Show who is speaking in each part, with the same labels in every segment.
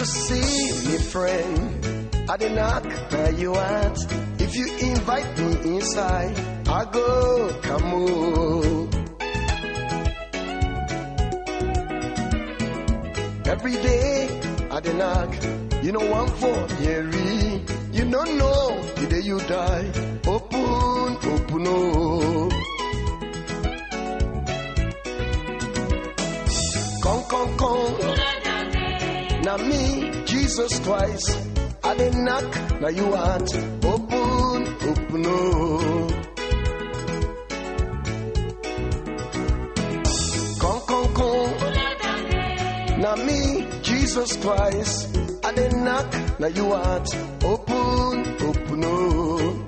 Speaker 1: to see me, friend. I did knock, now you at. If you invite me inside, I go, come on. Every day, I did knock. You know one for Yeri. You don't know the day you die. Open, open, oh. Come. Now me, Jesus Christ. I did knock, now you at. Open, open, oh. Come. Now me, Jesus Christ. I did knock, now you at. Open, open, oh.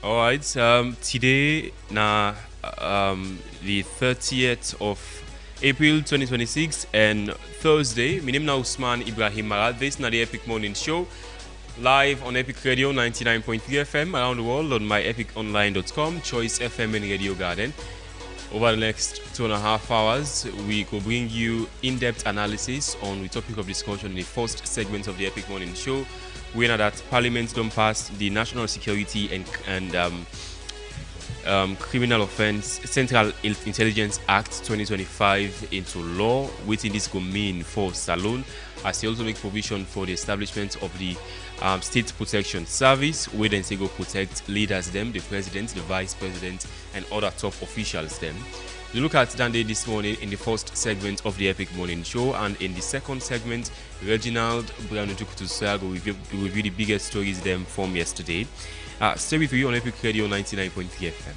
Speaker 2: Alright, today na the 30th of April 2026 and Thursday. My name is Usman Ibrahim Marad. This is the Epic Morning Show live on Epic Radio 99.3 FM around the world on myepiconline.com, Choice FM and Radio Garden. Over the next 2.5 hours, we will bring you in-depth analysis on the topic of discussion in the first segment of the Epic Morning Show. We know that Parliament don't pass the National Security and Criminal Offence Central Intelligence Act 2025 into law. What this could mean for Salon, as he also make provision for the establishment of the State Protection Service, where then say go protect leaders them, the president, the vice president, and other top officials them. You look at Dande this morning in the first segment of the Epic Morning Show, and in the second segment, Reginald Brianutukutusa will review the biggest stories them from yesterday. Stay with you on Epic Radio 99.3 FM.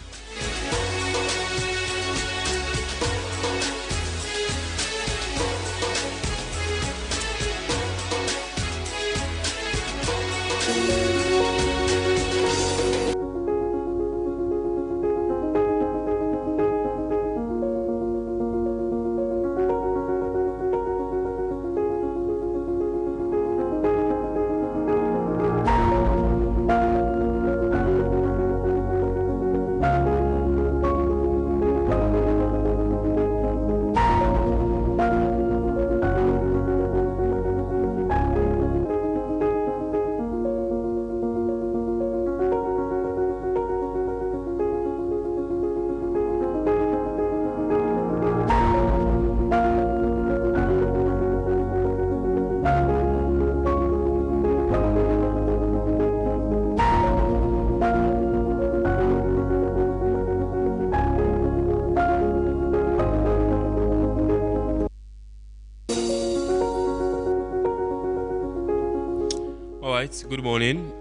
Speaker 2: Good morning.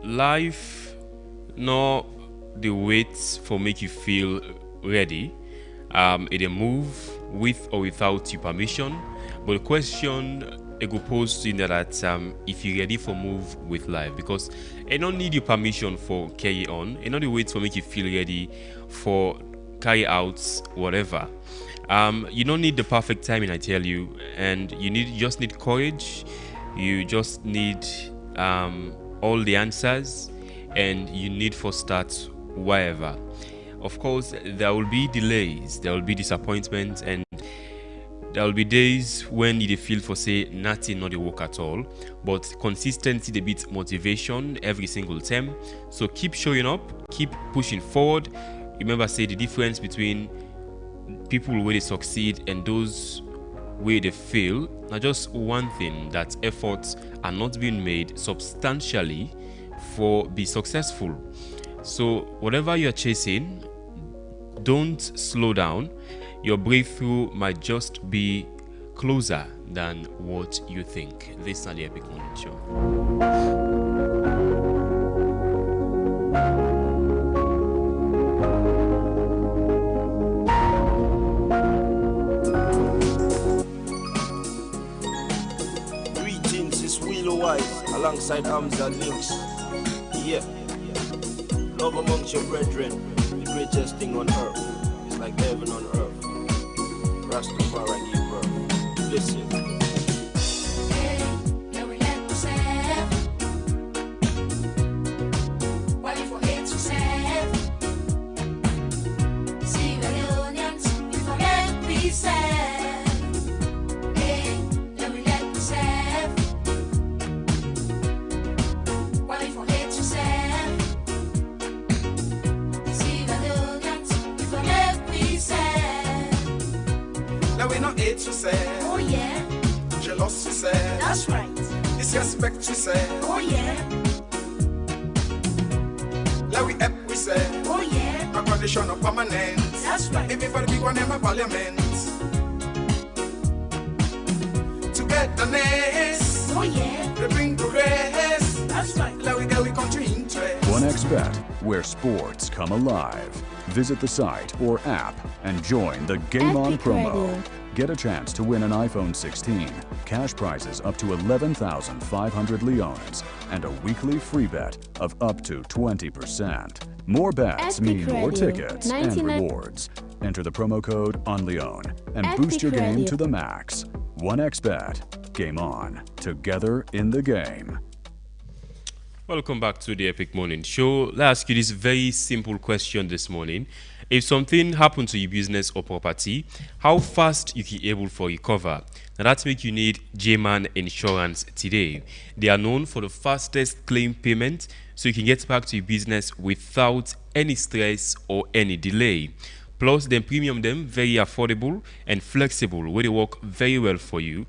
Speaker 2: Life not the wait for make you feel ready. It a move with or without your permission. But the question it go pose to you that if you're ready for move with life, because it don't need your permission for carry on. It not the wait for make you feel ready for carry out whatever. You don't need the perfect timing, I tell you, and you just need courage. You just need all the answers, and you need for start wherever. Of course, there will be delays, there will be disappointments, and there will be days when you feel for say nothing not the work at all. But consistency, the beat motivation every single time. So keep showing up, keep pushing forward. Remember, say the difference between people where they succeed and those where they feel not just one thing, that efforts are not being made substantially for be successful. So whatever you're chasing, don't slow down. Your breakthrough might just be closer than what you think. This is the Epic Morning Show.
Speaker 3: Alongside arms and links. Yeah. Love amongst your brethren. The greatest thing on earth. It's like heaven on earth. Rastafari give birth. Listen.
Speaker 4: Oh yeah.
Speaker 5: Jealousy said.
Speaker 4: That's right.
Speaker 5: Disrespect she said.
Speaker 4: Oh yeah.
Speaker 5: Let we help we said.
Speaker 4: Oh yeah.
Speaker 5: A condition of permanent.
Speaker 4: That's right.
Speaker 5: If for the big one in my parliament. Togetherness.
Speaker 4: Oh yeah.
Speaker 5: They bring progress.
Speaker 4: That's right.
Speaker 5: Let we get we country interest.
Speaker 6: 1xBet, where sports come alive. Visit the site or app and join the Game On
Speaker 7: Epic
Speaker 6: promo.
Speaker 7: Radio.
Speaker 6: Get a chance to win an iPhone 16, cash prizes up to 11,500 leones, and a weekly free bet of up to 20%. More bets
Speaker 7: Epic
Speaker 6: mean more
Speaker 7: Radio.
Speaker 6: tickets and
Speaker 7: 99
Speaker 6: rewards. Enter the promo code ONLEON and
Speaker 7: Epic
Speaker 6: boost your game
Speaker 7: Radio.
Speaker 6: to the max. 1xBet. Game on. Together in the game.
Speaker 2: Welcome back to the Epic Morning Show. Let's ask you this very simple question this morning. If something happened to your business or property, how fast you can able for recover? Now that makes you need J-Man Insurance today. They are known for the fastest claim payment, so you can get back to your business without any stress or any delay. Plus, the premium them very affordable and flexible, where they work very well for you.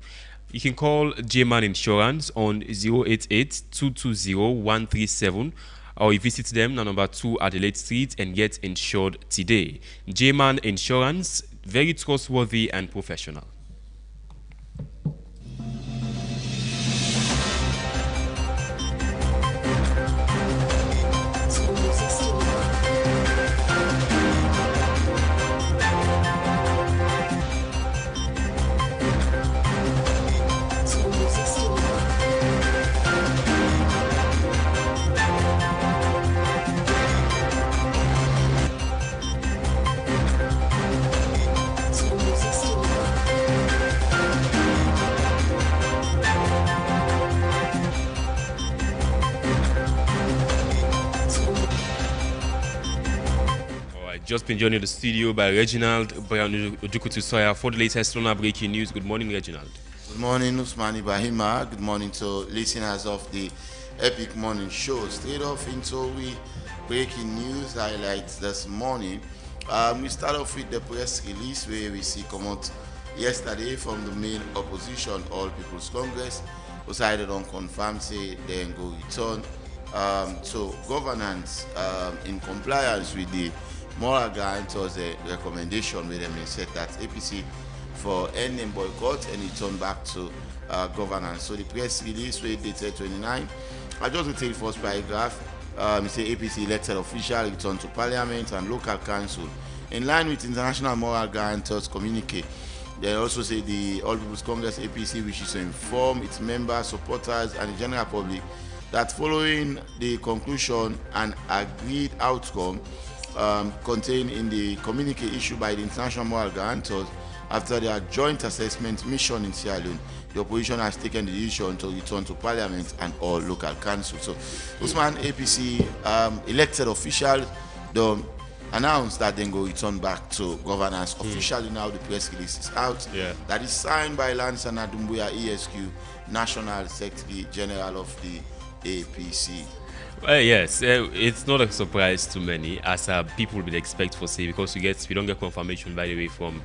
Speaker 2: You can call J-Man Insurance on 088-220-137 or you visit them on number 2 Adelaide Street and get insured today. J-Man Insurance, very trustworthy and professional. Just been joined in the studio by Reginald Ojukutu-Soya for the latest on our breaking news. Good morning, Reginald.
Speaker 8: Good morning, Usmani Bahima. Good morning to listeners of the Epic Morning Show. Straight off into we breaking news highlights this morning. We start off with the press release where we see come out yesterday from the main opposition, All People's Congress, decided on confirm say they go return to governance in compliance with the moral guarantors a recommendation where they said that APC for ending boycott and return back to governance. So the press release where dated 29. I just will take the first paragraph. It say APC elected official return to parliament and local council in line with international moral guarantors communique. They also say the All People's Congress APC wishes to inform its members, supporters, and the general public that following the conclusion and agreed outcome contained in the communique issued by the international moral guarantors after their joint assessment mission in Sierra Leone, the opposition has taken the decision to return to parliament and all local councils. So, Usman APC elected officials announced that they go return back to governance. Officially now the press release is out.
Speaker 2: Yeah.
Speaker 8: That is signed by Lansana Doumbouya, ESQ, National Secretary General of the APC.
Speaker 2: Yes, it's not a surprise to many, as people would expect for say, because we don't get confirmation, by the way, from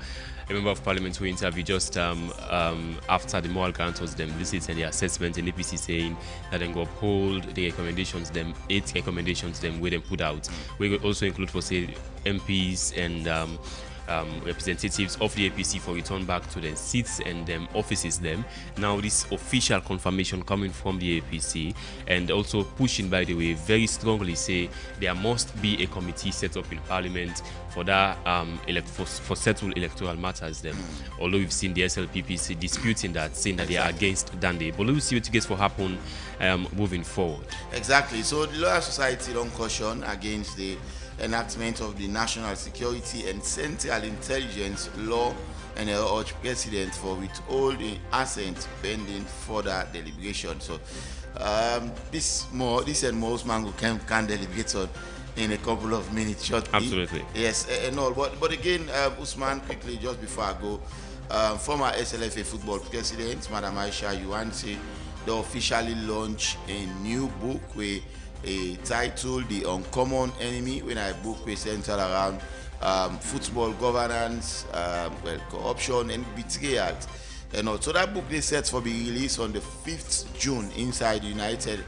Speaker 2: a member of parliament who interviewed just after the moral guarantors them visit and the assessment in APC saying that they go uphold the recommendations, them 8 recommendations them where they put out. We will also include for say MPs and representatives of the APC for return back to their seats and offices them. Now this official confirmation coming from the APC and also pushing, by the way, very strongly say there must be a committee set up in parliament for that for settled electoral matters them. Although we've seen the SLPPC disputing that, saying that they are against Dande. But let's see what gets for happen moving forward.
Speaker 8: Exactly. So the Lawyer Society don't caution against the enactment of the National Security and Central Intelligence Law and urge President for withholding assent pending further deliberation. So this and most mango can deliberate on in a couple of minutes shortly.
Speaker 2: Absolutely.
Speaker 8: Yes, and all. But again, Usman, quickly, just before I go, former SLFA football president, Madam Aisha Yuansi, they officially launched a new book with a title, The Uncommon Enemy, when I book we centered around football governance, corruption and betrayal. So that book is set for be released on the 5th June inside United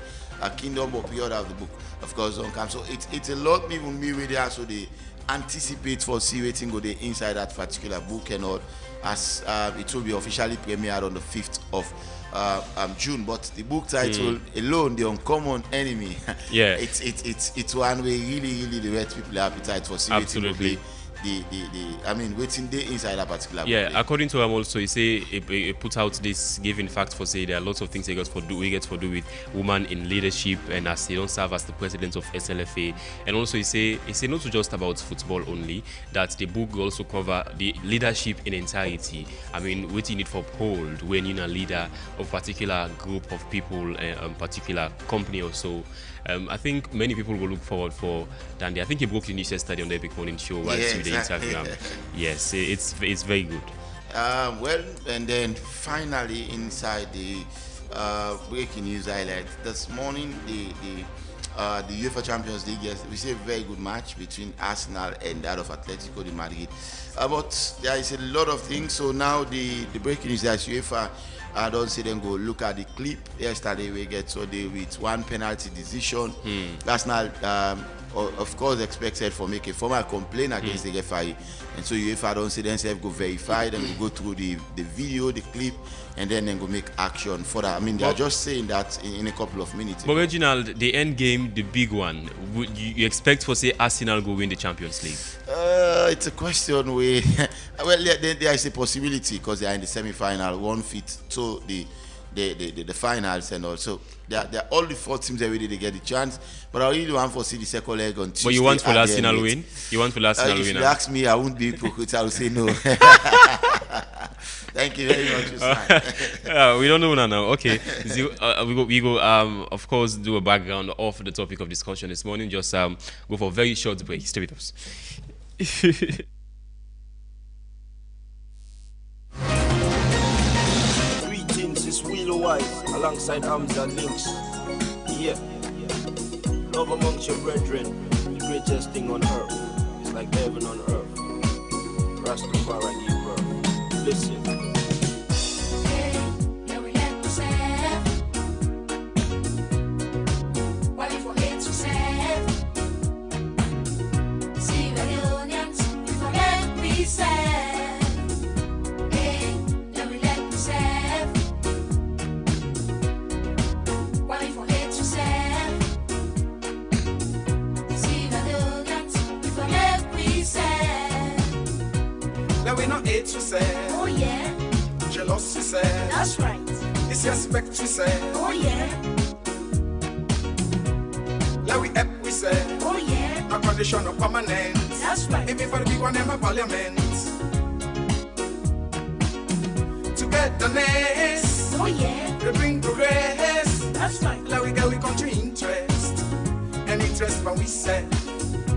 Speaker 8: Kingdom, but period of the book, of course, don't come. So it's a lot even me with there, so they anticipate for see waiting go the inside that particular book and all, as it will be officially premiered on the 5th of June. But the book title alone, The Uncommon Enemy,
Speaker 2: yeah,
Speaker 8: it's one way really the red people appetite for see
Speaker 2: absolutely
Speaker 8: the I mean waiting day inside that particular book.
Speaker 2: Yeah, according to him also, he say he put out this giving fact for say there are lots of things he gets for do with women in leadership, and as he don't serve as the president of SLFA, and also he say not just about football only, that the book will also cover the leadership in entirety. I mean, what you need for uphold when you're a leader of particular group of people, particular company or so. I think many people will look forward for Dande. I think he broke the news yesterday on the Epic Morning Show while with the interview. Yes, it's very good.
Speaker 8: Well, and then finally inside the breaking news highlight this morning, the UEFA Champions League, yes, we see a very good match between Arsenal and that of Atletico de Madrid. But there is a lot of things. So now the breaking news that UEFA I don't see them go look at the clip. Yesterday we get so they with one penalty decision. Arsenal of course expected for make a formal complaint against the referee, and so UEFA don't see themselves go verify them, go through the video, the clip, and then go make action for that. I mean, they are just saying that in a couple of minutes.
Speaker 2: But Reginald, the end game, the big one, would you expect for say Arsenal go win the Champions League?
Speaker 8: It's a question where well, there is a possibility because they are in the semi-final, 1 fit to the finals, and also they're all the 4 teams already they get the chance. But I really want to see the second leg on Tuesday.
Speaker 2: But you want for Arsenal win? You want for Arsenal win?
Speaker 8: If you ask me, I won't be hypocrite. I will say no. Thank you very much.
Speaker 2: We don't know now. Okay, we go. Of course, do a background of the topic of discussion this morning. Just go for a very short break. Stay with us.
Speaker 3: Greetings, it's Wheeler White alongside Hamza Links. Yeah, love amongst your brethren, the greatest thing on earth. It's like heaven on earth. Rastafari give birth. Listen.
Speaker 5: She said,
Speaker 4: Oh yeah,
Speaker 5: jealous, she said,
Speaker 4: that's right.
Speaker 5: disrespect, she said,
Speaker 4: Oh yeah,
Speaker 5: let we help, we said,
Speaker 4: oh yeah,
Speaker 5: a condition of permanent.
Speaker 4: that's right.
Speaker 5: Even for the big one in my parliament. Togetherness,
Speaker 4: Oh yeah,
Speaker 5: they bring progress.
Speaker 4: that's right.
Speaker 5: Let we get we country interest. And interest when we say,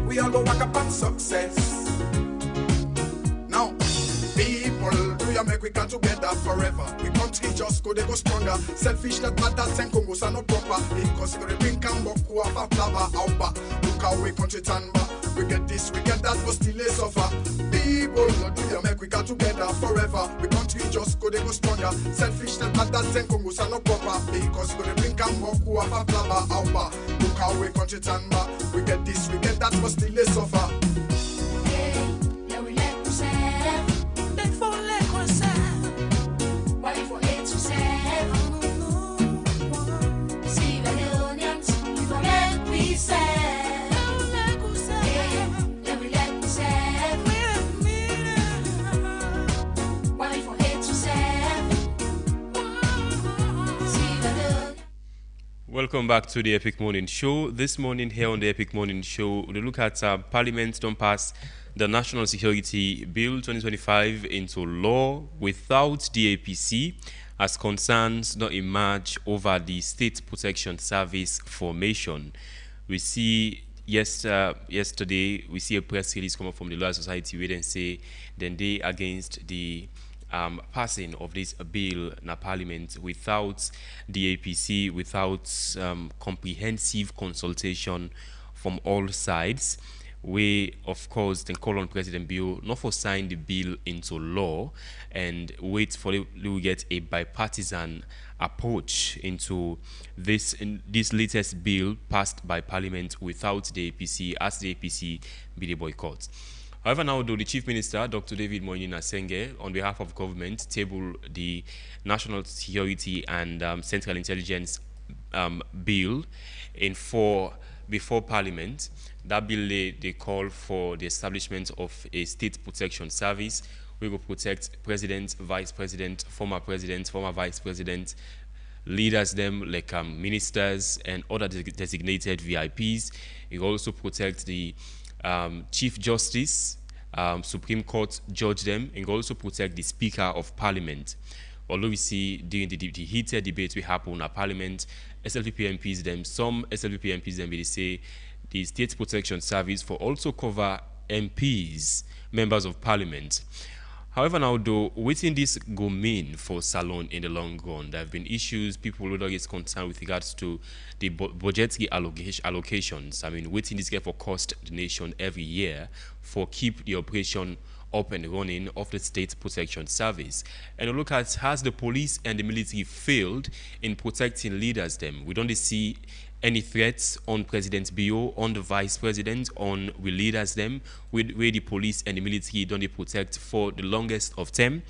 Speaker 5: we all go walk up on success. Now, people, do you make we come together forever? We come country just go, they go stronger. Selfish that bad that and Congos are no proper. Because we bring Kamboku of a flava alba. Look how we country turn back. We get this, we get that, but still they suffer. People, not do your make we got together forever. We country just go, they go stronger. Selfish that bad that and Congos are no proper. Because we bring Kamboku of a flava alba. Look how we country turn back. We get this, we get that, but still they suffer.
Speaker 2: Welcome back to the Epic Morning Show. This morning here on the Epic Morning Show, we look at Parliament don't pass the National Security Bill 2025 into law without the APC as concerns not emerge over the State Protection Service formation. We see yesterday, we see a press release come up from the Lawyer Society where they say then they against the passing of this bill in Parliament without the APC, without comprehensive consultation from all sides. We, of course, then call on President Bill not for sign the bill into law and wait for it to get a bipartisan approach into this latest bill passed by Parliament without the APC, as the APC be the boycott. However, now, though, the Chief Minister, Dr. David Moynihan Assenge, on behalf of government, tabled the National Security and Central Intelligence Bill before Parliament. That bill, they call for the establishment of a state protection service. We will protect president, vice president, former vice president, leaders them like ministers and other designated VIPs. It will also protect the Chief Justice, Supreme Court judge them, and also protect the Speaker of Parliament. Although we see during the heated debate we happen at Parliament, SLPP MPs them, some SLPP MPs them, they say the State Protection Service for also cover MPs, members of Parliament. However, now, though, waiting this go mean for Salon in the long run, there have been issues, people who are concerned with regards to the budgetary allocations. I mean, waiting this get for cost the nation every year for keep the operation up and running of the State Protection Service. And look at, has the police and the military failed in protecting leaders them? We don't see any threats on President Bio, on the Vice President, on we leaders them, where the police and the military don't they protect for the longest of time.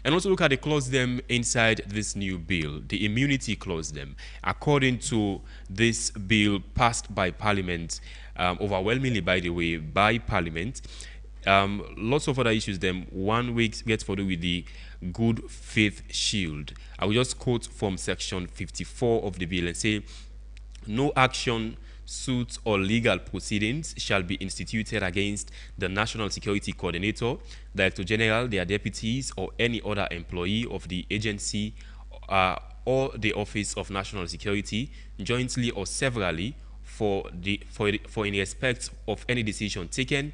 Speaker 2: And also look at the clause them inside this new bill, the immunity clause them. According to this bill passed by Parliament, overwhelmingly, by the way, by Parliament, lots of other issues them. One week gets to do with the good faith shield. I will just quote from section 54 of the bill and say, no action, suits, or legal proceedings shall be instituted against the National Security Coordinator, Director General, their deputies, or any other employee of the agency or the Office of National Security, jointly or severally, for in respect of any decision taken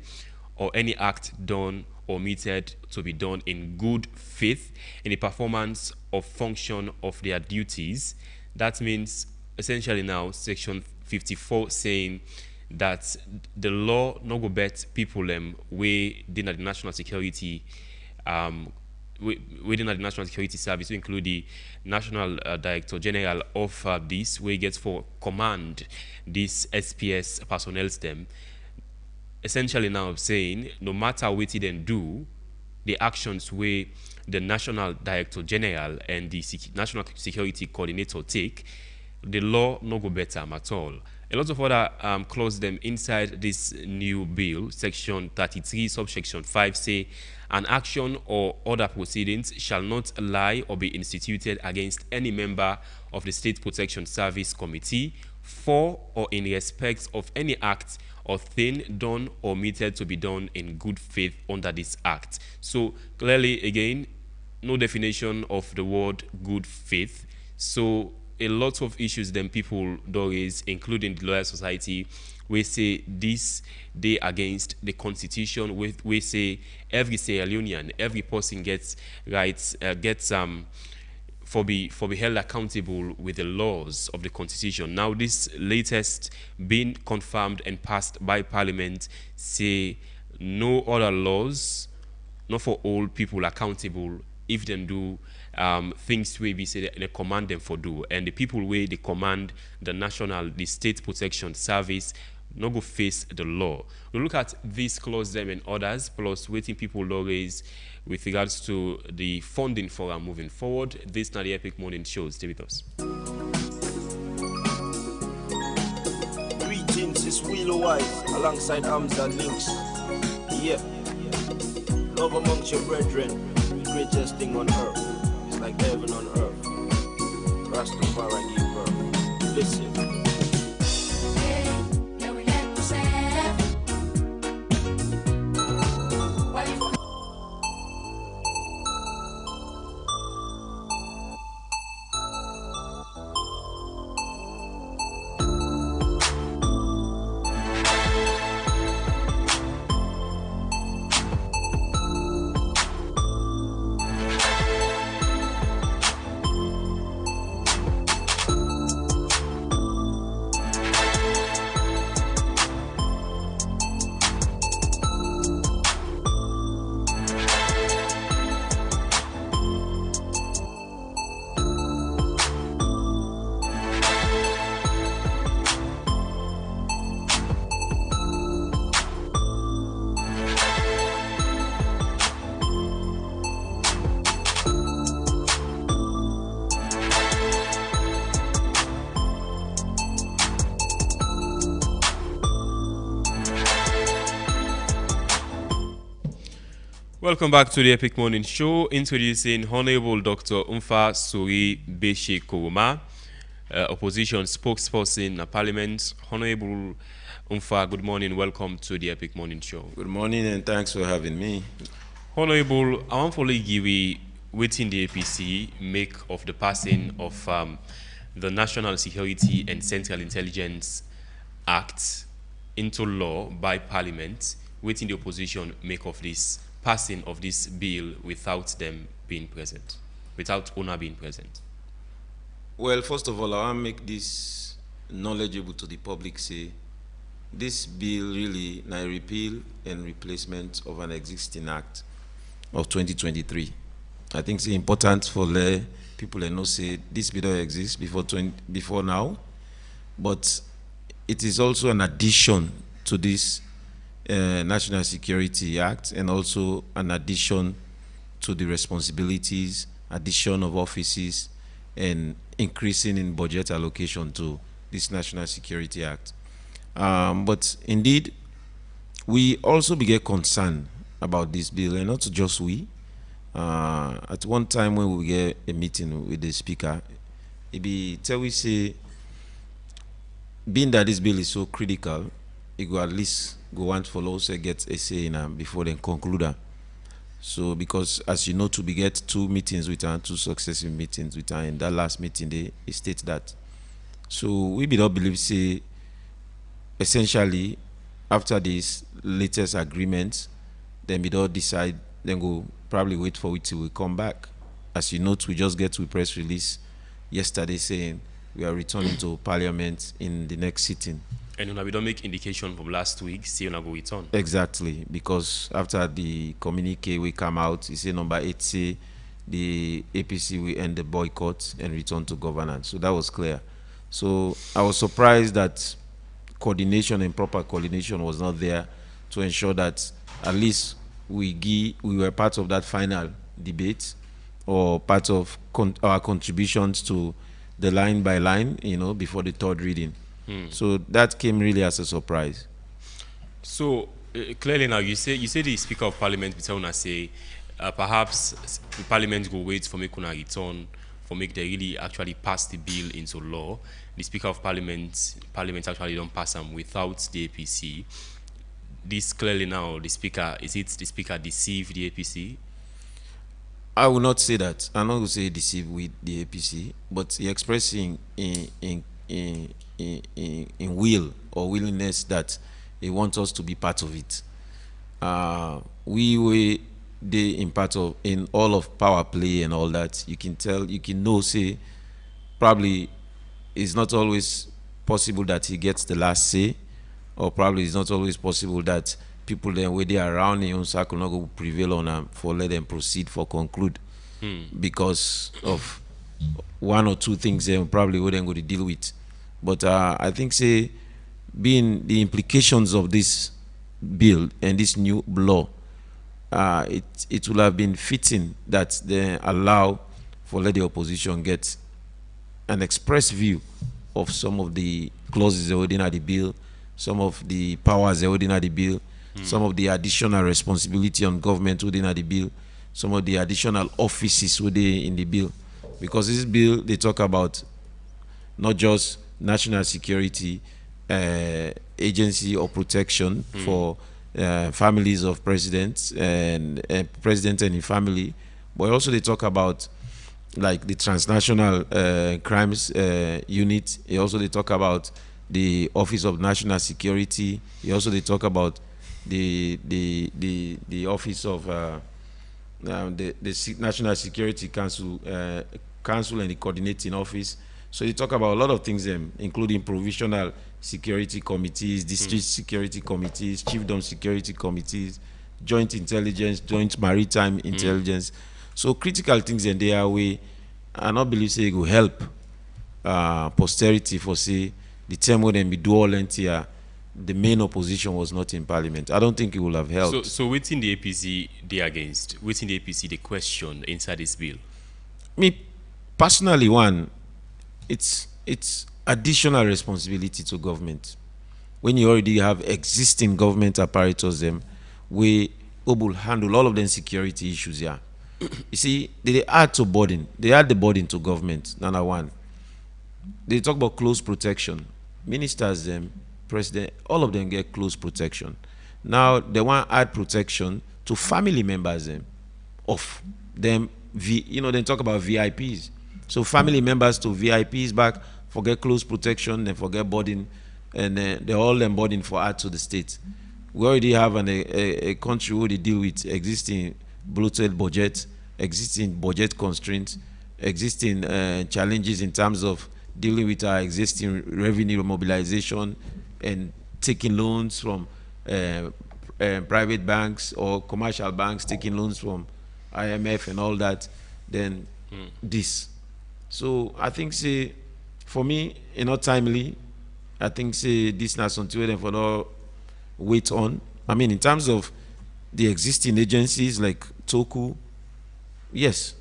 Speaker 2: or any act done or omitted to be done in good faith in the performance of function of their duties. That means essentially now section 54 saying that the law no go bet people way within the national security within the national security service, to include the national director general of this, where gets for command this SPS personnel them. Essentially now saying no matter what they then do, the actions where the national director general and the national security coordinator take, the law no go better at all. A lot of other clauses them inside this new bill, section 33, subsection 5, say an action or other proceedings shall not lie or be instituted against any member of the State Protection Service Committee for or in respect of any act or thing done or omitted to be done in good faith under this act. So clearly, again, no definition of the word good faith. So a lot of issues then people do raise, including the Lawyer Society, we say this day against the Constitution. We say every Sierra Leonean, every person gets rights, be held accountable with the laws of the constitution. Now, this latest being confirmed and passed by Parliament say no other laws, not for all people accountable if them do things where we say they command them for do, and the people where they command the state protection service no go face the law. We look at these clause them and others, plus waiting people law raise with regards to the funding for moving forward. This now the Epic Morning Show. Stay with us.
Speaker 3: Greetings, it's Willow Wise alongside Hamza Links. Yeah. Love amongst your brethren, the greatest thing on earth. It's like heaven on earth. Rastafari give birth. Listen.
Speaker 2: Welcome back to the Epic Morning Show, introducing Honorable Dr. Umfa Suri Beshe Koroma, opposition spokesperson in Parliament. Honorable Umfa, good morning. Welcome to the Epic Morning Show.
Speaker 7: Good morning and thanks for having me.
Speaker 2: Honorable, I want to give you waiting the APC make of the passing of the National Security and Central Intelligence Act into law by Parliament. Waiting the opposition make of this passing of this bill without them being present, without owner being present?
Speaker 7: Well, first of all, I want to make this knowledgeable to the public. Say, this bill really a repeal and replacement of an existing act of 2023. I think it's important for people to know say this bill don't exist before now, but it is also an addition to this National Security Act, and also an addition to the responsibilities, addition of offices, and increasing in budget allocation to this National Security Act. But indeed, we also began concern about this bill, and not just we. At one time when we get a meeting with the speaker, we say, being that this bill is so critical, it will at least go on for also get a say in before they conclude. So because as you know, to be get two meetings with her, two successive meetings with her, in that last meeting they state that. So we do not believe say essentially after this latest agreement, then we don't decide, then go probably wait for it till we come back. As you note, we just get to a press release yesterday saying we are returning to Parliament in the next sitting.
Speaker 2: And we don't make indication from last week, see when I go return.
Speaker 7: Exactly, because after the communique we come out, you say number 8 say the APC will end the boycott and return to governance. So that was clear. So I was surprised that coordination and proper coordination was not there to ensure that at least we were part of that final debate, or part of our contributions to the line by line, before the third reading. So that came really as a surprise.
Speaker 2: So clearly now you say the Speaker of Parliament Bitsauna say perhaps the Parliament will wait for make una return for make they really actually pass the bill into law. The Speaker of Parliament actually don't pass them without the APC. This clearly now the Speaker deceive the APC?
Speaker 7: I will not say that. I'm not going to say deceive with the APC, but he expressing in will or willingness that he wants us to be part of it. We were they in part of in all of power play and all that, you can tell, you can know, say, probably it's not always possible that he gets the last say, or probably it's not always possible that people then where they are around in circle not go prevail on them for let them proceed for conclude because of one or two things they probably wouldn't go to deal with. But I think say being the implications of this bill and this new law, it will have been fitting that they allow for let the opposition get an express view of some of the clauses they're holding at the bill, some of the powers they're holding at the bill, some of the additional responsibility on government within the bill, some of the additional offices within in the bill. Because this bill, they talk about not just national security agency or protection for families of presidents and president and his family, but also they talk about like the transnational crimes unit. Also they talk about the Office of National Security. Also they talk about the office of the National Security Council and the coordinating office. So they talk about a lot of things, including provisional security committees, district security committees, chiefdom security committees, joint intelligence, joint maritime intelligence. So critical things in their way, I not believe say it will help posterity for say the term when be dual entire. The main opposition was not in parliament. I don't think it will have helped.
Speaker 2: So within the APC they against, within the APC the question inside this bill.
Speaker 7: Me personally, one, it's additional responsibility to government. When you already have existing government apparatus, them we will handle all of them security issues here. You see, they add to burden. They add the burden to government. Number one, they talk about close protection. Ministers, them, president, all of them get close protection. Now they want to add protection to family members of them. They talk about VIPs. So family members to VIPs back forget close protection, then forget burden, and they all them burden for add to the state. We already have a country where they deal with existing bloated budget, existing budget constraints, existing challenges in terms of dealing with our existing revenue mobilization and taking loans from private banks or commercial banks, taking loans from IMF and all that, then this. So I think say for me, not timely. I think say this not something where for no wait on. I mean, in terms of the existing agencies like Toku, yes,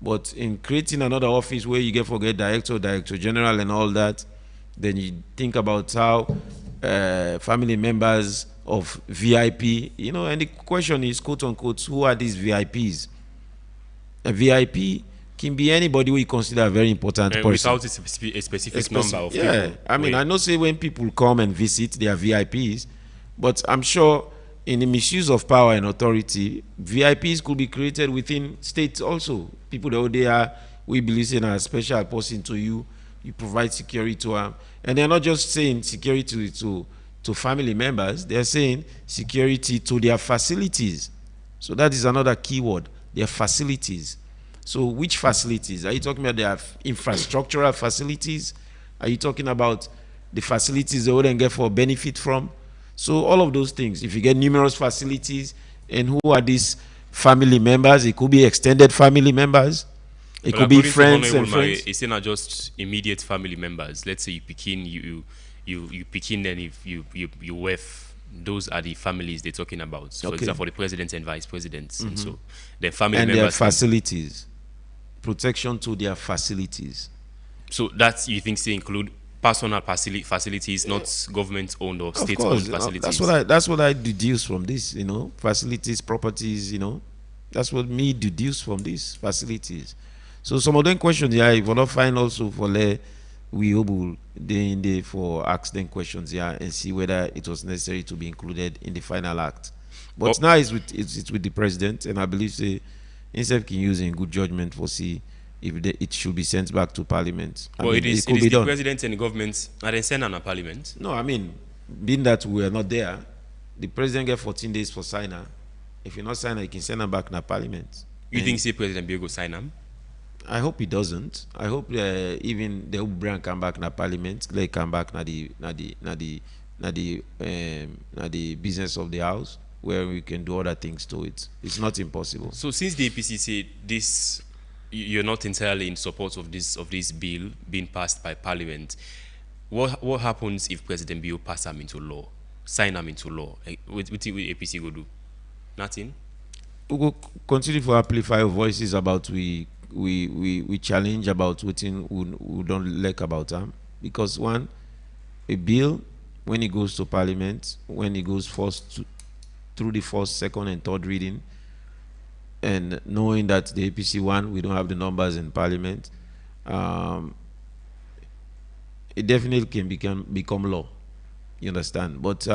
Speaker 7: but in creating another office where you get forget director general and all that, then you think about how family members of VIP, and the question is, quote unquote, who are these VIPs? A VIP can be anybody we consider a very important person.
Speaker 2: Without a specific number of people.
Speaker 7: Yeah, I mean, I know say when people come and visit, they are VIPs, but I'm sure in the misuse of power and authority, VIPs could be created within states also. People that they are, we believe in a special person to you, you provide security to them. And they're not just saying security to family members, they're saying security to their facilities. So that is another keyword, their facilities. So which facilities? Are you talking about their infrastructural facilities? Are you talking about the facilities they wouldn't get for benefit from? So all of those things, if you get numerous facilities, and who are these family members? It could be extended family members. It could be friends and friends.
Speaker 2: It's not just immediate family members. Let's say you Pekin, you Pekin, then if you WEF, those are the families they're talking about. So for example, the president and vice presidents, and so their family
Speaker 7: and
Speaker 2: members
Speaker 7: their facilities, protection to their facilities.
Speaker 2: So that you think they include personal facilities, not government-owned or state-owned facilities.
Speaker 7: That's what I deduce from this. Facilities, properties. That's what me deduce from these facilities. So some of them questions, if we're not fine also for we able day for ask them questions, and see whether it was necessary to be included in the final act. But now it's with the president, and I believe himself can use in good judgment for see if it should be sent back to parliament.
Speaker 2: It is the president and the government and then send on a parliament.
Speaker 7: No, I mean, being that we are not there, the president get 14 days for signer. If you not sign it, you can send them back to Parliament.
Speaker 2: You think say President Bill go sign them?
Speaker 7: I hope he doesn't. I hope even the Brand come back na Parliament, they come back na the business of the house, where we can do other things to it. It's not impossible.
Speaker 2: So since the APC said this, you're not entirely in support of this bill being passed by Parliament. What happens if President Bill pass them into law, sign them into law? What will APC go do? Nothing.
Speaker 7: We will continue to amplify voices about we challenge about what we don't like about them, because one, a bill, when it goes to Parliament, when it goes through the first, second, and third reading, and knowing that the APC one, we don't have the numbers in Parliament, it definitely can become law. You understand? But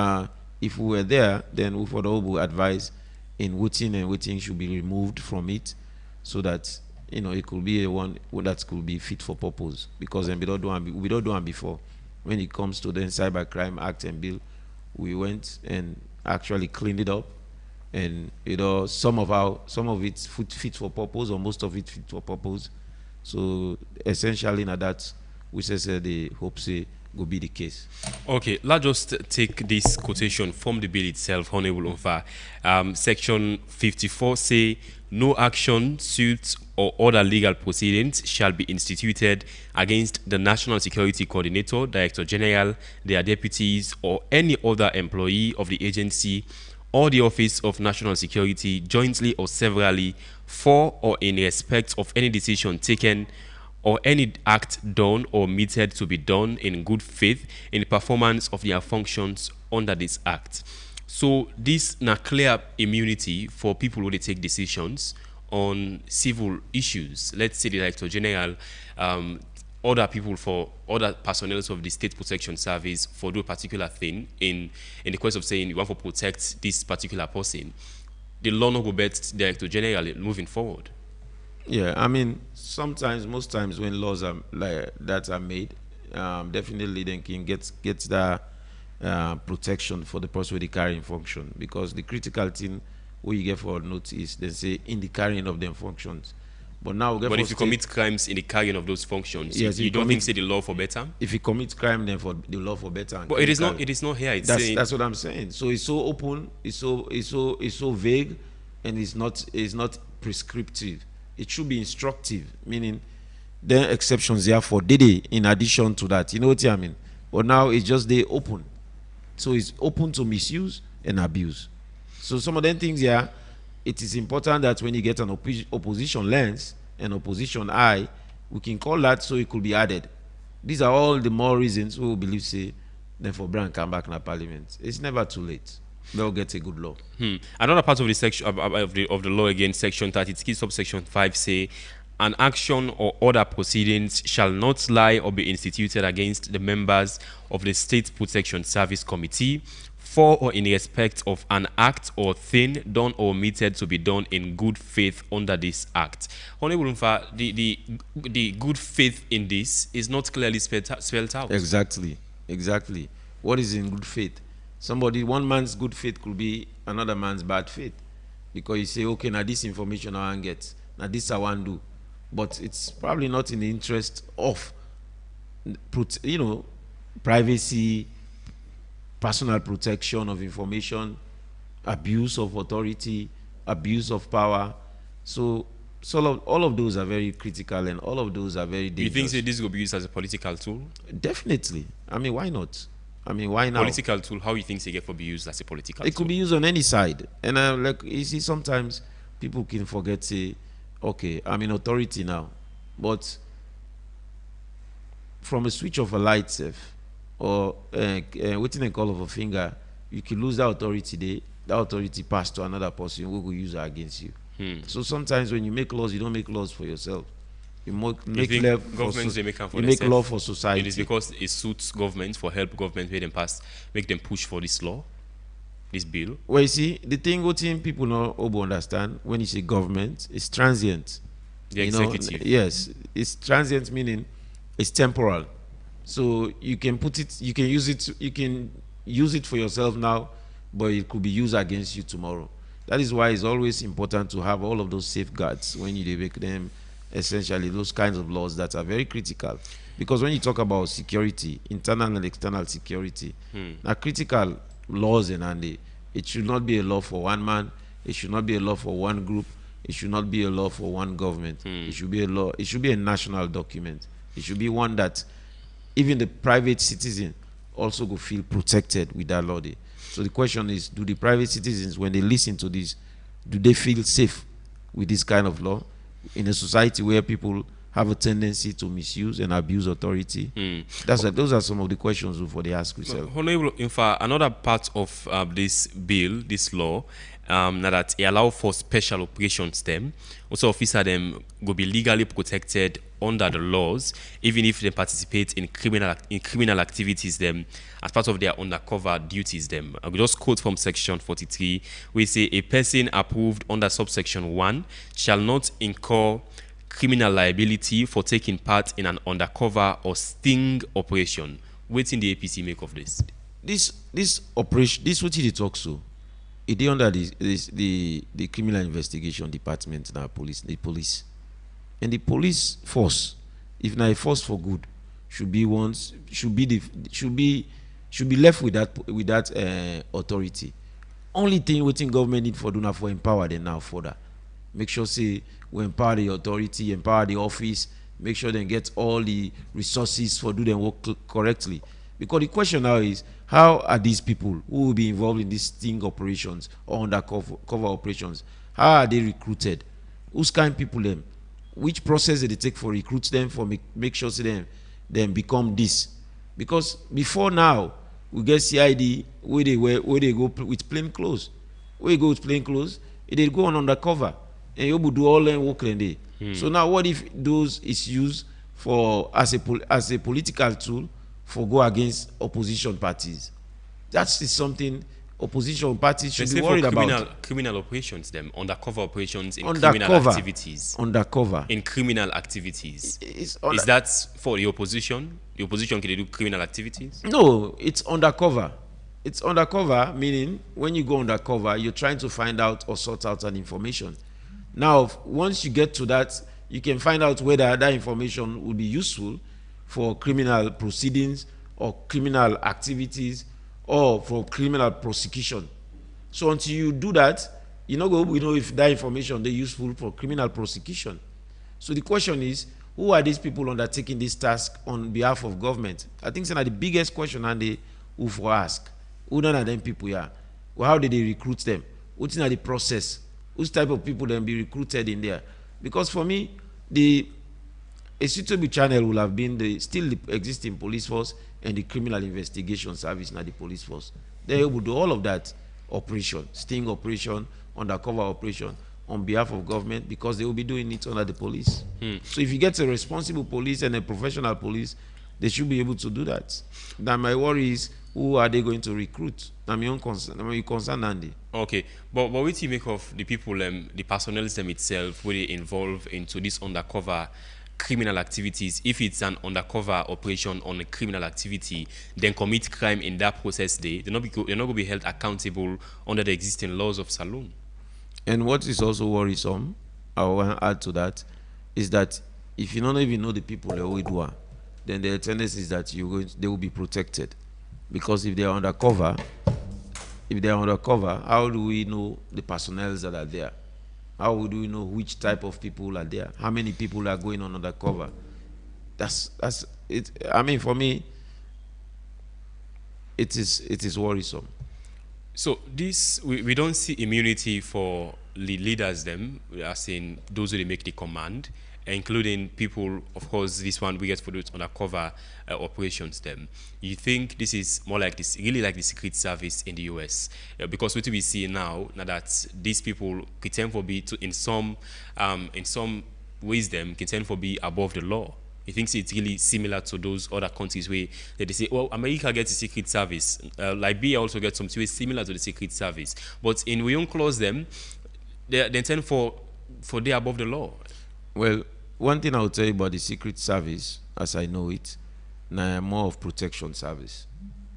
Speaker 7: if we were there, then we would advise in waiting should be removed from it, so that it could be a one that could be fit for purpose. Because we don't do them before. When it comes to the Cybercrime Act and bill, we went and actually cleaned it up, and some of it fit for purpose, or most of it fit for purpose. So essentially, now that we say the hope say will be the case.
Speaker 2: Okay, let's just take this quotation from the bill itself, Honorable Onfa. Section 54 say, no action, suit, or other legal proceedings shall be instituted against the National Security Coordinator, Director General, their deputies, or any other employee of the agency or the Office of National Security, jointly or severally, for or in respect of any decision taken or any act done or omitted to be done in good faith in the performance of their functions under this act. So this na clear immunity for people who they take decisions on civil issues. Let's say the Director General, other people for other personnel of the State Protection Service for do a particular thing in the course of saying you want to protect this particular person. The law no go bet Director General moving forward.
Speaker 7: Yeah, I mean, most times when laws are like that are made, definitely they can get that protection for the person with the carrying function, because the critical thing what you get for notice, they say in the carrying of them functions. But now,
Speaker 2: but if you commit crimes in the carrying of those functions, yes, you don't think say the law for better?
Speaker 7: If you commit crime, then for the law for better.
Speaker 2: But it is not. It is not here.
Speaker 7: That's what I'm saying. So it's so open. It's so vague, and it's not prescriptive. It should be instructive, meaning there are exceptions there for Dede in addition to that. You know what I mean? But now it's just they open. So it's open to misuse and abuse. So some of them things here, it is important that when you get an opposition lens and opposition eye, we can call that so it could be added. These are all the more reasons we will believe say then for Brand come back in the Parliament. It's never too late. They'll get a good law.
Speaker 2: Another part of the section of the law again, section 30, subsection 5 say, an action or other proceedings shall not lie or be instituted against the members of the State Protection Service Committee for or in respect of an act or thing done or omitted to be done in good faith under this act. Honorable Nfa, the good faith in this is not clearly spelled out.
Speaker 7: Exactly. What is in good faith? One man's good faith could be another man's bad faith, because you say, okay, now this information I want get, now this I want do, but it's probably not in the interest of, privacy, personal protection of information, abuse of authority, abuse of power. So all of those are very critical, and all of those are very dangerous.
Speaker 2: You think this will be used as a political tool?
Speaker 7: Definitely. I mean, why not? I mean, why not?
Speaker 2: Political tool, how you think it can be used as a political tool?
Speaker 7: It could be used on any side. And like you see, sometimes people can forget, say, okay, I'm in authority now. But from a switch of a light, safe, or within a call of a finger, you can lose that authority there. That authority pass to another person who will use it against you. So sometimes when you make laws, you don't make laws for yourself. You make law for society.
Speaker 2: It is because it suits government for help government make them push for this law, this bill.
Speaker 7: Well, you see, the thing people not understand when you say government, it's transient.
Speaker 2: The executive.
Speaker 7: Yes, it's transient, meaning it's temporal. So you can use it for yourself now, but it could be used against you tomorrow. That is why it's always important to have all of those safeguards when you make them, essentially those kinds of laws that are very critical. Because when you talk about security, internal and external security, now critical laws and it should not be a law for one man, it should not be a law for one group, it should not be a law for one government. It should be a law, it should be a national document. It should be one that even the private citizen also go feel protected with that law. So the question is, do the private citizens, when they listen to this, do they feel safe with this kind of law in a society where people have a tendency to misuse and abuse authority? Those are some of the questions for they ask yourself.
Speaker 2: Honorable, in fact, another part of this bill, this law, now that it allow for special operations them, also officer them will be legally protected under the laws, even if they participate in criminal activities them as part of their undercover duties them. I will just quote from section 43, we say a person approved under subsection 1 shall not incur criminal liability for taking part in an undercover or sting operation. What in the APC make of this?
Speaker 7: This operation, this what he talks so. It is under the criminal investigation department now, the police. And the police force, if not a force for good, should be left with that authority. Only thing waiting government need for do now for empower them now further. Make sure say we empower the authority, empower the office, make sure they get all the resources for do them work correctly. Because the question now is, how are these people who will be involved in these sting operations or undercover operations, how are they recruited? Whose kind of people them? Which process did they take for recruit them, for make sure them become this? Because before now, we get CID where they go with plain clothes. Where you go with plain clothes, they go on undercover and you will do all them work in there. So now what if those is used for as a political tool for go against opposition parties? That is something opposition parties should be worried about.
Speaker 2: Criminal operations, them undercover operations in criminal activities.
Speaker 7: Undercover
Speaker 2: in criminal activities. Is that for the opposition? The opposition can do criminal activities?
Speaker 7: No, it's undercover. It's undercover, meaning when you go undercover, you're trying to find out or sort out an information. Now, once you get to that, you can find out whether that information will be useful for criminal proceedings or criminal activities or for criminal prosecution. So until you do that, we know if that information is useful for criminal prosecution. So the question is, who are these people undertaking this task on behalf of government? I think it's the biggest question and they who for ask. Who none of them people here? Well, how did they recruit them? What's in the process? Whose type of people then be recruited in there? Because for me, a suitable channel will have been the still existing police force and the criminal investigation service, not the police force. They will do all of that operation, sting operation, undercover operation on behalf of government, because they will be doing it under the police. So if you get a responsible police and a professional police, they should be able to do that. Now my worry is, who are they going to recruit? I'm your concern, Andy.
Speaker 2: Okay, but what do you make of the people, the personnel them itself, where they involve into this undercover criminal activities? If it's an undercover operation on a criminal activity, then commit crime in that process, they're not going to be held accountable under the existing laws of Saloon.
Speaker 7: And what is also worrisome, I want to add to that, is that if you don't even know the people who do it, then the tendency is that they will be protected. Because if they are undercover, how do we know the personnel that are there? How do we know which type of people are there? How many people are going on undercover? That's it. I mean, for me, it is worrisome.
Speaker 2: So this we don't see immunity for the leaders them, as in those who they make the command, including people, of course, this one we get for those undercover operations them. You think this is more like this, really like the Secret Service in the US? Because what we see now that these people can tend for be in some ways them can tend for be above the law. He thinks it's really similar to those other countries where they say, well, America gets a Secret Service. Liberia also gets something similar to the Secret Service. But in we don't close them, they tend for they above the law.
Speaker 7: Well, one thing I will tell you about the Secret Service, as I know it, more of protection service,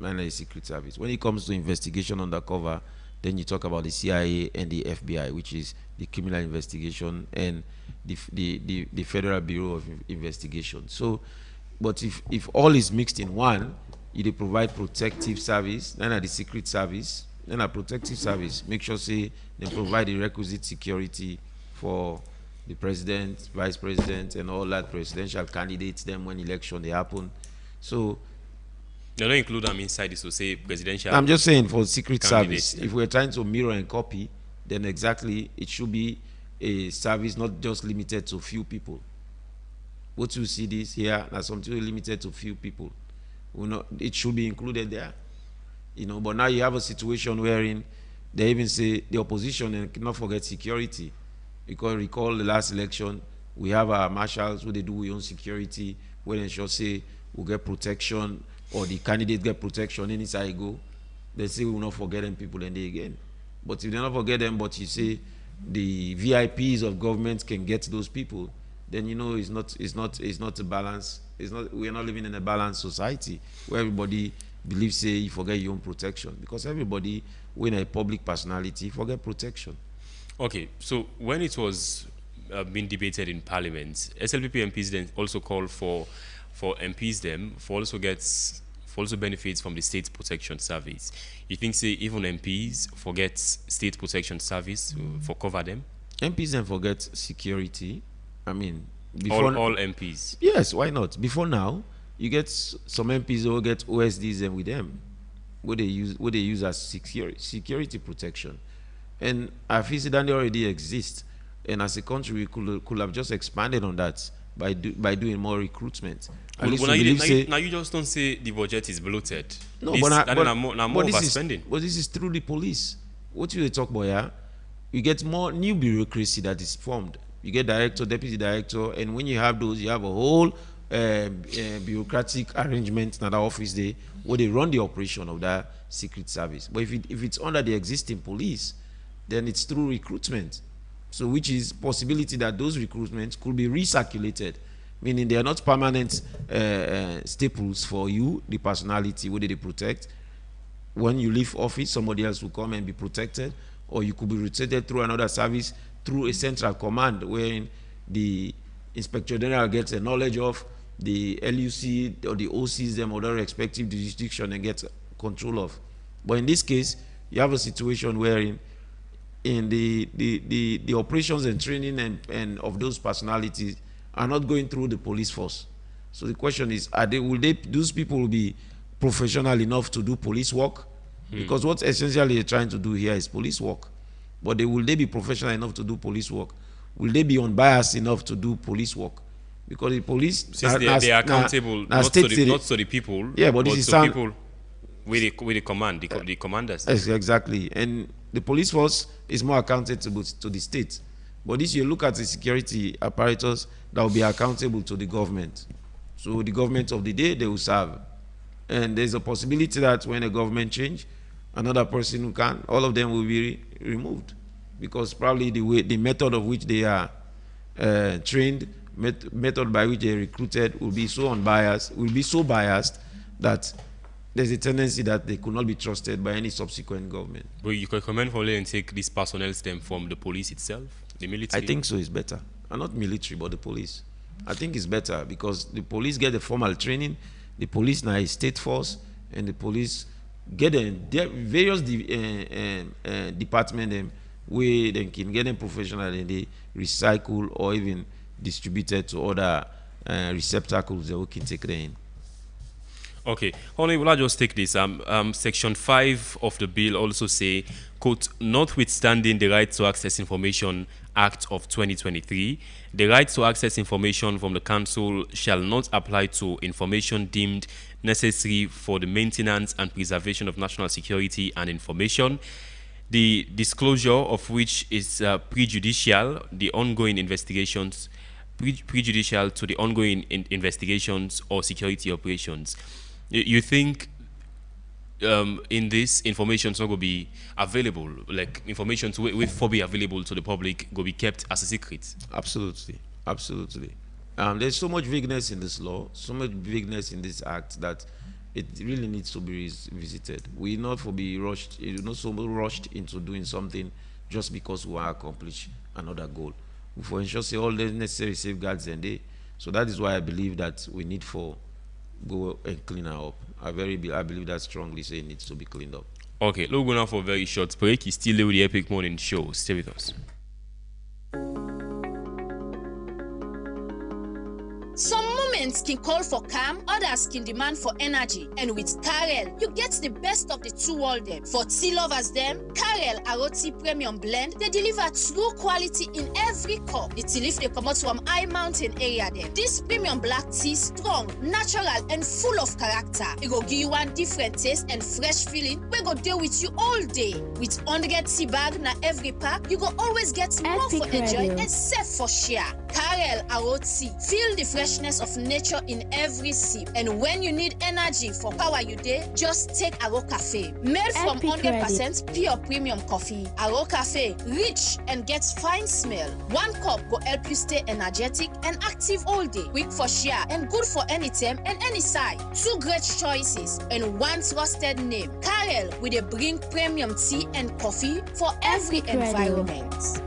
Speaker 7: mainly Secret Service. When it comes to investigation undercover, Then you talk about the CIA and the FBI, which is the Criminal Investigation, and the Federal Bureau of Investigation. So, but if all is mixed in one, you provide protective service, then at the Secret Service, then a protective service, make sure say they provide the requisite security for the president, vice president, and all that presidential candidates. Then when election they happen, so
Speaker 2: they don't include them inside this to say presidential.
Speaker 7: I'm just saying for Secret Service,
Speaker 2: yeah.
Speaker 7: if we're trying to mirror and copy, then exactly it should be a service not just limited to few people. What you see this here, that's something limited to few people. It should be included there, you know. But now you have a situation wherein they even say the opposition, and cannot forget security, because recall the last election, we have our marshals who they do we own security, where they should say we'll get protection, or the candidate get protection anytime you go. They say we will not forget them people and they again. But if they not forget them, but you say the VIPs of government can get those people, then you know it's not a balance. We're not living in a balanced society where everybody believes say you forget your own protection, because everybody when a public personality forget protection.
Speaker 2: Okay, so when it was being debated in Parliament, SLPP MPs then also called for MPs them for also benefits from the State Protection Service. You think say even MPs forget State Protection Service for cover them?
Speaker 7: MPs then forget security. I mean, before
Speaker 2: all MPs.
Speaker 7: Yes, why not? Before now, you get some MPs who get OSDs and with them, what they use as security protection, and I feel that they already exist. And as a country, we could have just expanded on that by doing more recruitment.
Speaker 2: Well, now you just don't say the budget is bloated.
Speaker 7: No,
Speaker 2: this,
Speaker 7: but
Speaker 2: more
Speaker 7: overspending. But this is through the police. What you talk about here, you get more new bureaucracy that is formed. You get director, deputy director, and when you have those, you have a whole bureaucratic arrangement in that office there where they run the operation of that secret service. But if it's under the existing police, then it's through recruitment. So which is possibility that those recruitments could be recirculated, meaning they are not permanent staples for you, the personality, whether they protect. When you leave office, somebody else will come and be protected, or you could be rotated through another service, through a central command, wherein the Inspector General gets a knowledge of the LUC or the OCs, them or their respective jurisdiction, and gets control of. But in this case, you have a situation wherein in the operations and training and of those personalities are not going through the police force. So the question is, those people will be professional enough to do police work? Because what essentially they're trying to do here is police work. But will they be professional enough to do police work? Will they be unbiased enough to do police work? Because the police,
Speaker 2: since they are accountable not to the people,
Speaker 7: yeah, but this is to
Speaker 2: people with the command, the commanders.
Speaker 7: Exactly, and the police force is more accountable to the state. But this, you look at the security apparatus that will be accountable to the government. So the government of the day, they will serve. And there's a possibility that when a government change, another person who can, all of them will be removed. Because probably the method of which they are trained, method by which they are recruited will be so unbiased, will be so biased that there's a tendency that they could not be trusted by any subsequent government.
Speaker 2: But you can comment for and take this personnel stem from the police itself, the military?
Speaker 7: I think so, it's better. Not military, but the police. I think it's better because the police get the formal training, the police now is state force, and the police get various departments where they can get them professional and they recycle or even distributed to other receptacles that we can take them in.
Speaker 2: Okay, Honey, will I just take this? Section 5 of the bill also say, quote, notwithstanding the Right to Access Information Act of 2023, the right to access information from the Council shall not apply to information deemed necessary for the maintenance and preservation of national security and information, the disclosure of which is prejudicial, the ongoing investigations, prejudicial to the ongoing investigations or security operations. You think in this information is not going to be available, like information will be available to the public, will be kept as a secret?
Speaker 7: Absolutely, absolutely. There's so much vagueness in this law, so much vagueness in this act that it really needs to be visited. We not for be rushed, not so rushed into doing something just because we want to accomplish another goal. We for ensure say all the necessary safeguards and they. So that is why I believe that we need for go and clean her up. I believe that strongly say it needs to be cleaned up.
Speaker 2: Okay, let's go now for a very short break. It's still with the Epic Morning Show. Stay with us.
Speaker 9: Some moments can call for calm, others can demand for energy. And with Carel, you get the best of the two world them. For tea lovers them, Carel Aroti Premium Blend, they deliver true quality in every cup. The tea leaf they come out from high mountain area them. This premium black tea strong, natural and full of character. It go give you one different taste and fresh feeling. We go deal with you all day. With 100 tea bag na every pack, you go always get more for enjoy and safe for share. Carel Aroti, feel the freshness of nature in every sip. And when you need energy for power you day, just take Aro Cafe. Made from 100% pure premium coffee. Aro Cafe, rich and gets fine smell. One cup will help you stay energetic and active all day. Quick for share and good for any time and any size. Two great choices and one trusted name. Carel with a bring premium tea and coffee for every environment.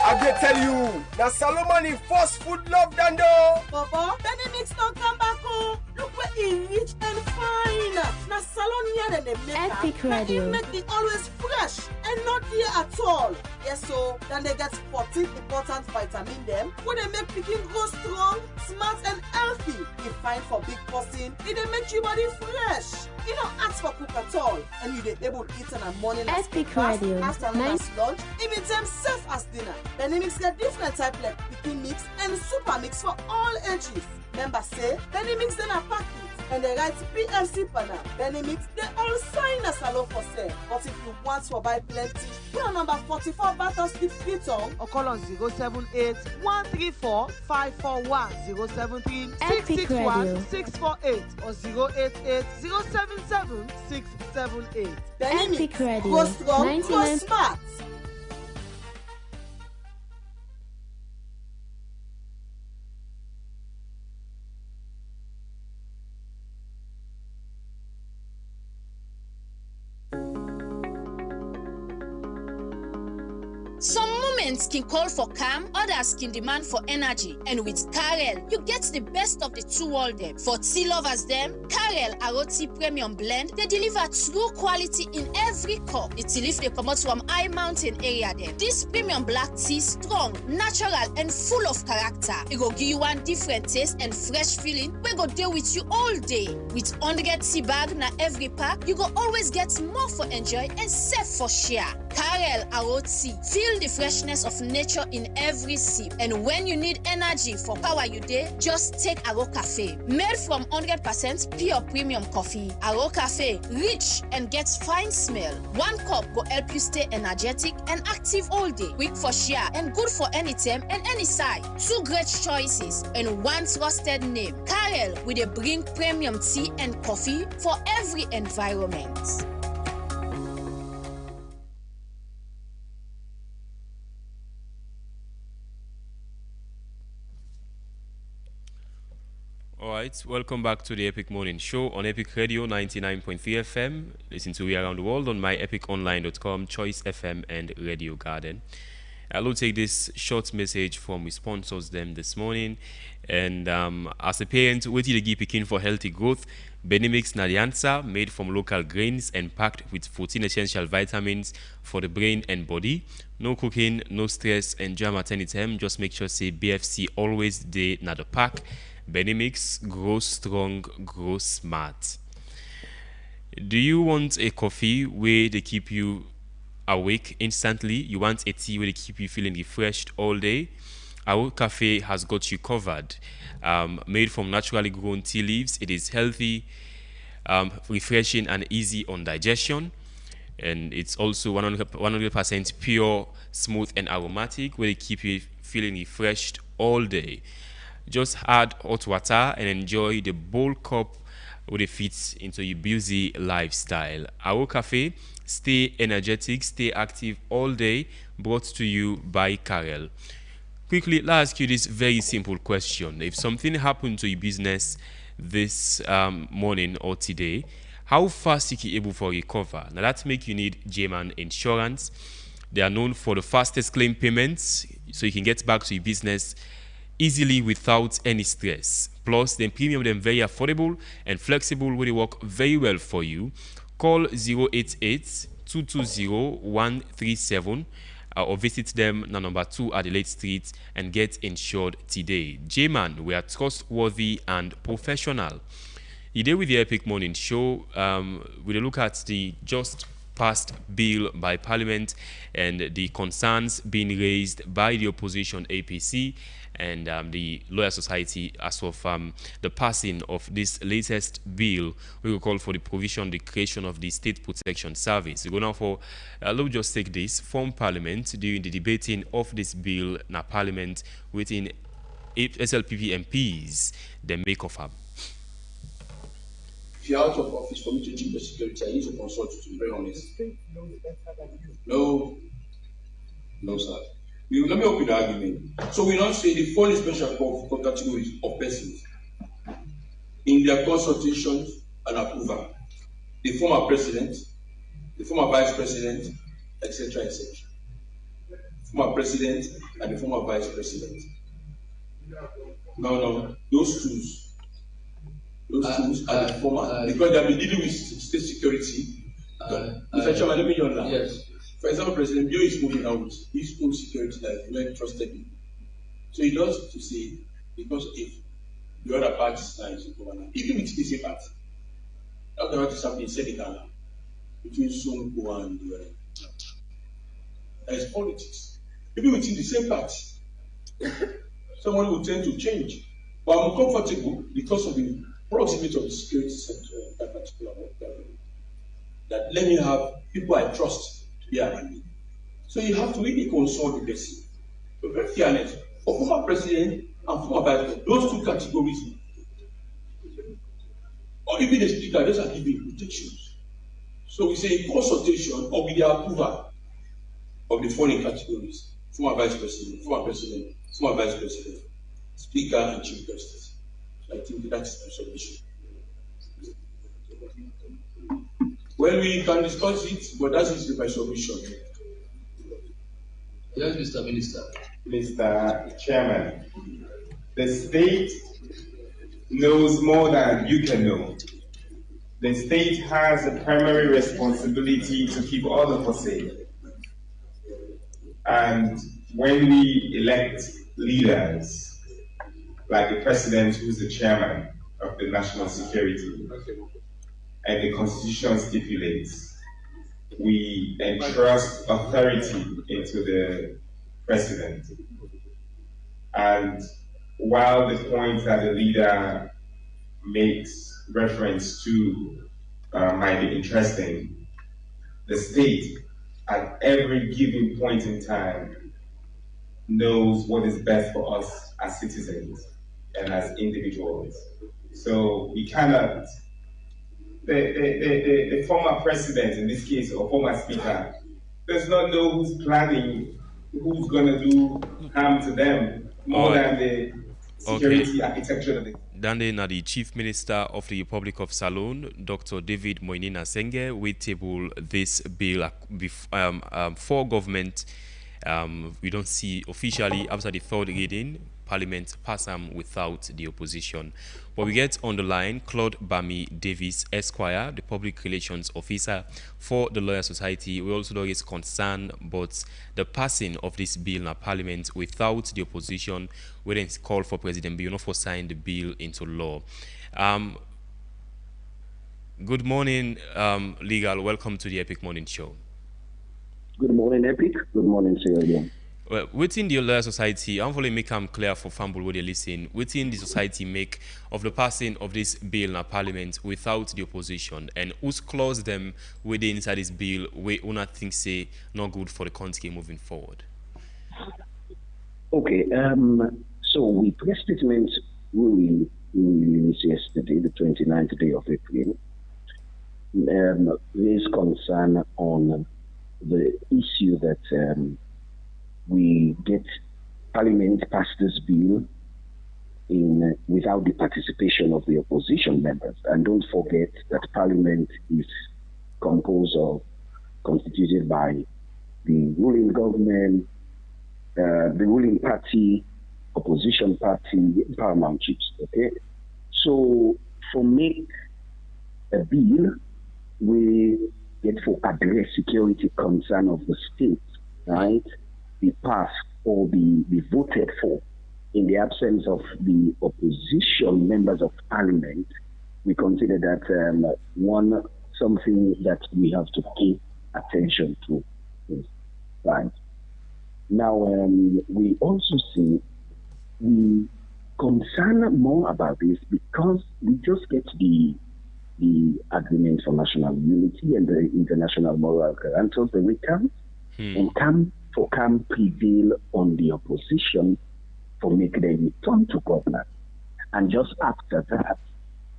Speaker 10: I can tell you, na Salomon first food love dando.
Speaker 11: Papa, Benny Mix don't come back home. Look where he rich and fine. Na salon here they make
Speaker 12: Epic Radio.
Speaker 11: He make it always fresh and not here at all. Yes, so then they get 14 important vitamin them. When they make picking grow strong, smart and healthy. You find for big person, it they make your body fresh. You don't ask for cook at all, and you they able to eat in the morning as
Speaker 12: Epic
Speaker 11: breakfast,
Speaker 12: Radio.
Speaker 11: afternoon as lunch, even them safe as dinner. Then they mix get different type like picking mix and super mix for all ages. Members say then they mix them a packet and they write PLC panel. Then they mix they all sign a salon for sale. But if you want to buy plenty, put on number 44 Battle Street Freetown or call on 078 134 541 073 661 648 or 088 077 678. Then
Speaker 12: Epic Radio.
Speaker 11: Go strong, go
Speaker 12: 99.
Speaker 11: smart.
Speaker 9: Some moments can call for calm, others can demand for energy. And with Carel, you get the best of the two world them. For tea lovers them, Carel Aroti Premium Blend, they deliver true quality in every cup. The tea leaf they come out from high mountain area them. This premium black tea strong, natural and full of character. It go give you one different taste and fresh feeling. We go deal with you all day. With 100 tea bag na every pack, you go always get more for enjoy and safe for share. Carel Aroti, feel the freshness of nature in every sip. And when you need energy for power you day, just take Aro Cafe. Made from 100% pure premium coffee. Aro Cafe, rich and gets fine smell. One cup will help you stay energetic and active all day. Quick for share and good for any time and any size. Two great choices and one trusted name. Carel with a bring premium tea and coffee for every environment.
Speaker 2: Alright, welcome back to the Epic Morning Show on Epic Radio 99.3 FM. Listen to We Around the World on myepiconline.com, Choice FM and Radio Garden. I'll take this short message from we sponsors them this morning. And as a parent, waiting to give picking for healthy growth, Benimix na the answer, made from local grains and packed with 14 essential vitamins for the brain and body. No cooking, no stress, enjoy at any time. Just make sure say BFC always day na the pack. Benimix, grow strong, grow smart. Do you want a coffee where they keep you awake instantly? You want a tea where they keep you feeling refreshed all day? Our cafe has got you covered. Made from naturally grown tea leaves, it is healthy, refreshing, and easy on digestion. And it's also 100% pure, smooth, and aromatic, where they keep you feeling refreshed all day. Just add hot water and enjoy the bold cup with it fits into your busy lifestyle. Our cafe, stay energetic, stay active all day, brought to you by Carel. quickly, let's ask you this very simple question. If something happened to your business this morning or today, how fast you able for recover? Now that make you need J-Man Insurance. They are known for the fastest claim payments, so you can get back to your business easily without any stress. Plus, the premium them very affordable and flexible, will work very well for you. Call 088-220-137 or visit them na number 2 Adelaide Street and get insured today. J-Man, we are trustworthy and professional. Today with the Epic Morning Show, we'll look at the just passed bill by Parliament and the concerns being raised by the opposition APC and the Lawyer Society as of the passing of this latest bill. We will call for the provision, the creation of the State Protection Service. We go now for, let's just take this from Parliament during the debating of this bill in Parliament within SLPP MPs, the make of them.
Speaker 12: If you're out of office for me to check the security, I need to consult you, to be very honest. No, sir. Let me open the argument. So we don't say the foreign special for categories of persons in their consultations and approval. The former president, the former vice president, etc., etc. Former president and the former vice president. No, those tools. Those tools are the former, because they have been dealing with state security. Mr. Chairman, let me know now. Yes. For example, President Bio is moving out his own security that is very trusted in. So he does to say, because if the other party is now the governor, even with the same party, that's what is happening in Senegal between Sonko and there is politics. Even within the same party, someone will tend to change. But I'm comfortable because of the proximity of the security sector in that particular government, that let me have people I trust to be around me. So you have to really consult the person. But very fairness, for former president and former vice president, those two categories, or even the speaker, those are giving protections. So we say in consultation or with the approval of the foreign categories, former vice president, former president, former vice president, speaker and chief justice. I think that's my solution. Well, we can discuss it, but that is my solution.
Speaker 13: Yes, Mr. Minister.
Speaker 14: Mr. Chairman, the state knows more than you can know. The state has a primary responsibility to keep all of us safe. And when we elect leaders, like the president, who's the chairman of the national security, and the constitution stipulates, we entrust authority into the president. And while the point that the leader makes reference to might be interesting, the state at every given point in time knows what is best for us as citizens and as individuals. So we cannot, the former president in this case, or former speaker, does not know who's planning, who's going to do harm to them more than the security architecture of the.
Speaker 2: Then the Chief Minister of the Republic of Salone, Dr. David Moinina Senge, will table this bill for government. We don't see officially after the third reading Parliament pass them without the opposition. But we get on the line Claude Bami Davis Esquire, the Public Relations Officer for the Lawyer Society. We also raise concern about the passing of this bill in Parliament without the opposition. We then call for President Biono for sign the bill into law. Good morning, Legal. Welcome to the Epic Morning Show.
Speaker 15: Good morning, Epic. Good morning to you again.
Speaker 2: Well, within the Lawyer Society, I'm going to make them clear for Fambul where they listen. Within the society make of the passing of this bill in Parliament without the opposition, and who's clause them within inside this bill where una think say not good for the country moving forward?
Speaker 15: Okay, so we press statement we released yesterday, the 29th day of April, raised concern on the issue that we get Parliament passed this bill without the participation of the opposition members. And don't forget that Parliament is constituted by the ruling government, the ruling party, opposition party, paramount chiefs. Okay, so for make a bill, we get for address security concern of the state, right? Be passed or be voted for in the absence of the opposition members of Parliament. We consider that something that we have to pay attention to. Right. Now, we also see we concern more about this because we just get the Agreement for National Unity and the International Moral Guarantors, the WICAM, and CAM prevail on the opposition for making them return to governance. And just after that,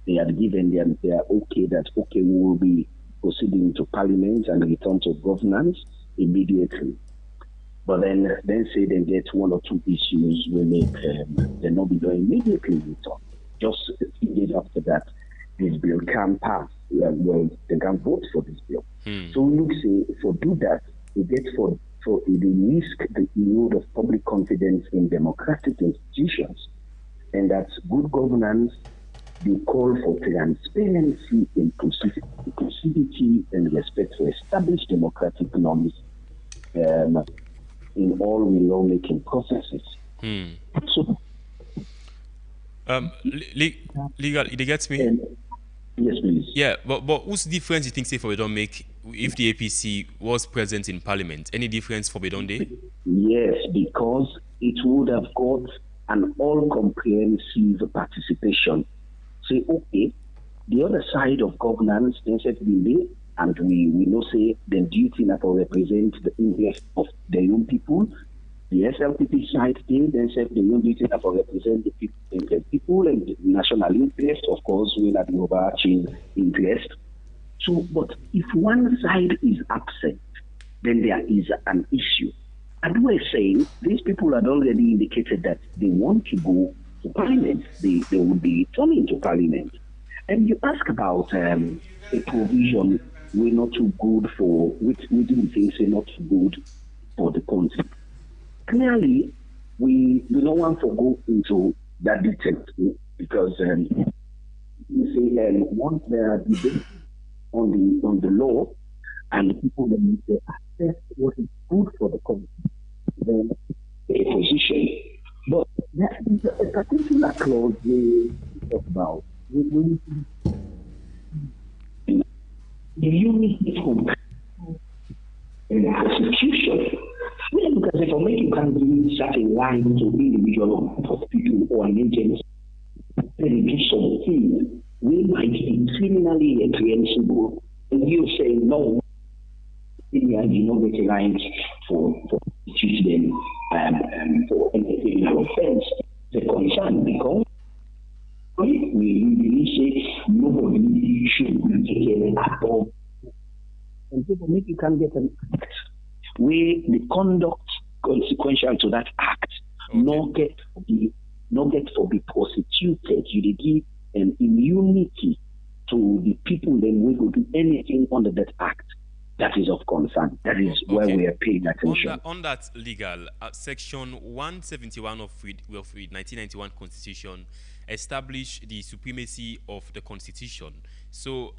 Speaker 15: they had given them their okay, we will be proceeding to Parliament and return to governance immediately. But then say they get one or two issues will make them not be doing immediately return. Just a few days after that, this bill can pass. Well, they can vote for this bill. So we look say for do that, we get for the risk the erode of public confidence in democratic institutions, and that's good governance. They call for transparency, inclusivity, and respect for established democratic norms in all lawmaking processes. So,
Speaker 2: legal, it gets me.
Speaker 15: Yes, please.
Speaker 2: Yeah, but what's the difference you think, say, for we don't make if the APC was present in Parliament? Any difference for we don't they?
Speaker 15: Yes, because it would have got an all-comprehensive participation. Say, okay, the other side of governance, then said and we know say the duty now to represent the interest of the young people. The SLPP side then said the young duty now to represent the people and the national interest, of course, we have the overarching interest. So, but if one side is absent, then there is an issue. And we're saying these people had already indicated that they want to go to Parliament. They will be turning to Parliament. And you ask about a provision we're not too good for, which we didn't think say not too good for the country. Clearly, we don't want to go into that detail because you see, once there are debates on the law and people then they assess what is good for the country, then a position. But there is a particular clause we talk about. The unity from the Constitution. Because if I make you can give certain lines to individual people or an agency, then do something we might be criminally reprehensible. And you say no, you know get lines for teach them for anything offense. The concern because we really say nobody should be taken at all. And people make you can get an act where the conduct consequential to that act not get to be prosecuted. You give an immunity to the people then we will do anything under that act that is of concern. That is where we are paying attention.
Speaker 2: On that legal, section 171 of the 1991 Constitution establish the supremacy of the Constitution. So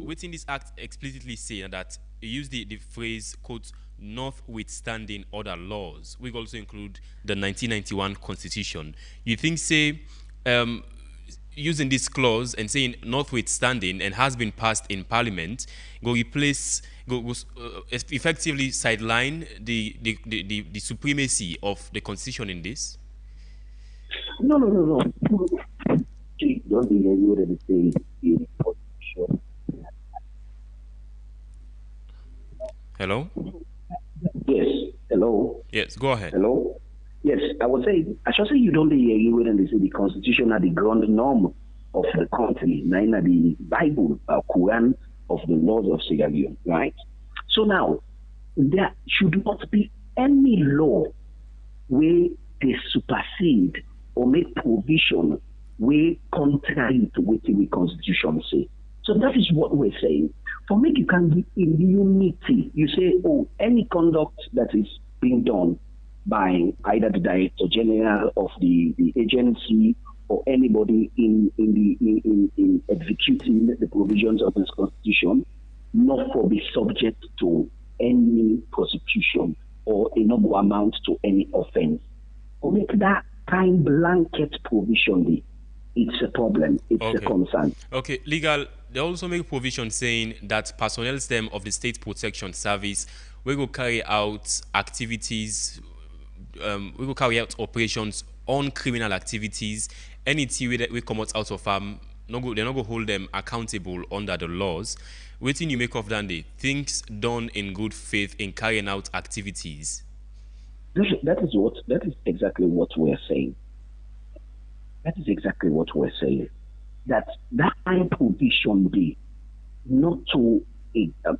Speaker 2: within this act explicitly say that you use the phrase, quote, notwithstanding other laws. We also include the 1991 Constitution. You think, say, using this clause and saying notwithstanding and has been passed in Parliament, effectively sideline the supremacy of the Constitution in this?
Speaker 15: No. Don't be able to say in Constitution.
Speaker 2: Hello?
Speaker 15: Yes. Hello?
Speaker 2: Yes, go ahead.
Speaker 15: Hello? Yes, I should say you don't hear you when they say the Constitution are the ground norm of the country, neither the Bible, Quran of the laws of Sierra Leone, right? So now, there should not be any law where they supersede or make provision way contrary to what the Constitution say. So that is what we're saying. For me, you can give immunity. You say, oh, any conduct that is being done by either the Director General of the agency or anybody in executing the provisions of this Constitution, not for be subject to any prosecution or a number amount to any offense. Or make that kind blanket provision, it's a problem, it's a concern.
Speaker 2: Okay, legal. They also make provision saying that personnel them of the State Protection Service will carry out activities, we will carry out operations on criminal activities. Anything that we come out of they're not going to hold them accountable under the laws. Waiting you make of that day, things done in good faith in carrying out activities.
Speaker 15: That is exactly what we're saying. That is exactly what we're saying. That kind of provision be not to.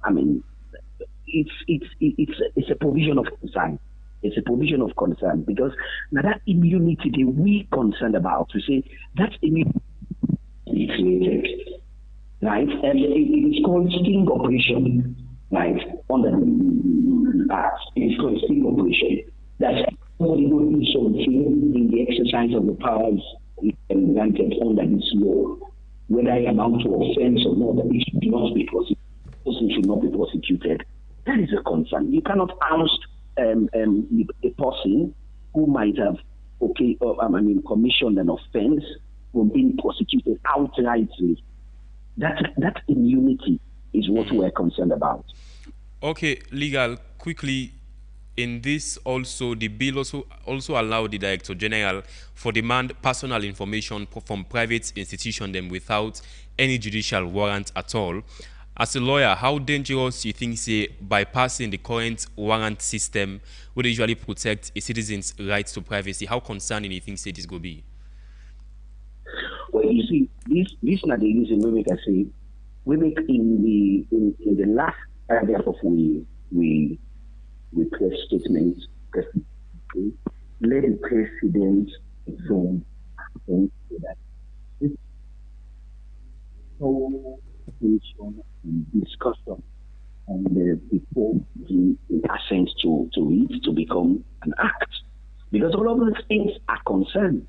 Speaker 15: I mean, it's a provision of concern. It's a provision of concern because now that immunity that we concerned about, we say that immunity is created, right? And it is called sting operation, right? Under the Act, it's called sting operation. That's somebody who is something in the exercise of the powers granted under this law, whether it amount to offense or not, that it should not be prosecuted. The person should not be prosecuted. That is a concern. You cannot oust a person who might have commissioned an offense from being prosecuted outrightly. That immunity is what we're concerned about.
Speaker 2: Okay, legal. Quickly, in this also, the bill also allowed the Director General for demand personal information from private institutions them without any judicial warrant at all. As a lawyer, how dangerous you think, say, bypassing the current warrant system would usually protect a citizen's right to privacy? How concerning you think, say, this will be?
Speaker 15: Well, you see, this is not the reason we make in the last area of we press statements, let the president zone that this whole situation and discussion and before the assent to it to become an act. Because all of these things are concerned.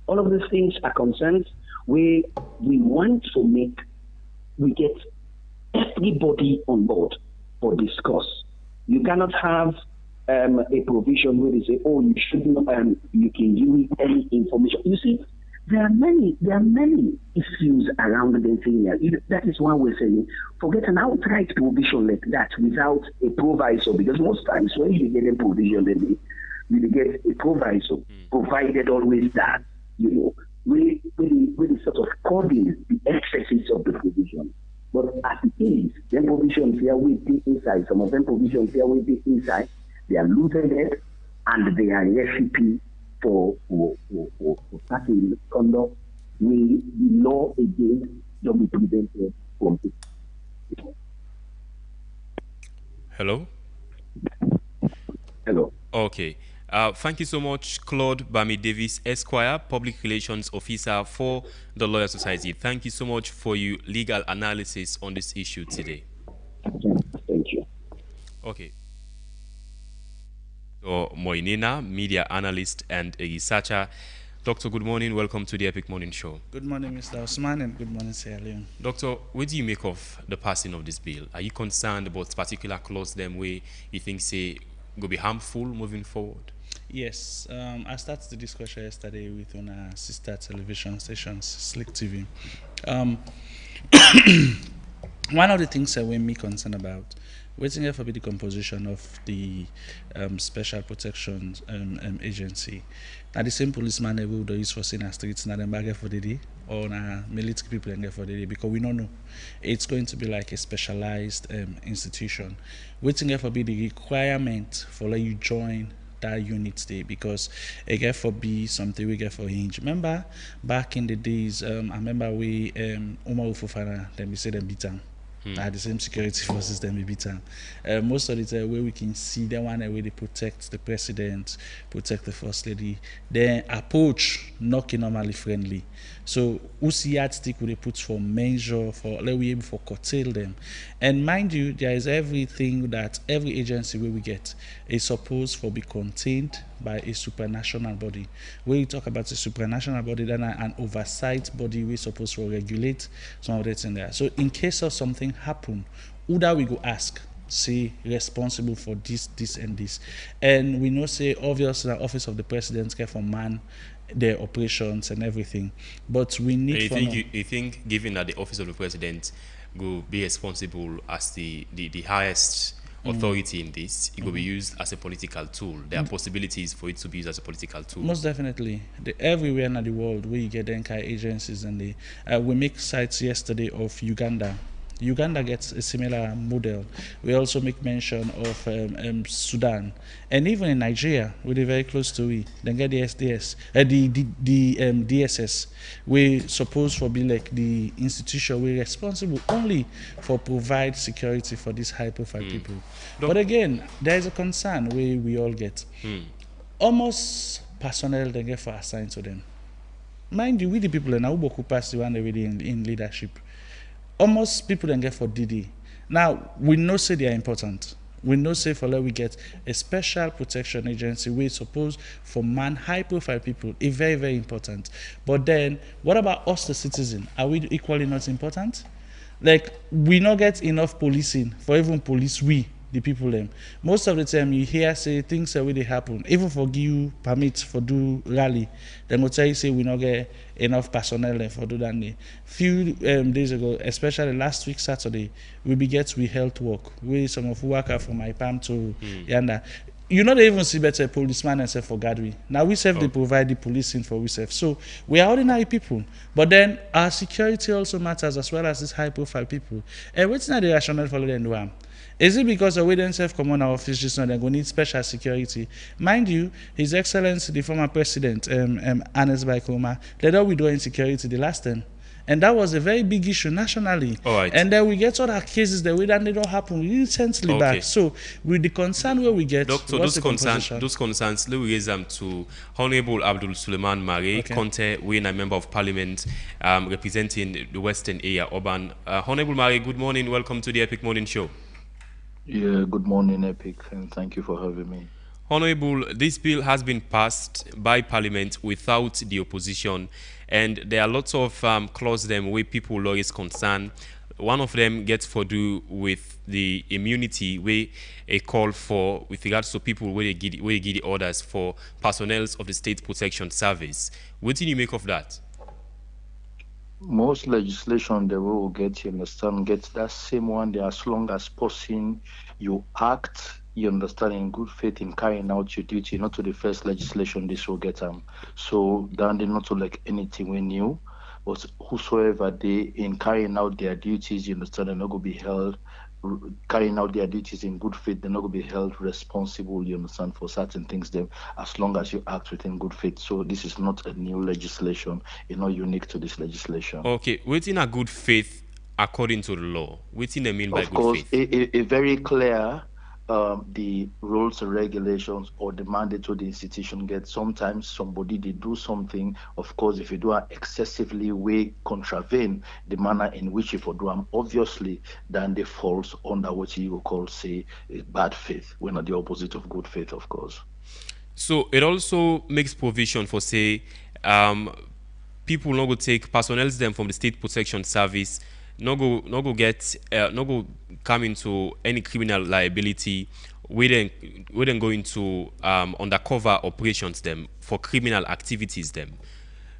Speaker 15: All of these things are concerned where we want to we get everybody on board for discuss. You cannot have a provision where they say, oh, you shouldn't, you can use any information. You see, there are many issues around the thing here. That is why we're saying, forget an outright provision like that without a proviso, because most times when you get a provision, then you get a proviso, provided always that, we sort of coding the excesses of the provision. But as it is, them provisions here will be inside. Some of them provisions here will be inside. They are looted and they are a recipe for starting conduct. The law again don't be prevented from it.
Speaker 2: Hello?
Speaker 15: Hello.
Speaker 2: Okay. Thank you so much, Claude Bami Davis, Esquire, Public Relations Officer for the Lawyer Society. Thank you so much for your legal analysis on this issue today.
Speaker 15: Thank you.
Speaker 2: Okay. So, Moinina, media analyst and a researcher. Doctor, good morning. Welcome to the Epic Morning Show.
Speaker 13: Good morning, Mr. Osman, and good morning, Sir Leon.
Speaker 2: Doctor, what do you make of the passing of this bill? Are you concerned about particular clause them where you think, say, will be harmful moving forward?
Speaker 13: Yes, I started the discussion yesterday with one of our sister television stations, Slick TV. One of the things that we're me concerned about, waiting for the composition of the Special Protection Agency. Now the same policeman who do use for seeing our streets, now them bag for the day, or now military people and for the day, because we don't know. It's going to be like a specialized institution. Waiting for the requirement for let you join that unit day, because it get for be something we get for hinge. Remember back in the days, I remember we Umar Ufufana, then we say them beat them. The same security forces them be beat most of the time where we can see the one where they protect the president, protect the first lady, then approach not normally friendly. So who see yardstick would they put for measure for let we able for curtail them. And mind you, there is everything that every agency where we get is supposed for be contained by a supranational body. When you talk about a supranational body, then an oversight body we supposed to regulate some of that in there. So in case of something happen, who that we go ask? Say responsible for this and this. And we know say obviously the office of the president care for man their operations and everything. But we need
Speaker 2: you think given that the office of the president will be responsible as the highest authority in this, it will be used as a political tool. There are possibilities for it to be used as a political tool.
Speaker 13: Most definitely. Everywhere in the world where you get the NKI agencies and we make sites yesterday of Uganda. Uganda gets a similar model. We also make mention of Sudan, and even in Nigeria, we're very close to it. Then get the SDS, the DSS. We supposed to be like the institution we're responsible only for provide security for these high-profile people. But again, there is a concern where we all get. Almost personnel they get for assigned to them. Mind you, we the people in Uboku pass the one already in leadership. Almost people don't get for DD. Now, we know say they are important. We know say for we get a special protection agency we suppose for high profile people is very, very important. But then what about us the citizen? Are we equally not important? Like we not get enough policing for even police the people them. Most of the time you hear say things that really happen. Even for give you permit for do rally, then will tell you say we not get enough personnel for do that. Few days ago, especially last week Saturday, we get health work. We some of work from my palm to Yanda. You know they even see better policeman and say for Gadwi. Now we self they provide the policing for we self. So we are ordinary people. But then our security also matters as well as these high profile people. And what's not the rationale for them do? Is it because the way themselves come on our office just now they're going to need special security? Mind you, His Excellency, the former president, Ernest Bai Koroma, led all we do in security the last time. And that was a very big issue nationally. And then we get other cases that they don't happen recently back. So with the concern where we get,
Speaker 2: Doctor, those concerns, let we raise them to Honorable Abdul Suleiman Mare, Conte, we're a member of parliament representing the Western area, Urban. Honorable Mare, good morning. Welcome to the Epic Morning Show.
Speaker 16: Yeah, good morning, Epic, and thank you for having me.
Speaker 2: Honorable, this bill has been passed by Parliament without the opposition, and there are lots of clauses them where people raise concern. One of them gets to do with the immunity, where a call for with regards to people where they give the orders for personnel of the State Protection Service. What do you make of that?
Speaker 16: Most legislation the way will get, you understand, gets that same one there as long as person you act, you understand, in good faith in carrying out your duty, not to the first legislation this will get so then they not to like anything we new, but whosoever they in carrying out their duties, you understand, they're not going to be held carrying out their duties in good faith, they're not going to be held responsible, you understand, for certain things them as long as you act within good faith. So this is not a new legislation, it's not unique to this legislation.
Speaker 2: Okay, within a good faith according to the law, what do you mean by good faith?
Speaker 16: Of course, a very clear the rules and regulations or the mandate to the institution get. Sometimes somebody they do something, of course if you do excessively way contravene the manner in which if you do them, obviously then they falls under what you would call say bad faith, when at the opposite of good faith, of course.
Speaker 2: So it also makes provision for say people not go take personnel them from the State Protection Service, no go come into any criminal liability. We then go into undercover operations them for criminal activities them.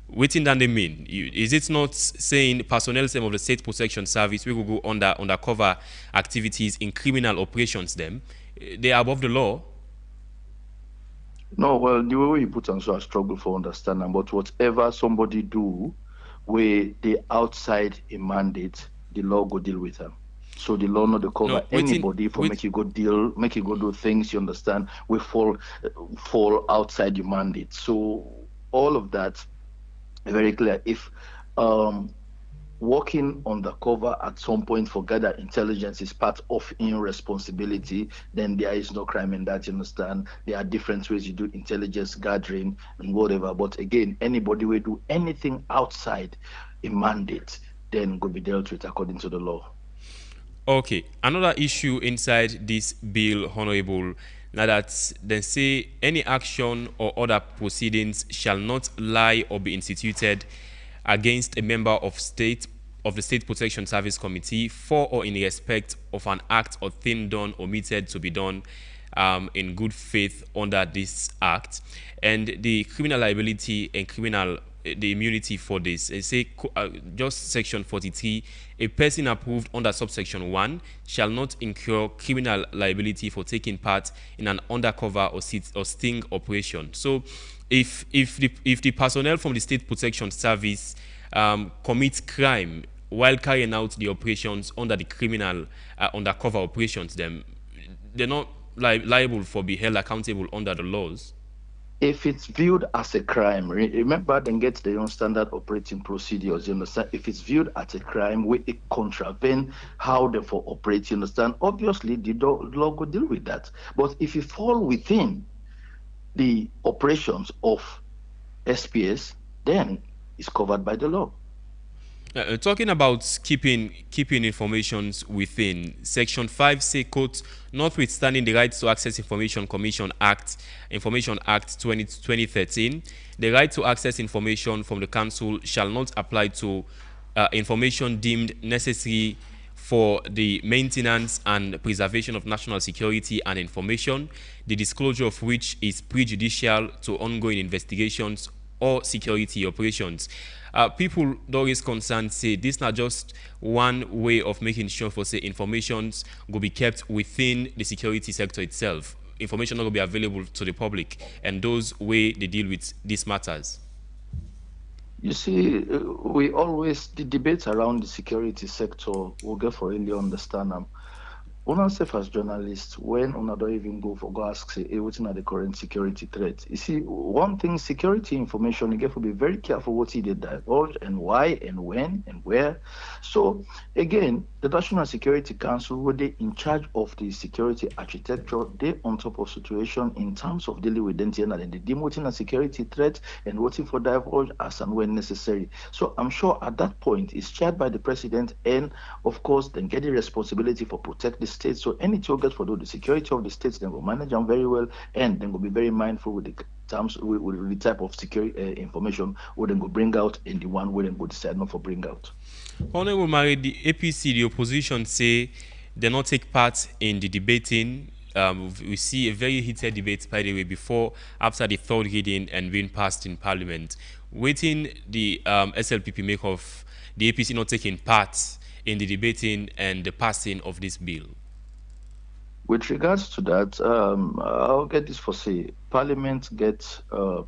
Speaker 2: What do they mean? Is it not saying personnel them of the State Protection Service we will go under undercover activities in criminal operations them? They are above the law.
Speaker 16: No, well, the way you put on so I struggle for understanding, but whatever somebody do where they outside a mandate, the law go deal with them. So the law not to cover anybody for make you go do things, you understand, we fall outside your mandate. So all of that very clear. If working undercover at some point for gather intelligence is part of in responsibility, then there is no crime in that, you understand? There are different ways you do intelligence gathering and whatever. But again, anybody will do anything outside a mandate, then will be dealt with according to the law.
Speaker 2: Okay, another issue inside this bill, Honorable, now that they say any action or other proceedings shall not lie or be instituted against a member of the State Protection Service Committee for or in respect of an act or thing done, omitted to be done in good faith under this act, and the criminal liability and the immunity for this. They say just section 43, a person approved under subsection 1 shall not incur criminal liability for taking part in an undercover or sting operation. So if the personnel from the State Protection Service commits crime while carrying out the operations under the criminal undercover operations, then they're not liable for be held accountable under the laws.
Speaker 16: If it's viewed as a crime, remember, then get the own standard operating procedures. You understand? If it's viewed as a crime, we contravene how they for operate. You understand? Obviously, the law will deal with that. But if you fall within the operations of SPS, then it's covered by the law.
Speaker 2: Talking about keeping informations within, Section 5 say, quote, notwithstanding the right to access Information Commission Act, Information Act 2013, the right to access information from the Council shall not apply to information deemed necessary for the maintenance and preservation of national security and information, the disclosure of which is prejudicial to ongoing investigations or security operations. People always concerned say this is not just one way of making sure for say informations will be kept within the security sector itself. Information will be available to the public, and those way they deal with these matters.
Speaker 16: You see, we always, the debates around the security sector, we'll get for really understand them. Una self as journalists, when una don't even go ask, say, hey, what's the current security threat? You see, one thing, security information, you have to be very careful what they divulge and why and when and where. So, again, the National Security Council, were they in charge of the security architecture, they on top of situation in terms of dealing with DNTN and the demoting a security threat and waiting for divulge as and when necessary. So, I'm sure at that point, it's chaired by the president and, of course, then get the responsibility for protect the states. So any target for the security of the states, then will manage them very well, and then will be very mindful with the terms with the type of security information we then go bring out and the one we then go decide not for bring out.
Speaker 2: Honorable Mari, the APC, the opposition say they not take part in the debating. We see a very heated debate, by the way, after the third reading and being passed in Parliament. Waiting the SLPP make of the APC not taking part in the debating and the passing of this bill.
Speaker 16: With regards to that, I'll get this for say. Parliament gets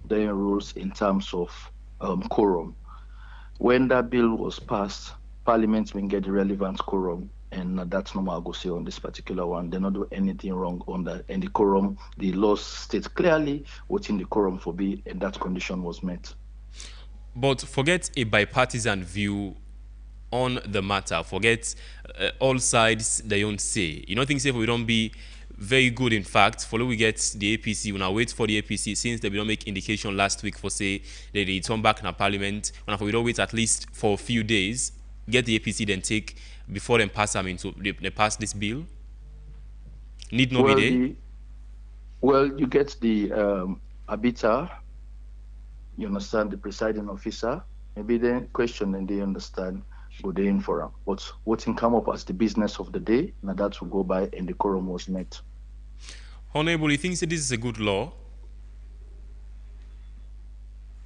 Speaker 16: their rules in terms of quorum. When that bill was passed, Parliament will get the relevant quorum, and that's normal. I'll go say on this particular one, they not do anything wrong on that. And the quorum, the law states clearly what in the quorum for be, and that condition was met.
Speaker 2: But forget a bipartisan view on the matter. Forget all sides they don't say. You know, things say we don't be very good. In fact, follow we get the APC. We now wait for the APC since they don't make indication last week for say they return back in Parliament. When we don't wait at least for a few days, get the APC then take before them pass them into they pass this bill. Need no be there.
Speaker 16: Well, you get the arbiter. You understand the presiding officer. Maybe they question and they understand. Go there in for them. But what can come up as the business of the day, now that will go by and the quorum was met.
Speaker 2: Honorable, you think that this is a good law?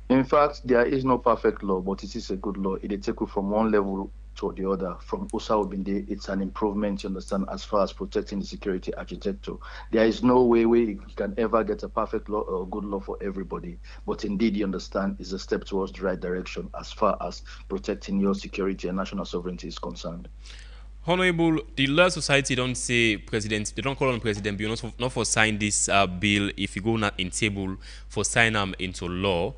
Speaker 16: In fact, there is no perfect law, but it is a good law. It take you from one level to the other. From Usa Obinde, it's an improvement, you understand, as far as protecting the security architecture. There is no way we can ever get a perfect law or a good law for everybody. But indeed, you understand, it's a step towards the right direction as far as protecting your security and national sovereignty is concerned.
Speaker 2: Honorable, the Law Society don't say president, they don't call on President Bill not for sign this bill if you go not in table for sign them into law.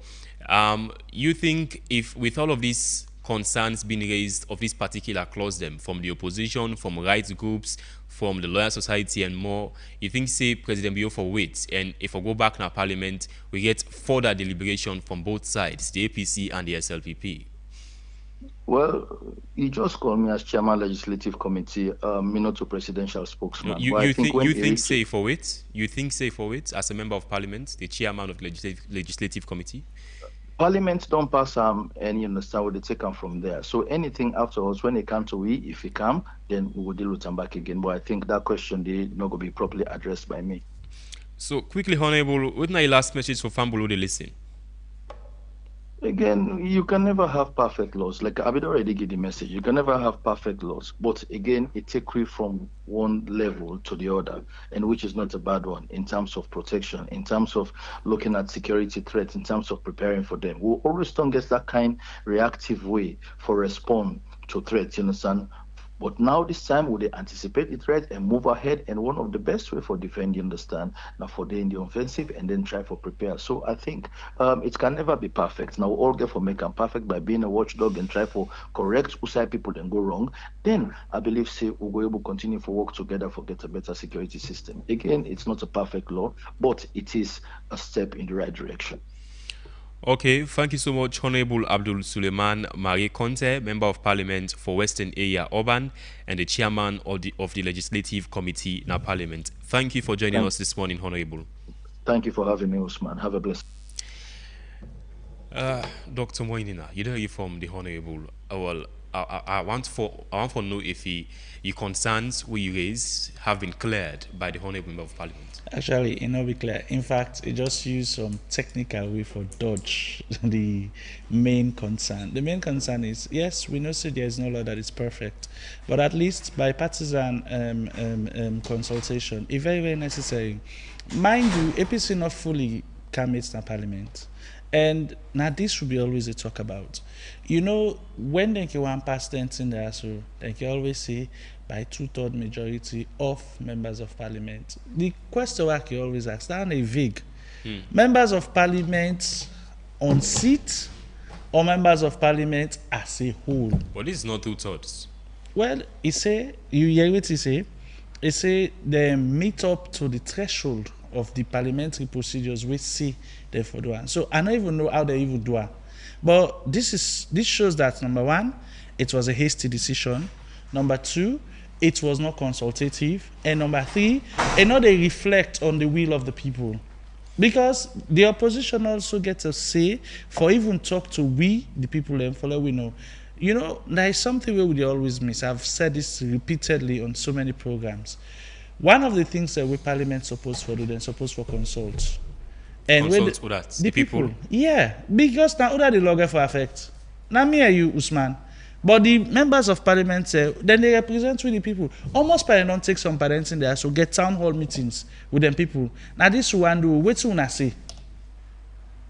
Speaker 2: You think if with all of these concerns being raised of this particular clause them from the opposition, from rights groups, from the lawyer society and more, you think say President Biafra waits, and if I go back in our parliament, we get further deliberation from both sides, the APC and the SLPP?
Speaker 16: Well, you just called me as chairman legislative committee, me not a presidential spokesman.
Speaker 2: You think say for it? You think say for it as a member of parliament, the chairman of the legislative committee?
Speaker 16: Parliament don't pass and you understand what they take them from there. So anything afterwards, when they come to we, if we come, then we will deal with them back again. But I think that question they not going to be properly addressed by me.
Speaker 2: So quickly, Honorable, what my last message for fan below the listen?
Speaker 16: Again, you can never have perfect laws. Like Abid already gave the message, you can never have perfect laws. But again, it takes you from one level to the other, and which is not a bad one in terms of protection, in terms of looking at security threats, in terms of preparing for them. We always don't get that kind reactive way for respond to threats, you understand? But now this time, we anticipate the threat and move ahead. And one of the best way for defend, you understand, now for the offensive and then try for prepare. So I think it can never be perfect. Now we all get for make them perfect by being a watchdog and try for correct who side people and go wrong. Then I believe say we'll be able to continue to work together for get a better security system. Again, it's not a perfect law, but it is a step in the right direction.
Speaker 2: Okay, thank you so much, Honorable Abdul Suleiman Marie Conte, Member of Parliament for Western Area Urban and the Chairman of the Legislative Committee in our Parliament. Thank you for joining us this morning, Honorable.
Speaker 16: Thank you for having me, Usman. Have a blessed.
Speaker 2: Dr. Moinina, you don't hear from the Honorable. Well, I want to know if your concerns we raise have been cleared by the Honorable Member of Parliament.
Speaker 13: Actually, it not be clear. In fact, it just used some technical way for dodge the main concern. The main concern is, yes, we know there is no law that is perfect, but at least bipartisan consultation is very, very necessary. Mind you, APC not fully can meet in Parliament. And now this should be always a talk about. You know, when they can pass things in there, so they can always say by 2/3 majority of members of parliament. The question I can always ask, that is vague. Members of parliament on seat or members of parliament as a whole?
Speaker 2: But this is not 2/3.
Speaker 13: Well, he say, you hear what he say? He say they meet up to the threshold of the parliamentary procedures we see there for doing. So I don't even know how they even do it. But this shows that number one, it was a hasty decision. Number two, it was not consultative. And number three, and now they reflect on the will of the people. Because the opposition also gets a say for even talk to we, the people, and follow we know. You know, there is something we would always miss. I've said this repeatedly on so many programs. One of the things that we parliament supposed to do, they're supposed to consult. And
Speaker 2: consult who that? The people?
Speaker 13: Yeah, because now that the logger for effect. Now me and you, Usman. But the members of parliament say, then they represent with the people. Almost parliament don't take some parents in there, so get town hall meetings with them people. Now this one do, wait till I say.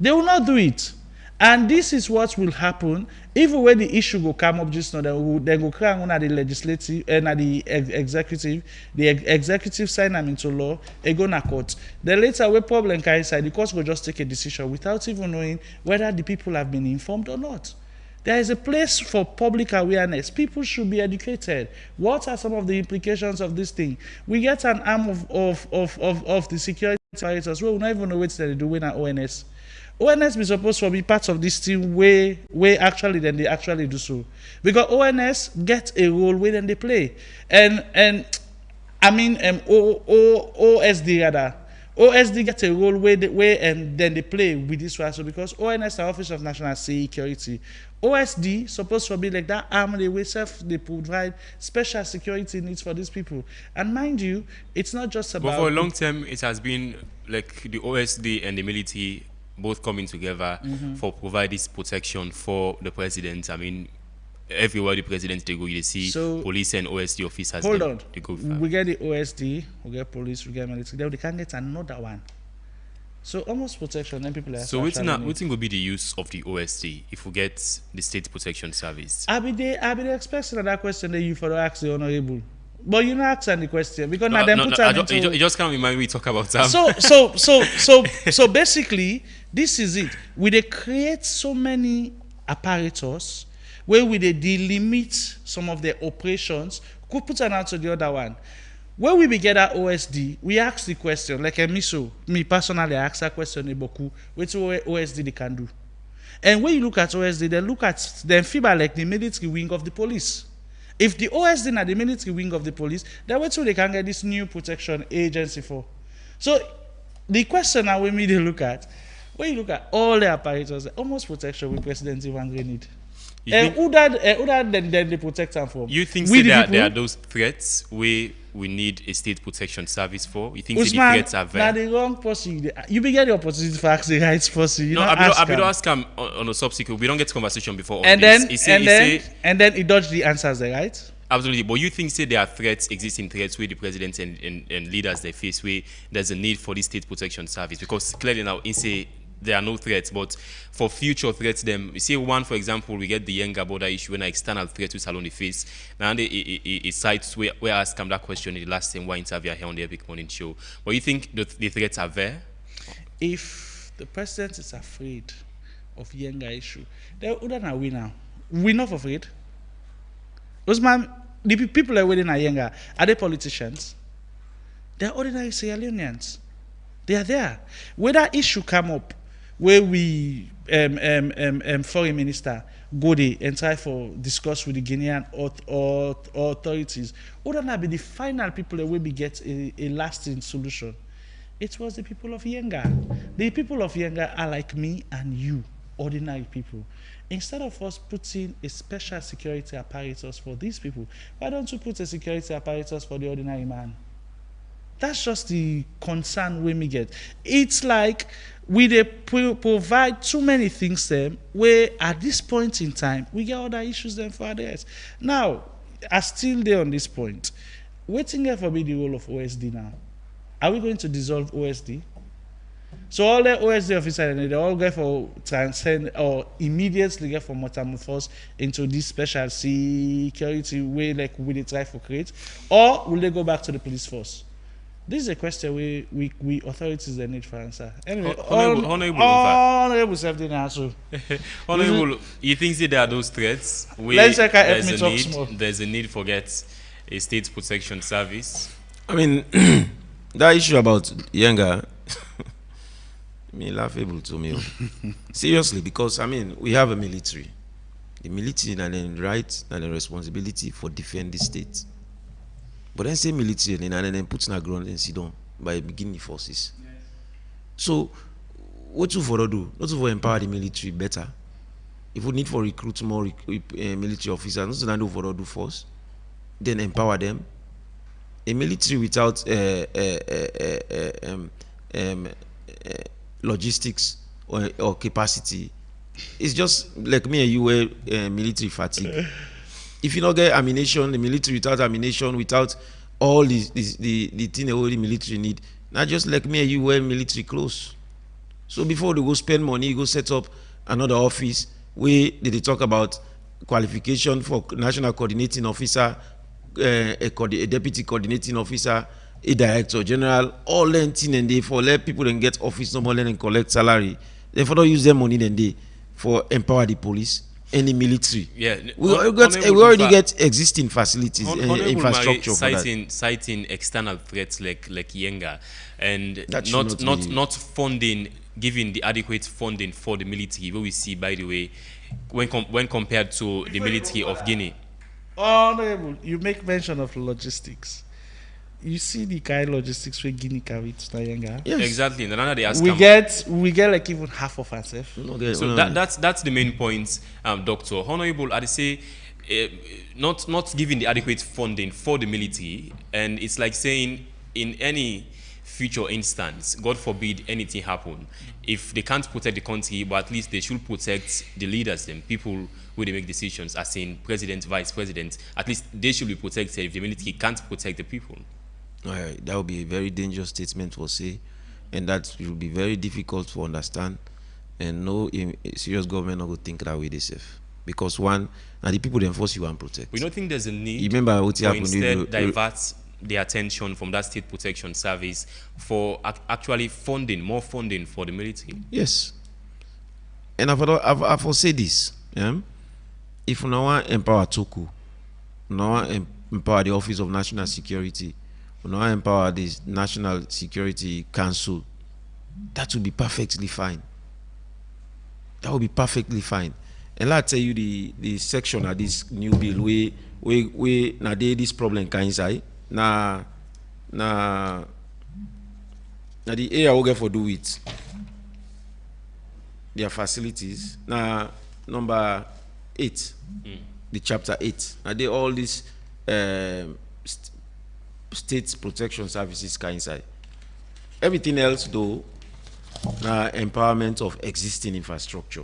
Speaker 13: They will not do it. And this is what will happen even when the issue will come up just now. They go cry on the legislative and the executive. The executive sign them into law. They go to court. Then later, when problem can inside, the court will just take a decision without even knowing whether the people have been informed or not. There is a place for public awareness. People should be educated. What are some of the implications of this thing? We get an arm of the security operators. We don't even know what they do in our ONS. ONS be supposed to be part of this thing way actually than they actually do so. Because ONS get a role where then they play. And I mean OSD rather. OSD get a role where and then they play with this one. So because ONS are Office of National Security. OSD supposed to be like that arm they provide special security needs for these people. And mind you, it's not just about.
Speaker 2: But for a long time, it has been like the OSD and the military both coming together for provide this protection for the president. I mean, everywhere the president they go, you see police and OSD officers.
Speaker 13: Hold on.
Speaker 2: They go
Speaker 13: we get the OSD, we get police, we get military. Then they can get another one. So almost protection, then people are.
Speaker 2: So what will be the use of the OSD if we get the State Protection Service?
Speaker 13: I be expecting that question that you for ask the honorable. But you not answer the question because now
Speaker 2: it just can't remind me talk about that.
Speaker 13: So basically, this is it. We they create so many apparatus, where we they delimit some of their operations, could put an answer to the other one. When we get our OSD, we ask the question, like me personally, I ask that question in Boku, which OSD they can do. And when you look at OSD, they look at them FIBA like the military wing of the police. If the OSD are the military wing of the police, then what's they can get this new protection agency for? So the question now we need to look at, when you look at all the apparatus, almost protection with President Ivan need. Who that then they protect them from?
Speaker 2: You think there are those threats where we need a state protection service for? You think the threats are there?
Speaker 13: Now the wrong person. You be get the opportunity to ask the right person.
Speaker 2: No, I don't ask him on a subsequent. We don't get conversation before on
Speaker 13: and
Speaker 2: this.
Speaker 13: Then he dodge the answers there, right?
Speaker 2: Absolutely, but you think there are threats, existing threats where the president and leaders they face where there's a need for this state protection service? Because clearly now there are no threats, but for future threats, you see one, for example, we get the Yenga border issue when an external threat is along the face. Now, it cites where I asked him that question in the last time, why interview here on the Epic Morning Show. But you think the threats are there?
Speaker 13: If the president is afraid of Yenga issue, then who are we now? We're not afraid. Usman, the people are waiting at Yenga, are they politicians? They're ordinary Sierra Leoneans. They are there. When that issue come up, where we foreign minister go there and try for discuss with the Guinean authorities, would not be the final people that will be get a lasting solution. It was the people of Yenga. The people of Yenga are like me and you, ordinary people. Instead of us putting a special security apparatus for these people, why don't you put a security apparatus for the ordinary man? That's just the concern we get. It's like we provide too many things them where at this point in time we get other issues them for others. Now, I still there on this point. Waiting here for be the role of OSD now. Are we going to dissolve OSD? So all the OSD officers they all go for transcend or immediately get for metamorphose into this special security way like we try for create, or will they go back to the police force? This is a question we authorities they need for answer. Anyway, Honorable Sefton answer.
Speaker 2: Honorable, you think there are those threats where there's a need for get a state protection service?
Speaker 7: I mean, that issue about Yenga, laughable to me. Seriously, because I mean, we have a military. The military and then right and the responsibility for defend the state. But then say military and then put in a ground and sit down by beginning forces. Yes. So what you for do? Not to empower the military better. If we need for recruit more military officers, not to do for do force, then empower them. A military without logistics or capacity is just like me and you were military fatigue. If you don't get ammunition, the military without ammunition, without all the thing the military need, not just like me and you wear military clothes. So before they go spend money, you go set up another office where they talk about qualification for national coordinating officer, a deputy coordinating officer, a director general, all lenting and they for let people then get office no more and collect salary. Therefore, don't use their money then they for empower the police. Any military, we already get existing facilities, infrastructure for that.
Speaker 2: Citing external threats like Yenga, and not funding, giving the adequate funding for the military. What we see, by the way, when compared to the military of Guinea.
Speaker 13: Honorable, you make mention of logistics. You see the kind of logistics where Guinea carry to Yenga.
Speaker 2: Yes, exactly. And they ask
Speaker 13: we get like even half of ourselves.
Speaker 2: So that's the main point, Doctor. Honorable, I'd say not giving the adequate funding for the military, and it's like saying in any future instance, God forbid anything happen, if they can't protect the country, but at least they should protect the leaders, them people who they make decisions, as in president, vice president. At least they should be protected if the military can't protect the people.
Speaker 7: That would be a very dangerous statement to say, and that will be very difficult to understand. And no serious government not would think that way themselves, because one, now the people they enforce you and protect.
Speaker 2: We don't think there's a need.
Speaker 7: You remember what happened?
Speaker 2: Instead, divert the attention from that state protection service for actually more funding for the military.
Speaker 7: Yes, and I've say this. if we want empower Toku, we want empower the Office of National Security, we want empower the National Security Council, that would be perfectly fine. That would be perfectly fine. And let I tell you the section of this new bill where now this problem can inside na the area we get for do it their facilities now number 8 the chapter 8 now they all these state protection services can inside. Everything else though empowerment of existing infrastructure,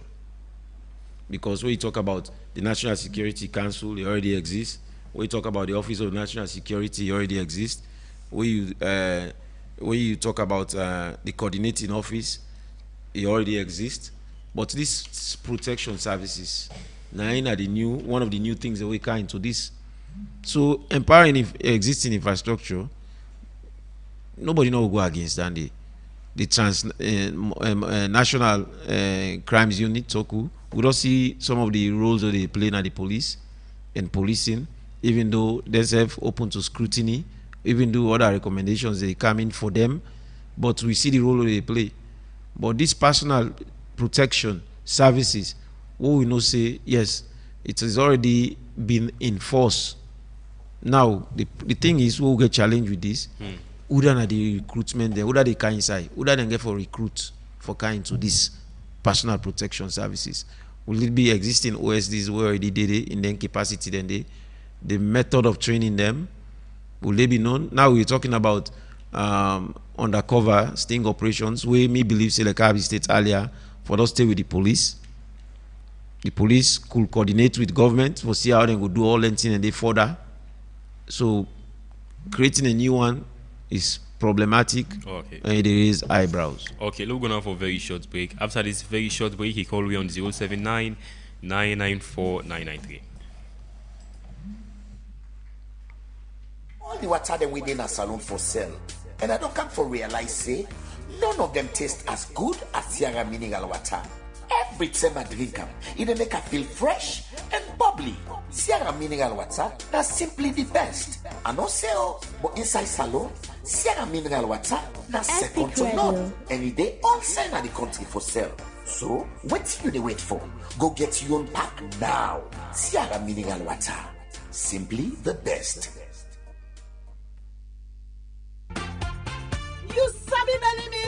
Speaker 7: because when you talk about the National Security Council, it already exists. When you talk about the Office of National Security, it already exists. When you talk about the coordinating office, it already exists. But these protection services, now are the new one of the new things that we come into this. So empowering existing infrastructure, nobody will go against that. The National Crimes Unit, Toku, we don't see some of the roles that they play in the police and policing, even though they have open to scrutiny, even though other recommendations they come in for them, but we see the role they play. But this personal protection services, what we know say, yes, it has already been enforced. Now, the thing is, we'll get challenged with this. Who done the recruitment there? Who done they can inside? Who done get for recruit for kind to this personal protection services? Will it be existing OSDs who already did it in their capacity? Then the method of training them, will they be known? Now we're talking about undercover sting operations. We me believe, say like I stated earlier, for us stay with the police. The police could coordinate with government for see how they could do all that thing and they further. So creating a new one is problematic.
Speaker 2: Okay.
Speaker 7: And there is eyebrows.
Speaker 2: Okay, let's go now for a very short break. After this very short break, he called me on 079 994 993.
Speaker 17: All the water them within a salon for sale, and I don't come for realize say none of them taste as good as Sierra mineral water. Every time I drink them, it make I feel fresh and bubbly. Sierra mineral water, that's simply the best. I know sale, but inside salon, Sierra mineral water, that's second to none. Any day, all sign of the country for sale. So, what you they wait for? Go get your own pack now. Sierra mineral water, simply the best.
Speaker 11: You sabi Benny me?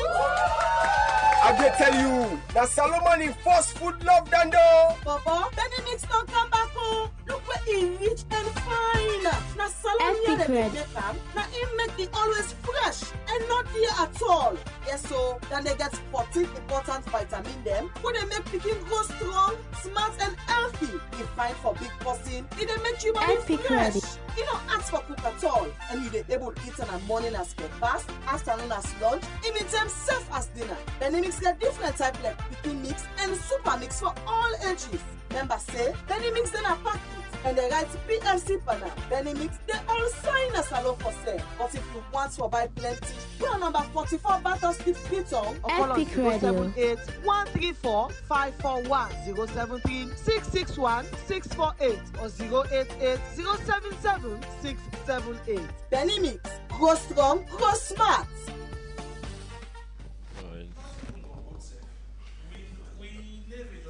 Speaker 10: I get tell you, na Solomon in first food love than though.
Speaker 11: Papa, Benny Mix don't come back home. Look where he rich and fine. Na Solomon here they make them. Na him make the always fresh and not here at all. Yes, so then they get 14 important vitamin them. Where they make picking grow strong, smart and healthy. You find for big person, it they make you body fresh. You don't ask for cook at all, and you they able to eat on a morning as breakfast, afternoon as lunch, even time safe as dinner. Benny Mix get different type like picking mix and super mix for all ages. Members say Benny Mix then a packet and they write PLC panel. Benny Mix they all sign a salon for sale. But if you want to buy plenty, we are number 44 Battle Street, Piton, or call us 078 134 541 073 661 648 or 088 077 678. Benny Mix, grow strong, grow smart.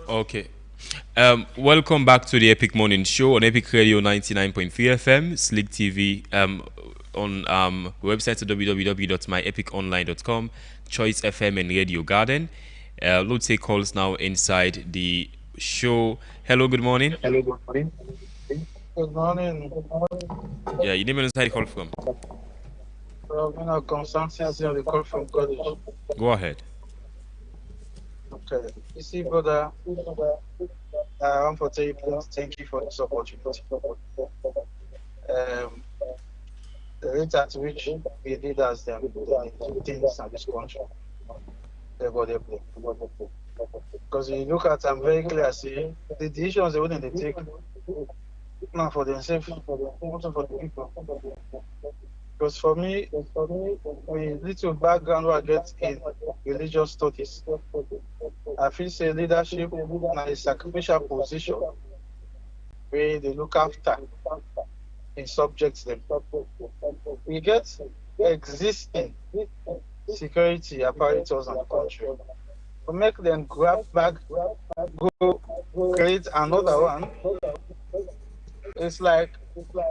Speaker 2: Okay. Welcome back to the Epic Morning Show on Epic Radio 99.3 FM, Slick TV, on website www.myepiconline.com, Choice FM and Radio Garden. Let's take calls now inside the show. Hello, good morning.
Speaker 18: Hello, good morning. Good morning.
Speaker 2: Yeah, your name and inside call from?
Speaker 18: Constance, the call from college.
Speaker 2: Go ahead.
Speaker 18: Okay. You see, brother, I want to tell you, please, thank you for this opportunity. The rate at which we leaders them do things in this country, because you look at them very clear, see, the decisions they wouldn't take, not for themselves, not for the people. Because for me, with little background I get in religious studies, I feel say leadership is a sacrificial position. where they look after in subjects them. We get existing security apparatus in the country. To make them grab back, go create another one. It's like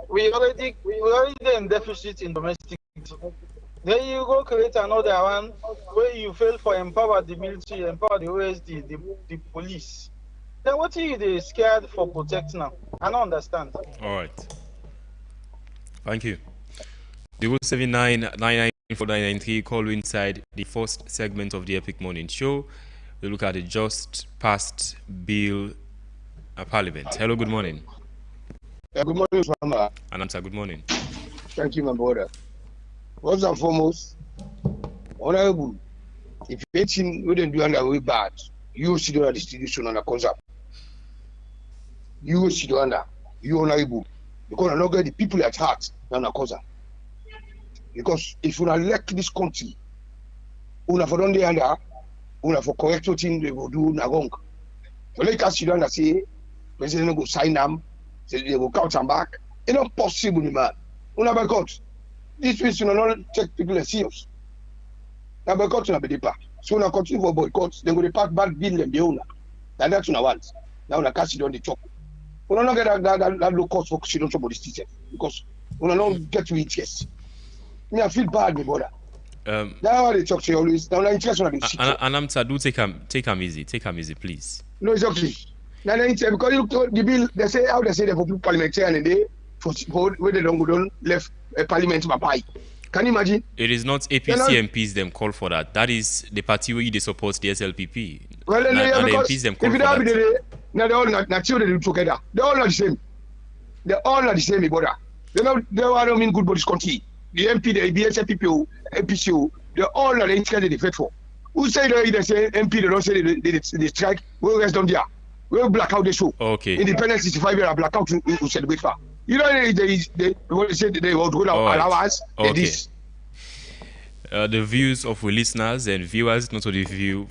Speaker 18: we already in deficit in domestic. Then you go create another one where you fail for empower the military, empower the OSD, the police. Then what are you scared for protect now? I don't understand.
Speaker 2: All right. Thank you. 079994993, call inside the first segment of the Epic Morning Show. We look at the just passed bill at Parliament. Hello, good morning.
Speaker 19: Good morning, Mama.
Speaker 2: Anamsa, good morning.
Speaker 19: Thank you, my brother. First and foremost, honorable, if anything we don't do under way bad, you sit under the institution under concept. You sit under, you honorable, because I not get the people at heart under concept. Because if you elect this country, una for don dey under, una for correct thing they will do na wrong. So let us sit down and say, president go sign them, say they will count them back. It's not possible, man. Una boycott. This means you not take people as serious. Now boycott na be the part. So una continue for boycott, then go the part bad bill them the owner. And that's una want. Now una can't sit down the chop. Una not get that low cost for sit down chop the system because una not get to it yes. Me I feel bad, my brother. That's why they talk to you always. Now interest on the shit.
Speaker 2: Anamsa, do take him easy, please.
Speaker 19: No, it's okay. Now because you look the bill, they say how they say they for parliamentarian and they for where they don't go down left parliament to buy. Can you imagine?
Speaker 2: It is not APC MPs them call for that. That is the party where they support the SLPP.
Speaker 19: Well, then,
Speaker 2: and the
Speaker 19: because
Speaker 2: MPs them
Speaker 19: if
Speaker 2: call
Speaker 19: you
Speaker 2: for
Speaker 19: don't
Speaker 2: that.
Speaker 19: have now they all not children together. They all not the same. They all not the same, my brother. They don't mean good bodies country. The MP, the BSFPPO, MPCO, they're all not the interest they fight for. Who say they say MP, they don't say they strike? We rest down there. We black out the show.
Speaker 2: Okay.
Speaker 19: Independence 65 years, black out to celebrate for. You know, they say they will go down allowance.
Speaker 2: Okay. The views of our listeners and viewers, not the view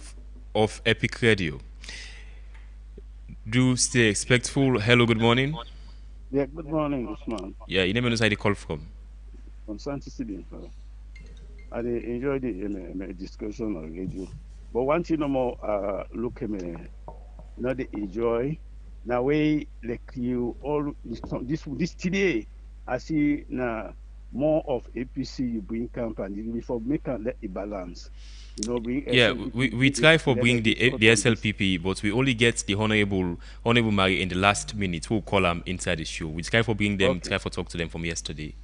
Speaker 2: of Epic Radio. Do stay respectful. Hello, good morning.
Speaker 20: Yeah, good morning, Usman.
Speaker 2: Yeah, you never know where they call from.
Speaker 20: From Santi City. I enjoyed the discussion on radio. But one thing no more look at me, not the enjoy. Now way like you all this today, I see now more of APC you bring company before make let a balance. You know, bring
Speaker 2: yeah,
Speaker 20: SLPP,
Speaker 2: we try for bring the SLPP, but we only get the honorable Mary in the last minute who call them inside the show. We try for bring them, try for talk to them from yesterday.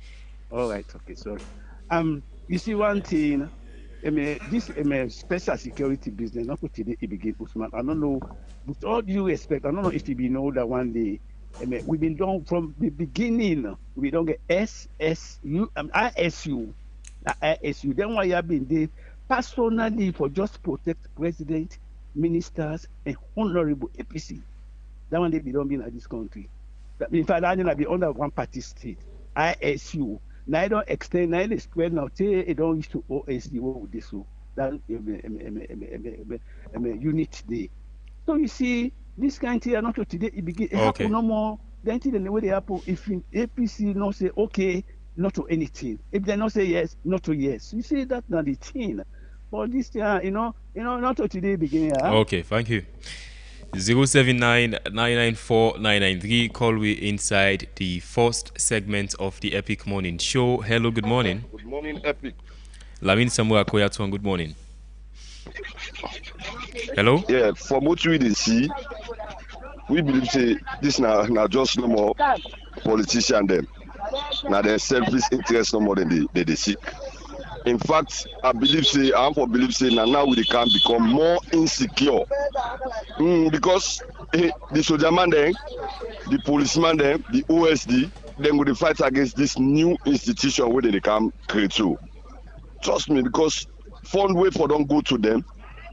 Speaker 20: All right, okay, sorry. You see one thing, this special security business, not today it begin, Usman. I don't know, with all due respect, I don't know if you know that one day, we've been done from the beginning, we don't get ISU, then why you have been there personally for just protect president, ministers, and honorable APC. That one day we don't be in this country. In fact, I didn't be under one party state, ISU. Now I don't extend, now I spread now. Say it don't used to OSD. What would this do? That unit day. So you see, this kind of thing not today. It begin happen no more. Then the way they happen. If APC not say okay, not to anything. If they not say yes, not to yes. You see that not the thing. For this thing, you know, not to today begin.
Speaker 2: Okay, thank you. 079994993, call we inside the first segment of the Epic Morning Show. Hello, good morning.
Speaker 21: Good morning, Epic.
Speaker 2: Lamin Samuel Koyatuan, good morning. Hello?
Speaker 21: Yeah, from what we see, we believe say this now just no more politician them. Now their selfish interest no more than they seek. In fact, I believe say now we can become more insecure because the soldier man then, the policeman then, the OSD, then will fight against this new institution where they can create too. Trust me, because fund way for don't go to them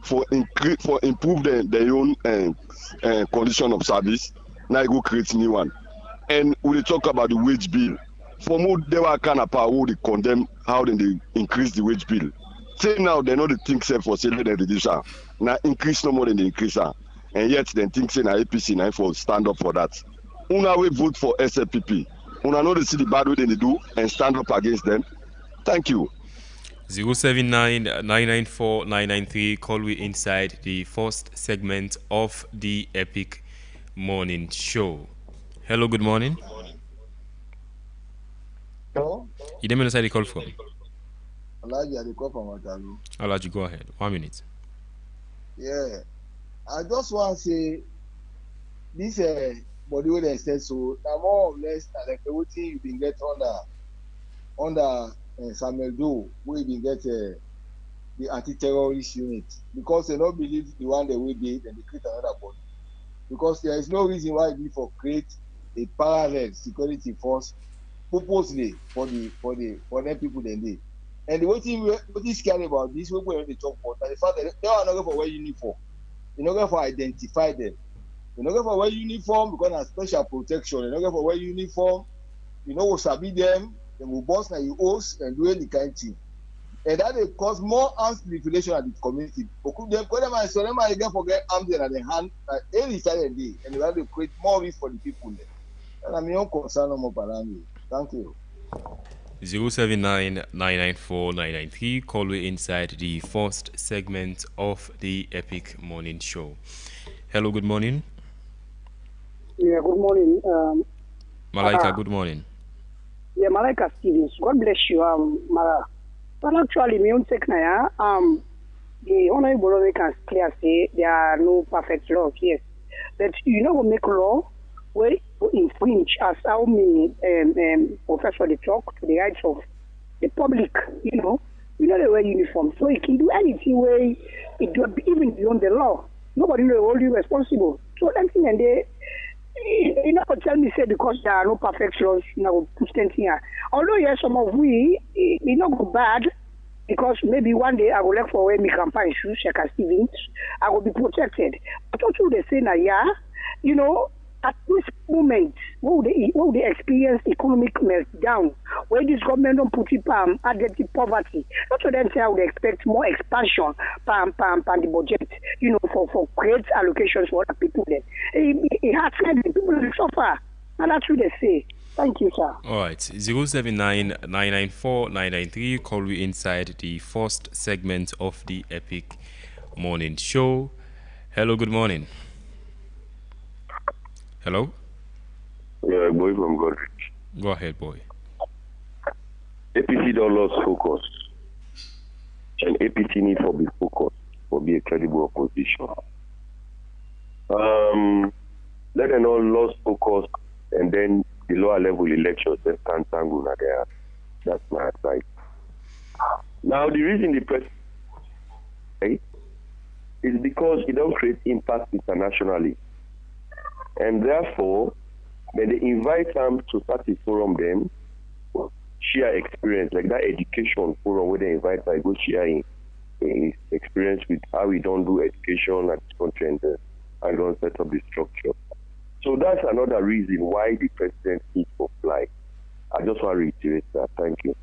Speaker 21: for improve their own condition of service. Now you go create new one, and we talk about the wage bill. For more, they were kind of power who they condemn how they increase the wage bill. Say now they know the thing say for say they reduce her. Now increase no more than they increase her. And yet they think say now APC now for stand up for that. una will vote for SLPP. Una know they see the bad way they do and stand up against them. Thank you.
Speaker 2: 079-994-993. Call we inside the first segment of the Epic Morning Show. Hello, good morning.
Speaker 1: Hello?
Speaker 2: You didn't know the call from?
Speaker 1: Alaji, I call from Wataru.
Speaker 2: Alaji, go ahead. 1 minute.
Speaker 1: Yeah. I just want to say this body wey dem said so na more or less like wetin you bin get under Samuel Doe wey bin get the anti-terrorist unit because they no believe the one they will be then they create another body because there is no reason why you need for create a parallel security force purposely for them people dem dey and the wetin scary about this wey wey dey talk about na the fact that they are not going for wear uniform they no go for identify them. You no get for wear uniform because na special protection. You no get for wear uniform. You know, sabi them. They will boss na you host and do any kind of thing. And that will cause more arms proliferation at the community. Because them again forget arms in the hand any side day, and they will create more risk for the people there. And I'm your concern no more parami. Thank you.
Speaker 2: 079-994-993. Call we inside the first segment of the Epic Morning Show. Hello, good morning.
Speaker 22: Yeah, good morning.
Speaker 2: Malaika, good morning.
Speaker 22: Yeah, Malaika Stevens. God bless you, Mara. But actually, my own take now, the Honorable can clear say there are no perfect laws, yes. But you know, we make law where infringe as how many professor they talk to the rights of the public, you know they wear uniform. So it can do anything where it do even beyond the law. Nobody will hold you responsible. So that thing and they tell me say because there are no perfect laws, push them here. Although yes, some of we not go bad because maybe one day I will look for where me campaign shoes, like Stevens, I will be protected. But also they say now, at this moment, what will they experience economic meltdown, where this government don't put it added to poverty. Not to them say I would expect more expansion the budget, for great allocations for other people then. It has said the people will suffer. And that's what they say. Thank you, sir.
Speaker 2: All right. 079-994-993. Call we inside the first segment of the Epic Morning Show. Hello, good morning. Hello?
Speaker 21: Yeah, boy from Godrich.
Speaker 2: Go ahead, boy.
Speaker 21: APC don't lose focus. And APC need to be focused for be a credible opposition. Let them all lose focus and then the lower level elections just can't tangle there. That's my advice. Now the reason the press is because it don't create impact internationally. And therefore, when they invite them to start a forum, them share experience, like that education forum where they invite them, go share in experience with how we don't do education at this country and don't set up the structure. So that's another reason why the president needs to apply. I just want to reiterate that. Thank you.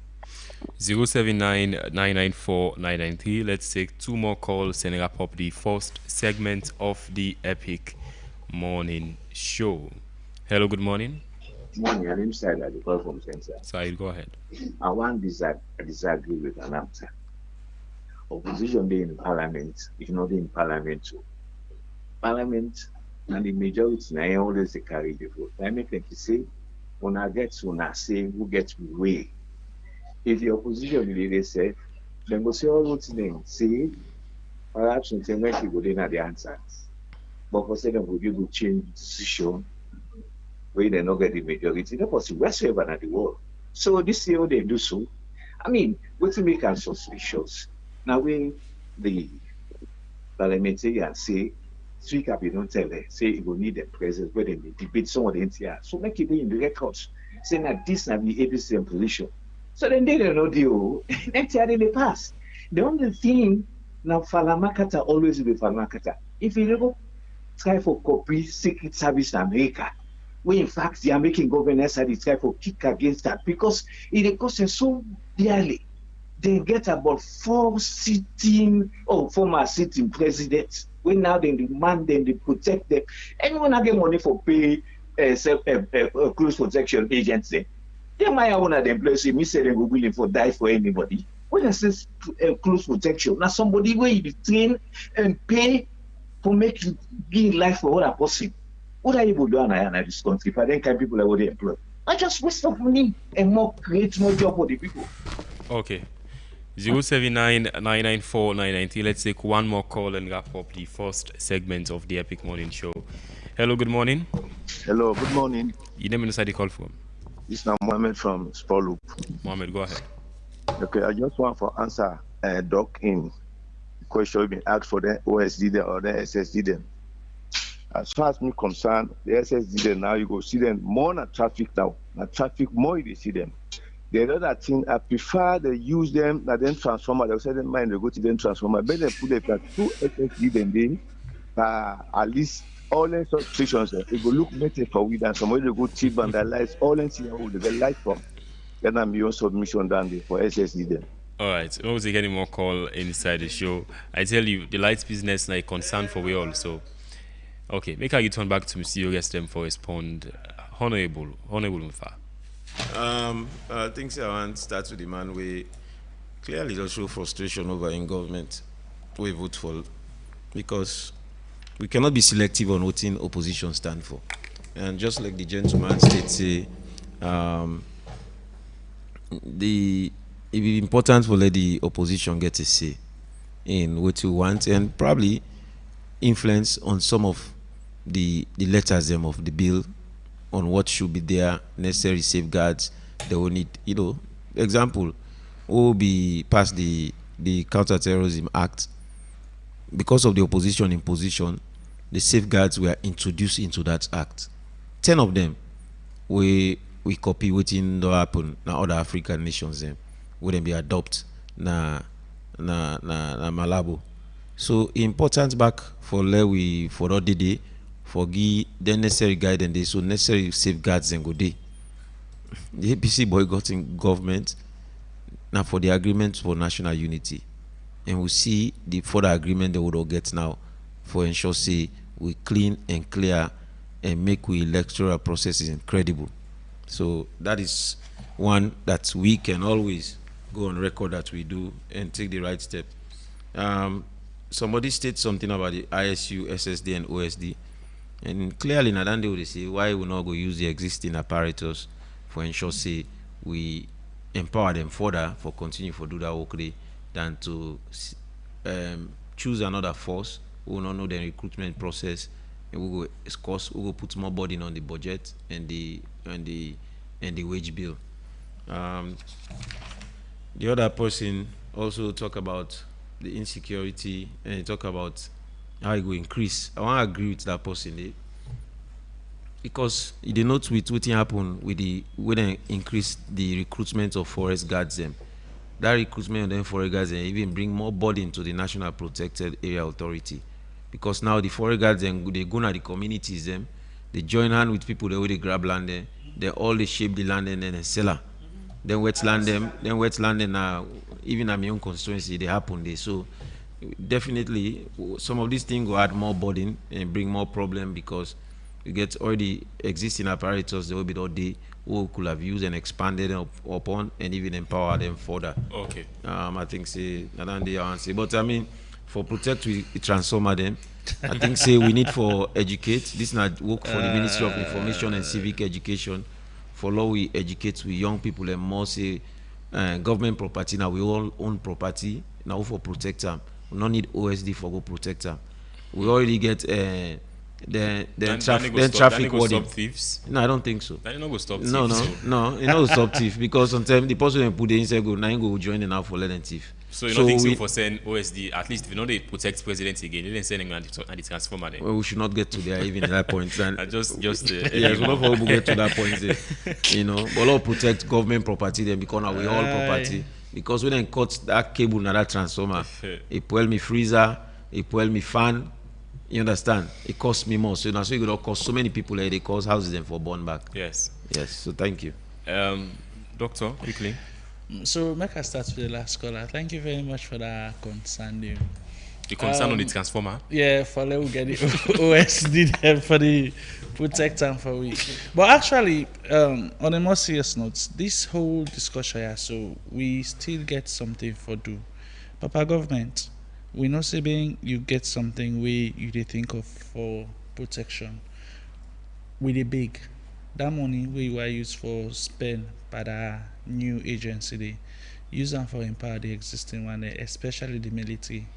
Speaker 2: 079-994-993. Let's take two more calls and wrap up the first segment of the Epic Morning Show. Hello, good morning.
Speaker 23: Morning, my name is Said. I call from Center.
Speaker 2: Said, go ahead.
Speaker 23: I want to disagree with an answer. Opposition being in parliament, if not in parliament too. Parliament and the majority now always they carry the vote. I make them say, when I get to now say who gets way. If the opposition really say, then go say all what's name. See, perhaps in ten minutes go then at the answers. But for second, would you go change decision where they not get the majority? That was whatsoever in the world. So this year they do so. I mean, what's make us suspicious? Now when the parliamentarians say, speak up, you don't tell them, say you will need the presence where they may debate some of the NTR. So make it be in the records, saying that this now be APC position. So then they don't know deal. NTR in the past. The only thing now Falamakata always be Falamakata. If you go try for copy Secret Service in America, where in fact the American government side try for kick against that because it costs so dearly. They get about former sitting presidents. When now they demand them, they protect them. Anyone I get money for pay close protection agency. They might have one of them places. Me say they go willing for die for anybody. When I say close protection, now somebody where you train and pay for make you give life for other person. What are you doing in this country? For then kind people are what they employ. I just waste of money and more create more job for the people.
Speaker 2: Okay. 079-994-990. Let's take one more call and wrap up the first segment of the Epic Morning Show. Hello, good morning.
Speaker 4: Hello, good morning.
Speaker 2: You name inside the call from?
Speaker 4: This is Mohammed from Spurloop.
Speaker 2: Mohammed, go ahead.
Speaker 4: Okay, I just want to answer Doc in the question you've been asked for the OSD them or the SSD them. As far as me concerned, the SSD them now you go see them more than traffic now. Now traffic more you see them. The other thing, I prefer they use them, that then transformer, they'll say them mind they go to them transformer. But they put it at 2 SSD them then, at least all the substations, it will look better for we than somebody they go cheap and the lights, all in see how they get light from. Then I'm your submission down there for SSD then.
Speaker 2: All right, we won't take any more call inside the show. I tell you, the lights business is a concern for we all. So, okay, make I turn back to Mr. Yogestem for respond. Honorable Mfa.
Speaker 7: I think I want to start with the man we clearly don't show frustration over in government we vote for, because we cannot be selective on what in opposition stand for. And just like the gentleman stated, it be important for let the opposition get a say in what you want and probably influence on some of the letters them of the bill on what should be their necessary safeguards they will need. You know, example will be past the Counter-Terrorism Act. Because of the opposition in position, the safeguards were introduced into that act. 10 of them we copy waiting to happen na other African nations them wouldn't be adopt na Malabo. So important back for Lewi for ODD for give the necessary guidance, so necessary safeguards and go day. The APC boycotting government now for the agreement for national unity, and we see the further agreement they would all get now for ensure say we clean and clear and make we electoral processes incredible. So that is one that we can always go on record that we do and take the right step. Somebody stated something about the ISU, SSD, and OSD. And clearly, Nadande would say, why we not go use the existing apparatus for ensure say we empower them further for continue for do that work than to choose another force who will not know the recruitment process and we go discuss, we go put more burden on the budget and the wage bill. The other person also talk about the insecurity and talk about how it will increase. I want to agree with that person because it did not with what happened with the when they increase the recruitment of forest guards them. That recruitment of them forest guards them even bring more burden to the National Protected Area Authority, because now the forest guards them they go to the communities them, they join hand with people that way they grab land there, they all they shape the land and then they sell her. Then wetland them now even at my own constituency they happen there. So definitely some of these things will add more burden and bring more problem, because you get already existing apparatus that will be all day who could have used and expanded upon and even empower them further.
Speaker 2: Okay.
Speaker 7: I think say Nadande answer, but I mean for protect we transformer them. I think say we need for educate. This not work for the Ministry of Information and Civic Education. For law we educate with young people and more say government property now we all own property now for protect them. We don't need OSD for go protect them. We already get traffic warning.
Speaker 2: Thieves?
Speaker 7: No, I don't think so.
Speaker 2: That not go stop thieves.
Speaker 7: No, you know stop thief, because sometimes the person who put the inside go now go join the now for letting thief.
Speaker 2: So you don't think so for saying OSD, at least if you know they protect president again, they didn't say anything and the transformer then.
Speaker 7: Well, we should not get to there even at that point. And
Speaker 2: just
Speaker 7: yes, we're not for get to that point there. You know, but all protect government property then, because now we all property. Because when they cut that cable now that transformer, it pull me freezer, it pull me fan. You understand? It costs me more. So now so it could cost so many people they cause houses them for burn back.
Speaker 2: Yes.
Speaker 7: So thank you.
Speaker 2: Doctor, quickly.
Speaker 13: So make us start with the last caller. Thank you very much for that concern.
Speaker 2: The concern on the transformer?
Speaker 13: Yeah, for let we get the OSD there for the protect and for we. But actually, on a more serious note, this whole discussion here, so we still get something for do. Papa government, we know saying you get something we you dey think of for protection. With a big that money we were used for spend by the new agency they use them for empower the existing one, especially the military.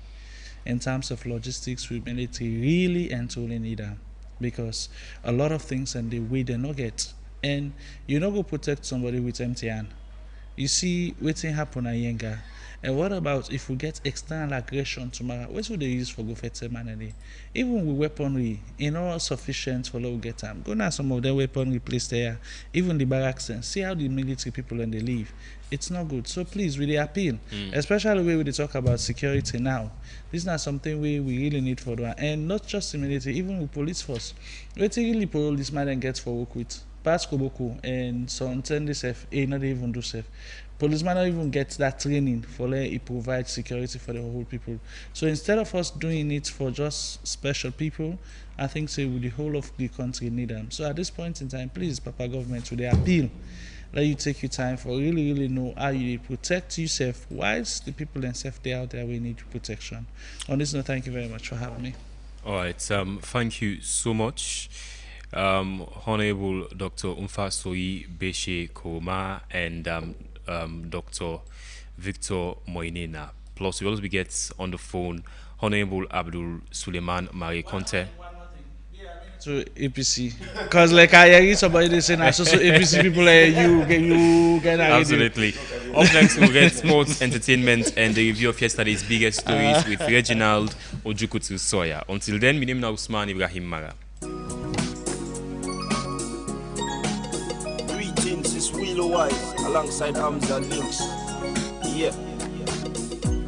Speaker 13: In terms of logistics, we military really and totally need them because a lot of things and the way they not get. And you not go protect somebody with empty hand. You see waiting happen at Yenga. And what about if we get external aggression tomorrow? What would they use for go fete man? Even with weaponry, not sufficient for low get them. Go now some of their weaponry placed there. Even the barracks and see how the military people and they live. It's not good. So please, we appeal, especially when we talk about security now. This is not something we really need for that. And not just the military, even with police force. We really parole this man and get for work with. Pass Koboko and so intend this not even do safe. Policemen don't even get that training for let it provide security for the whole people. So instead of us doing it for just special people, I think say with the whole of the country need them. So at this point in time, please, Papa government, with the appeal, let you take your time for really know how you protect yourself whilst the people themselves they out there we need protection. On this note, thank you very much for having me.
Speaker 2: All right, thank you so much. Honorable Dr. Umfasoyi Beshe Koma and Dr. Victor Moinena. Plus, we also get on the phone Honorable Abdul Suleiman Marie Conte.
Speaker 13: To APC, because like I hear somebody they say, "I so APC people you get
Speaker 2: absolutely." Up next, we'll get sports, entertainment, and the review of yesterday's biggest stories with Reginald Ojukutu Sawyer. Until then, my name is Usman Ibrahim Mara.
Speaker 3: Greetings, it's Willow Wise alongside Hamza Links. Yeah,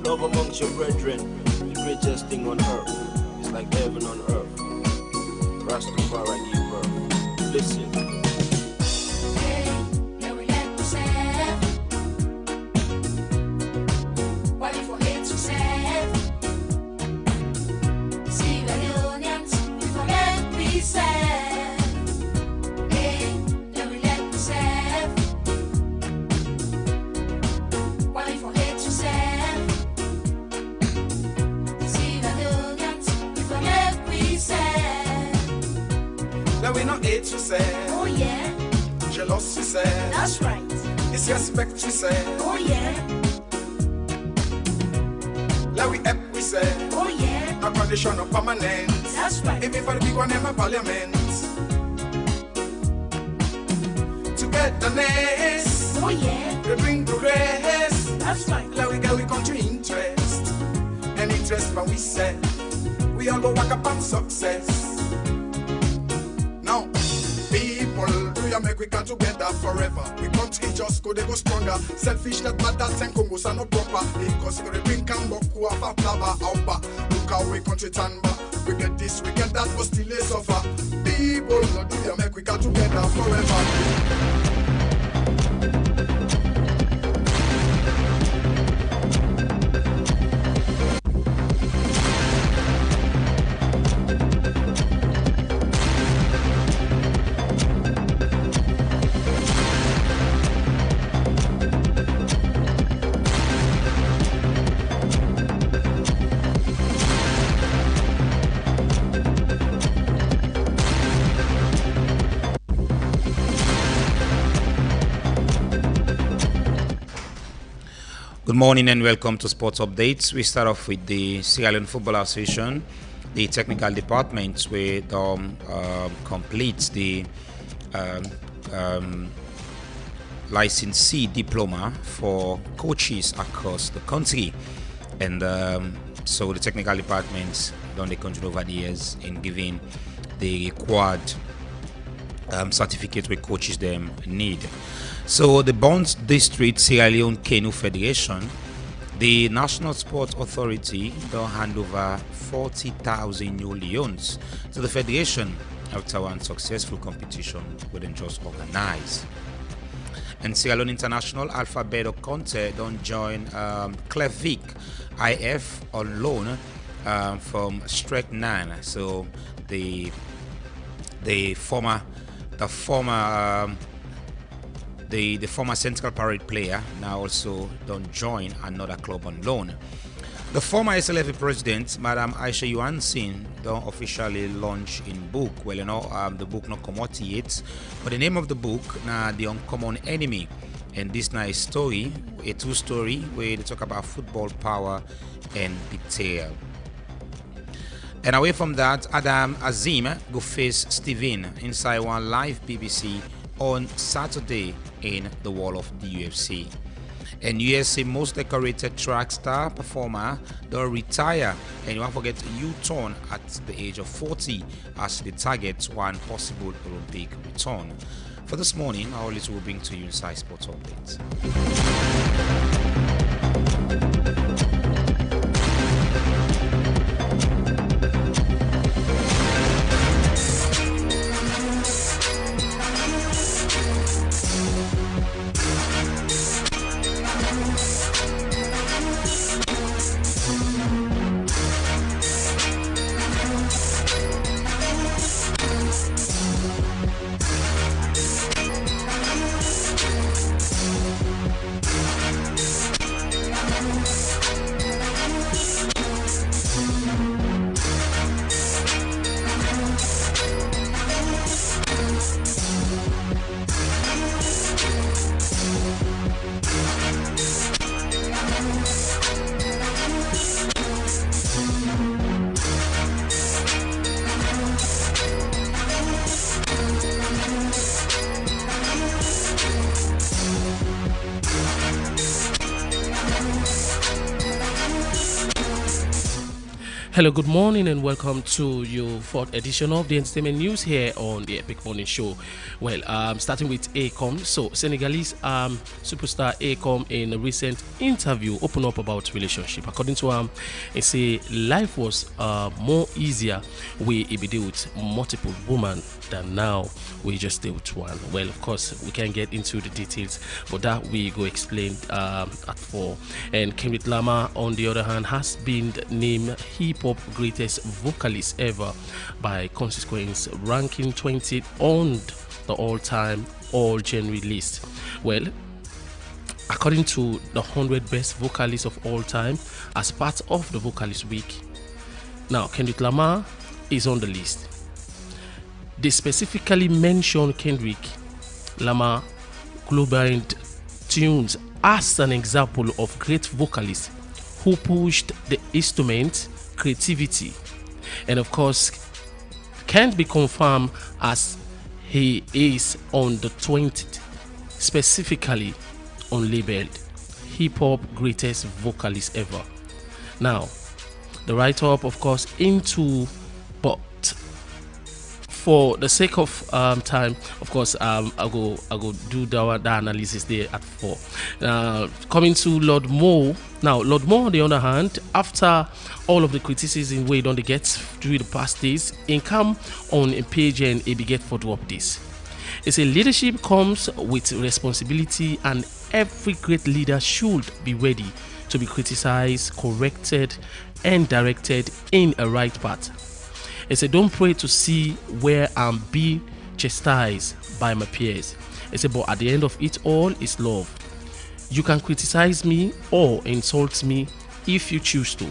Speaker 3: love amongst your brethren, the greatest thing on earth. It's like heaven on earth. Rastafari give birth. Listen.
Speaker 5: We not hate you say,
Speaker 6: oh yeah.
Speaker 5: Jealous you say,
Speaker 6: that's right.
Speaker 5: Disrespect you say,
Speaker 6: oh yeah.
Speaker 5: Let we help we say,
Speaker 6: oh yeah.
Speaker 5: No condition of permanent,
Speaker 6: that's right.
Speaker 5: Even for the big one in my parliament. Togetherness,
Speaker 6: oh yeah.
Speaker 5: We bring progress,
Speaker 6: that's right.
Speaker 5: Let we get we country interest, and interest when we say, we all go work upon success. Now, people, do you make we come together forever? We country just go, they go stronger. Selfish that bad that and Congos are not proper. Because we bring Kamboku of a flava out. Look how we country turn back. We get this, we get that, but still they suffer. People, do you make we come together forever?
Speaker 8: Good morning and welcome to Sports Updates. We start off with the Sierra Leone Football Association, the technical department, where completes the licensee diploma for coaches across the country. And so the technical department done the country over the years in giving the required certificate where coaches them need. So the Bonds District Sierra Leone Canoe Federation, the National Sports Authority don't hand over 40,000 new leons to the federation after one successful competition we them just organized. And Sierra Leone International Alpha Beta Conte don't join Clevic IF on loan from Strike 9. So the former Central Parade player now also don't join another club on loan. The former SLFA president, Madam Aisha Yuansin, don't officially launch in book. Well, the book not come out yet, but the name of the book now The Uncommon Enemy. And this nice story, a true story where they talk about football power and betrayal. And away from that, Adam Azim go face Steven inside one live BBC on Saturday in the wall of the UFC. And USA most decorated track star performer don't retire, and you won't forget U-turn at the age of 40 as they target one possible Olympic return. For this morning, our list will bring to you inside Sports Updates.
Speaker 9: Hello, good morning and welcome to your fourth edition of the entertainment news here on the Epic Morning Show. Well, starting with Akon. So, Senegalese superstar Akon in a recent interview opened up about relationship. According to him, he say life was more easier where he be deal with multiple women than now we just deal with one. Well, of course, we can get into the details, but that we go explain at 4. And Kendrick Lamar, on the other hand, has been named hip-hop greatest vocalist ever by Consequence, ranking 20 on the all-time all-genre list. Well, according to the 100 best vocalists of all time as part of the Vocalist Week, now Kendrick Lamar is on the list. They specifically mention Kendrick Lamar Global Tunes as an example of great vocalist who pushed the instrument creativity, and of course can't be confirmed as he is on the 20th specifically unlabeled hip-hop greatest vocalist ever. Now the write-up, of course, into, but for the sake of time, of course, I'll go do the analysis there at 4. Coming to Lord Moore. Now, Lord Moore, on the other hand, after all of the criticism weighed on the gets through the past days, in come on a page and a get for drop this. It's a leadership comes with responsibility, and every great leader should be ready to be criticized, corrected, and directed in a right path. He said, don't pray to see where I'm being chastised by my peers. He said, but at the end of it all is love. You can criticize me or insult me if you choose to.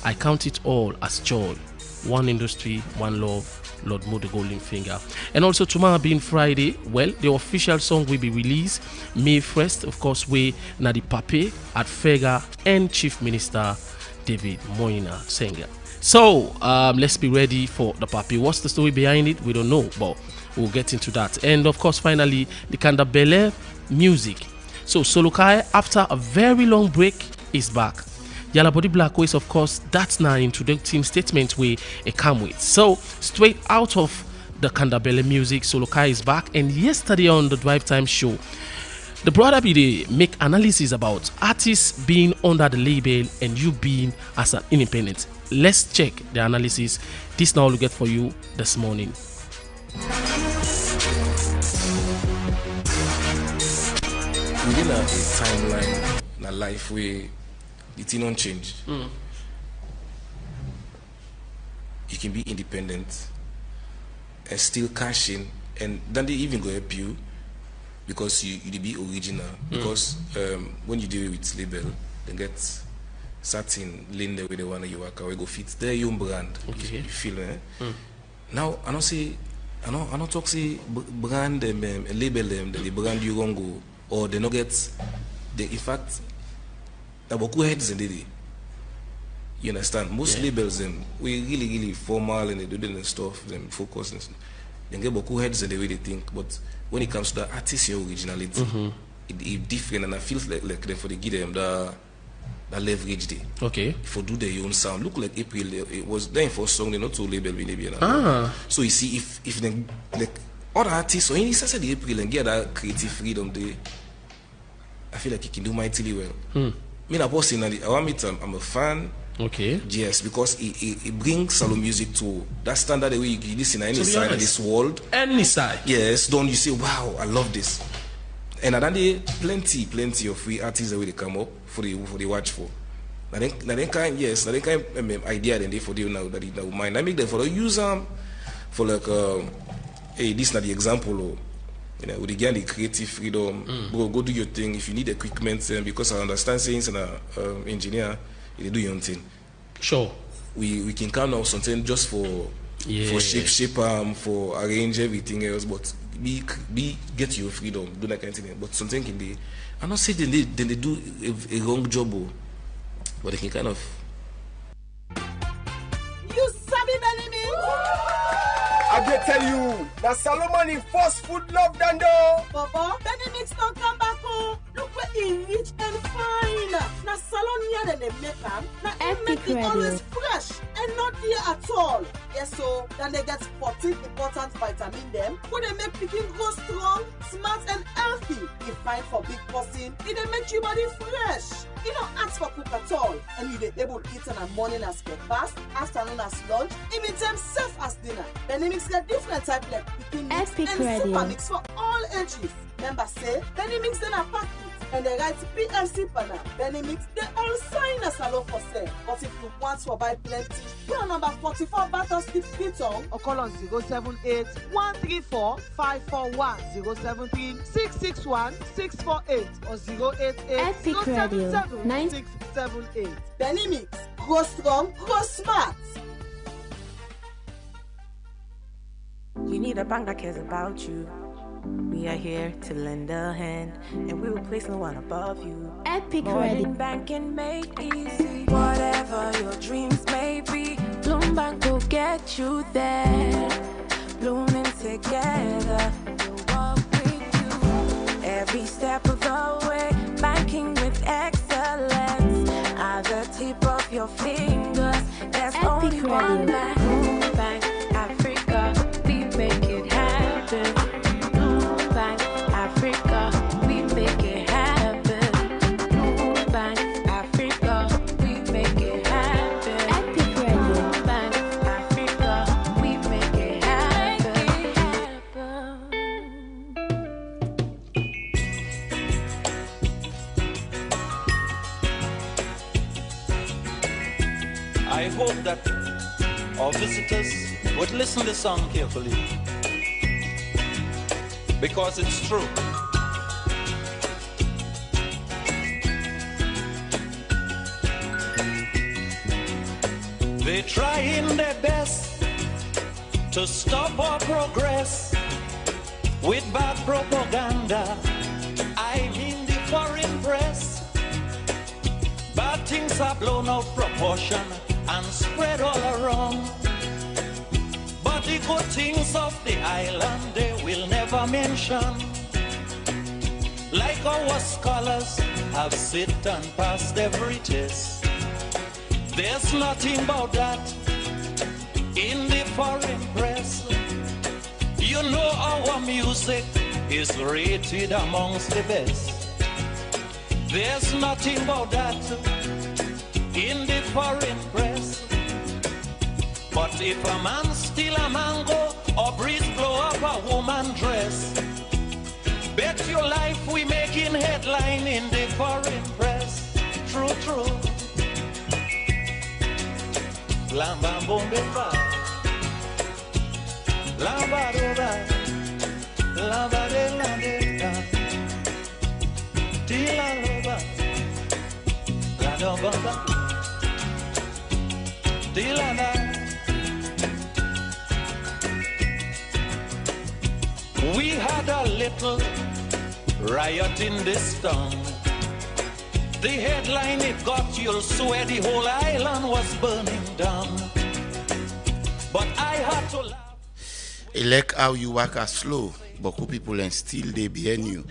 Speaker 9: I count it all as joy. One industry, one love. Lord Mo the Golden Finger. And also tomorrow being Friday, well, the official song will be released May 1st, of course, with Nadi Pape at Fega and Chief Minister David Moina Senga. So let's be ready for the Pape. What's the story behind it? We don't know, but we'll get into that. And of course, finally, the Kandabele music. So Solokai, after a very long break, is back. Yala Body Black Ways, of course, that's now introducing statement where it come with. So straight out of the Kandabele music, Solokai is back. And yesterday on the Drive Time show, the brother be make analysis about artists being under the label and you being as an independent. Let's check the analysis. This now we'll get for you this morning.
Speaker 12: Within a timeline, in a life where the thing don't change.
Speaker 14: you can be independent and still cash in, and then they even go help you because you be original. Because when you deal with label, they get certain lane the way they want you work, we go fit their own brand.
Speaker 9: Okay.
Speaker 14: You feel Now I don't say I don't talk say brand them label them the brand you gonna go or they not get the in fact there are beaucoup heads in the. You understand? Most labels them we really formal and they do the stuff, them focus and they get beaucoup heads in the way they think. But when it comes to the artist originality, it different, and I feel like them for the give them the leverage day.
Speaker 9: Okay.
Speaker 14: For do their own sound. Look like April, it was their first song, they not to label maybe. So you see if they like other artists or any said the April and get that creative freedom they I feel like you can do mightily well. Me na boss in I'm a fan.
Speaker 9: Okay.
Speaker 14: Yes, because it brings Salone music to that standard way you listen to any side of this world.
Speaker 9: Any side.
Speaker 14: Yes, don't you say, wow, I love this. And then there plenty of free artists that will come up for the watch for. Now they kind idea then they for them now that it mind. I make them for the use for like hey, this is not the example. You know, with the creative freedom, go do your thing. If you need equipment, because I understand things and engineer. You do your own thing.
Speaker 9: Sure.
Speaker 14: We can count on something just for shape for arrange everything else, but get your freedom, do that kind of thing. But something can be. I'm not saying they do a wrong job, but they can kind of.
Speaker 11: You sabi Benny
Speaker 10: I can tell you, that Salomon first food love Dando.
Speaker 11: Baba, Benny Mix don't come back home. Look where he rich and fine. Now salon here than they make them. Now they make it always fresh and not here at all. Yes, so then they get 14 important vitamin them. When they make picking grow strong, smart and healthy. You find for big person, it they make your body fresh. You don't ask for cook at all, and you they able to eat in the morning as breakfast, afternoon as lunch, even time safe as dinner. Benny Mix get different type like picking mix and super mix for all ages. Members say Benny Mix then a packet and they write PLC panel. Benny Mix they all sign a salon for sale. But if you want to buy plenty, call number 44 Battle Street Freetown or call on 078 134 541 073 661 648 or 088 077 678. Benny Mix, grow strong, grow smart.
Speaker 15: You need a bank that cares about you. We are here to lend a hand, and we will place no one above you.
Speaker 6: Epic
Speaker 15: Morning banking made easy. Whatever your dreams may be, Bloom Bank will get you there. Blooming together, we'll walk with you every step of the way. Banking with excellence at the tip of your fingers. There's only one bank. Bloom Bank Africa, we make it happen. Bank Africa, we make it happen. Bloom Bank Africa, we make it happen.
Speaker 6: Epic Radio.
Speaker 15: Bank Africa, we make it happen.
Speaker 16: I hope that our visitors would listen to the song carefully, because it's true. They're trying their best to stop our progress with bad propaganda. I mean the foreign press. Bad things are blown out of proportion and spread all around. But the good things of the island they will never mention. Like our scholars have sit and passed every test. There's nothing about that in the foreign press. You know our music is rated amongst the best. There's nothing about that in the foreign press. But if a man steal a mango or breeze blow up a woman dress, bet your life we making headline in the foreign press. True, true. Blam bam boom bim bam. Labadoba, labadela, tila loba, la doba, tila na. We had a little riot in this town. The headline it got, you'll swear the whole island was burning down. But I had to laugh.
Speaker 17: I like how you work as slow, but who people and still they behind you.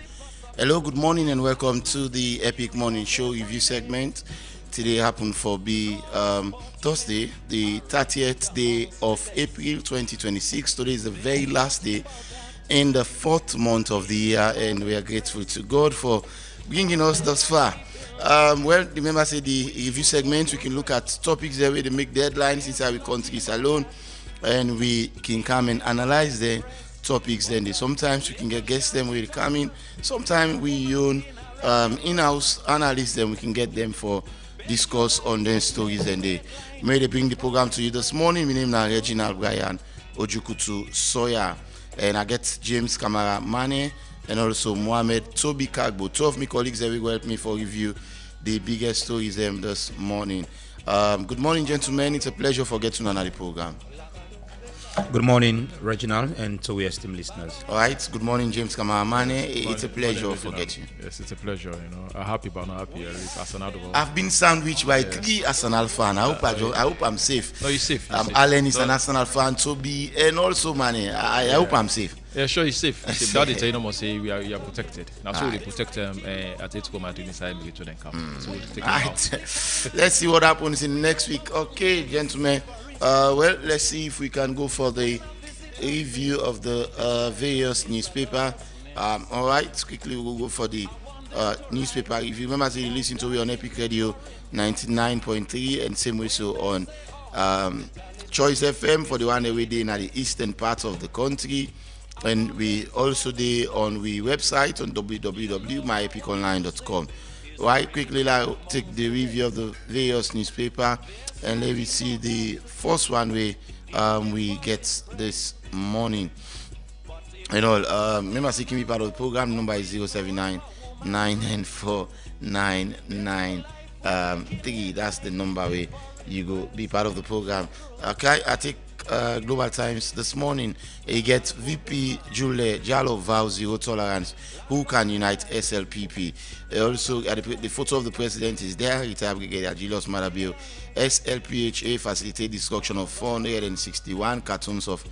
Speaker 17: Hello, good morning and welcome to the Epic Morning Show review segment. Today happened for Thursday, the 30th day of April 2026. Today is the very last day in the fourth month of the year, and we are grateful to God for bringing us thus far. Well, remember, say the review segment, we can look at topics that way they make deadlines inside our countries alone, and we can come and analyze the topics. Then sometimes we can get guests them where they come in. Sometimes we own in-house analysts, then we can get them for discuss on their stories. And they may bring the program to you this morning. My name is Reginald Brian Ojukutu Soya. And I get James Kamara Mane and also Mohamed Toby Kagbo. Two of my colleagues that will help me for review the biggest stories this morning. Good morning, gentlemen. It's a pleasure for getting on the program.
Speaker 8: Good morning, Reginald, and to our esteemed listeners.
Speaker 17: All right. Good morning, James Kamara Mane. It's a pleasure for getting.
Speaker 18: Yes, it's a pleasure. You know, I'm happy but not happy.
Speaker 17: I've been sandwiched by three Arsenal fans. I hope I'm safe.
Speaker 18: No, you're safe.
Speaker 17: Alan is an Arsenal fan, Toby, and also Mane. I hope I'm safe.
Speaker 18: Yeah, sure, you're safe. Daddy tell you no more say we are protected. Now, so we protect them at Atletico Madrid inside the training camp. So we'll take them out.
Speaker 17: Let's see what happens in next week. Okay, gentlemen. Well, let's see if we can go for the review of the various newspaper. All right, quickly we'll go for the newspaper. If you remember, you listen to it on Epic Radio 99.3 and same way so on Choice FM for the one that we did in the eastern part of the country. And we also did on the website on www.myepiconline.com. Right, quickly I'll take the review of the various newspaper and let me see the first one we get this morning. And all remember seeking me part of the program. Number is 079 994 993. That's the number where you go be part of the program. Okay, I take Global Times this morning. He gets VP Julie Jallo vows zero tolerance. Who can unite SLPP? Also, the photo of the president is there. Retired Brigadier Julius Madabio. SLPHA facilitate destruction of 461 cartons of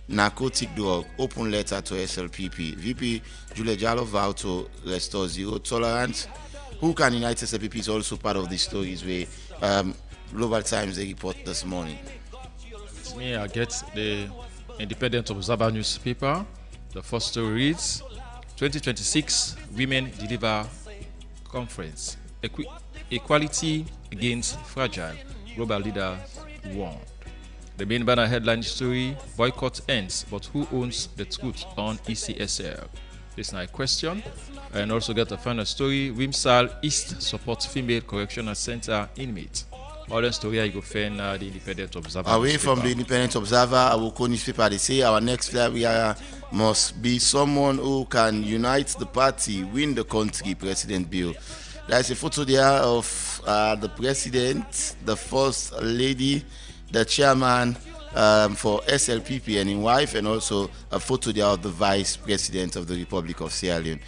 Speaker 17: narcotic drug. Open letter to SLPP. VP Julie Jallo vow to restore zero tolerance. Who can unite SLPP is also part of the stories where Global Times they report this morning.
Speaker 18: Me, I get the Independent Observer newspaper. The first story reads 2026 Women Deliver Conference. Equality Against Fragile. Global Leaders Warned. The main banner headline story: Boycott ends, but who owns the truth on ECSL? This is my question. And also get the final story: Wimsal East supports female correctional center inmate. Other story I go find the Independent Observer.
Speaker 17: Away
Speaker 18: newspaper.
Speaker 17: from the Independent Observer, our newspaper, they say our next flyer must be someone who can unite the party, win the country. President Bill. There's a photo there of the president, the first lady, the chairman for SLPP and his wife, and also a photo there of the vice president of the Republic of Sierra Leone.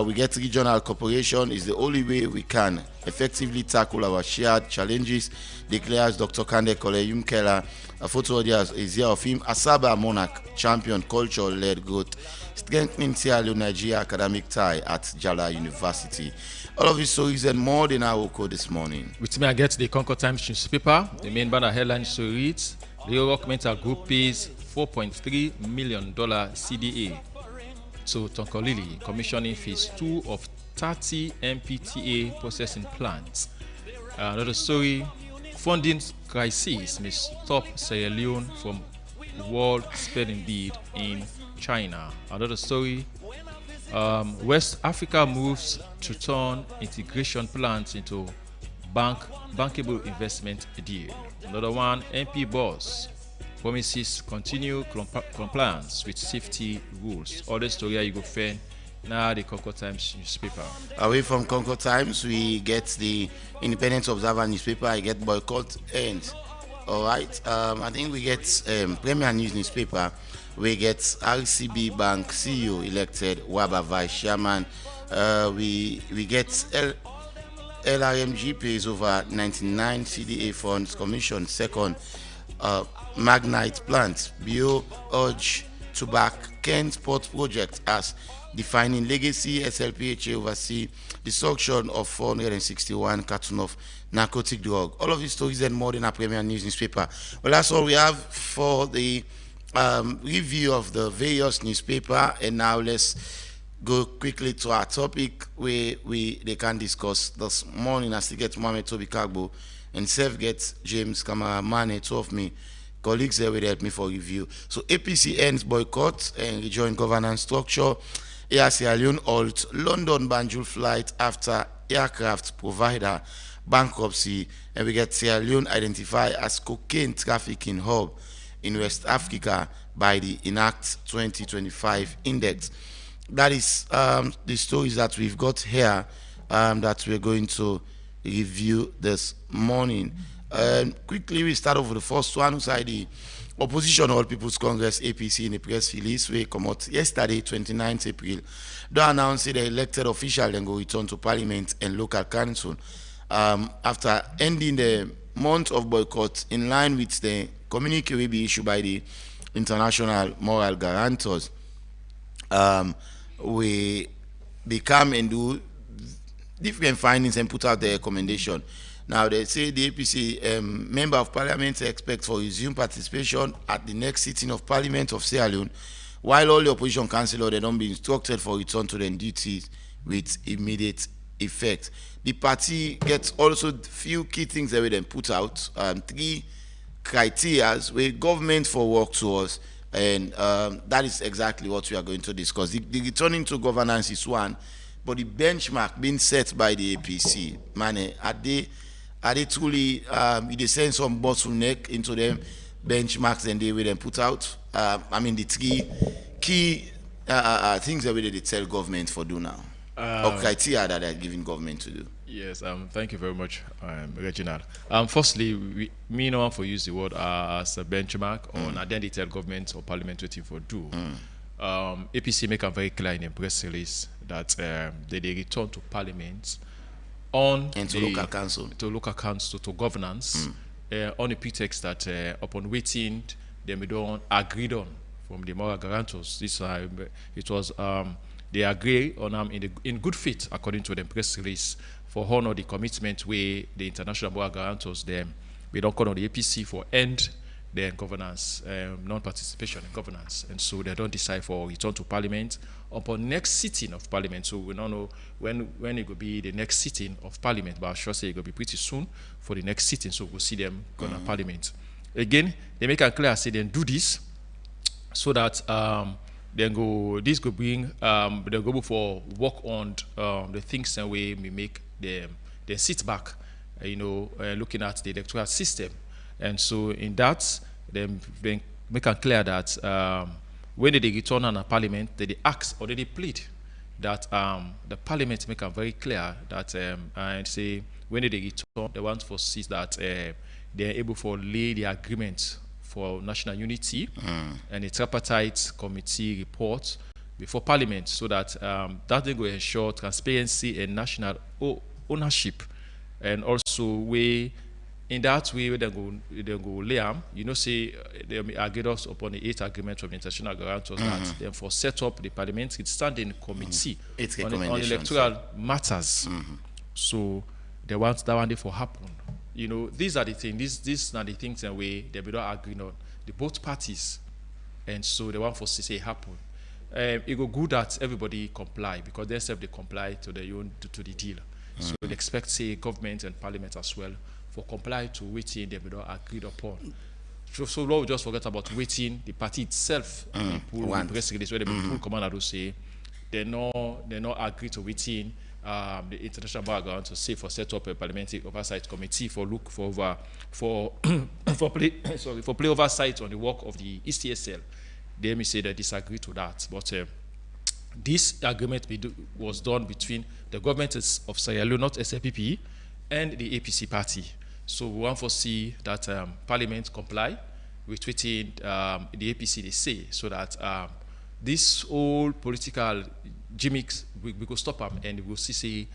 Speaker 17: We get regional cooperation is the only way we can effectively tackle our shared challenges, declares Dr. Kande Koleyum Keller. A photo there is here of him, Asaba Monarch, champion culture-led growth, strengthening Sierra Leone Nigeria academic tie at Jala University. All of these stories and more than our code this morning.
Speaker 18: With me, I get the Concord Times newspaper. The main banner headline story reads: The Rock Mental Group pays $4.3 million CDA to Tonkolili, commissioning phase 2 of 30 MPTA processing plants. Another story: funding crisis may stop Sierra Leone from world spending bid in China. Another story: West Africa moves to turn integration plans into bankable investment deal. Another one: MP boss promises continue compliance with safety rules. All the story you go find now the Concord Times newspaper.
Speaker 17: Away from Concord Times, we get the Independent Observer newspaper. I get boycott ends. All right. I think we get Premier News newspaper. We get RCB Bank CEO elected, Waba Vice Chairman. We get LRMG pays over 99 CDA funds commission. Second, Magnite plant. Bio urge to back Kent Port project as defining legacy. SLPHA oversee destruction of 461 carton of narcotic drug. All of these stories and more in our Premier News newspaper. Well, that's all we have for the review of the various newspaper. And now let's go quickly to our topic where they can discuss this morning. I still get Mohamed Toby Kagbo and Seth gets James Kamara Mane, two of me colleagues there will help me for review. So APC ends boycott and rejoin governance structure. Air Sierra Leone halt London Banjul flight after aircraft provider bankruptcy, and we get Sierra Leone identified as cocaine trafficking hub in West Africa by the INACT 2025 index. That is the stories that we've got here that we're going to review this morning. Quickly, we start off with the first one, inside the Opposition All People's Congress APC in a press release we come out yesterday, 29th April. They announced the elected official then go return to Parliament and local council after ending the month of boycott in line with the communique will be issued by the international moral guarantors. They come and do different findings and put out their recommendation. Now they say the APC member of Parliament expect for resume participation at the next sitting of Parliament of Sierra Leone, while all the opposition councillors they don't be instructed for return to their duties with immediate effect. The party gets also few key things that we then put out, 3 criteria where government for work towards, and that is exactly what we are going to discuss. The returning to governance is one, but the benchmark being set by the APC, man, are they truly they send some bottleneck into them benchmarks and they will then put out? I mean the 3 key things that they tell government for do now, or criteria that they're giving government to do.
Speaker 18: Yes, thank you very much, Reginald. Firstly, me no one for use the word as a benchmark on identity government or parliament waiting for do. APC make a very clear in a press release that they return to parliament on
Speaker 17: and to local council,
Speaker 18: to governance, on the pretext that upon waiting they don't agreed on from the moral guarantors. This it was they agree on in good faith according to the press release for honor the commitment where the international moral guarantors them we don't call on the APC for end their governance, non-participation in governance, and so they don't decide for return to parliament upon next sitting of parliament. So we don't know when it will be the next sitting of parliament, but I'm sure say it will be pretty soon for the next sitting. So we'll see them go to parliament. Again, they make it clear say then do this so that then go this could bring they go for work on the things and way we make them they sit back, looking at the electoral system. And so in that, then make it clear that when they return on a parliament, they ask or they plead that the parliament make it very clear that and say when they return, they want to see that they are able to lay the agreement for national unity and a tripartite committee report before parliament, so that that they will ensure transparency and national ownership, and also we. In that way, they go Liam, say they agreed us upon the 8th agreement from the international guarantors that then for set up the parliamentary standing committee on electoral matters. So they want that one day for happen. These are the things. These are the things in a way they don't agree on the both parties, and so they want for say happen. It go good that everybody comply because they self they comply to the deal. So they expect say government and parliament as well for comply to waiting they don't agreed upon. So now we just forget about waiting. The party itself pull press release where they pull commander to say they not agree to waiting the international background to say for set up a parliamentary oversight committee for look for over for for play oversight on the work of the ECSL. The MEC they disagree to that, but this agreement was done between the government of Sierra Leone, not SLPP, and the APC party. So we want to see that Parliament comply with what the APC they say, so that this whole political gimmicks we could stop them, and we'll see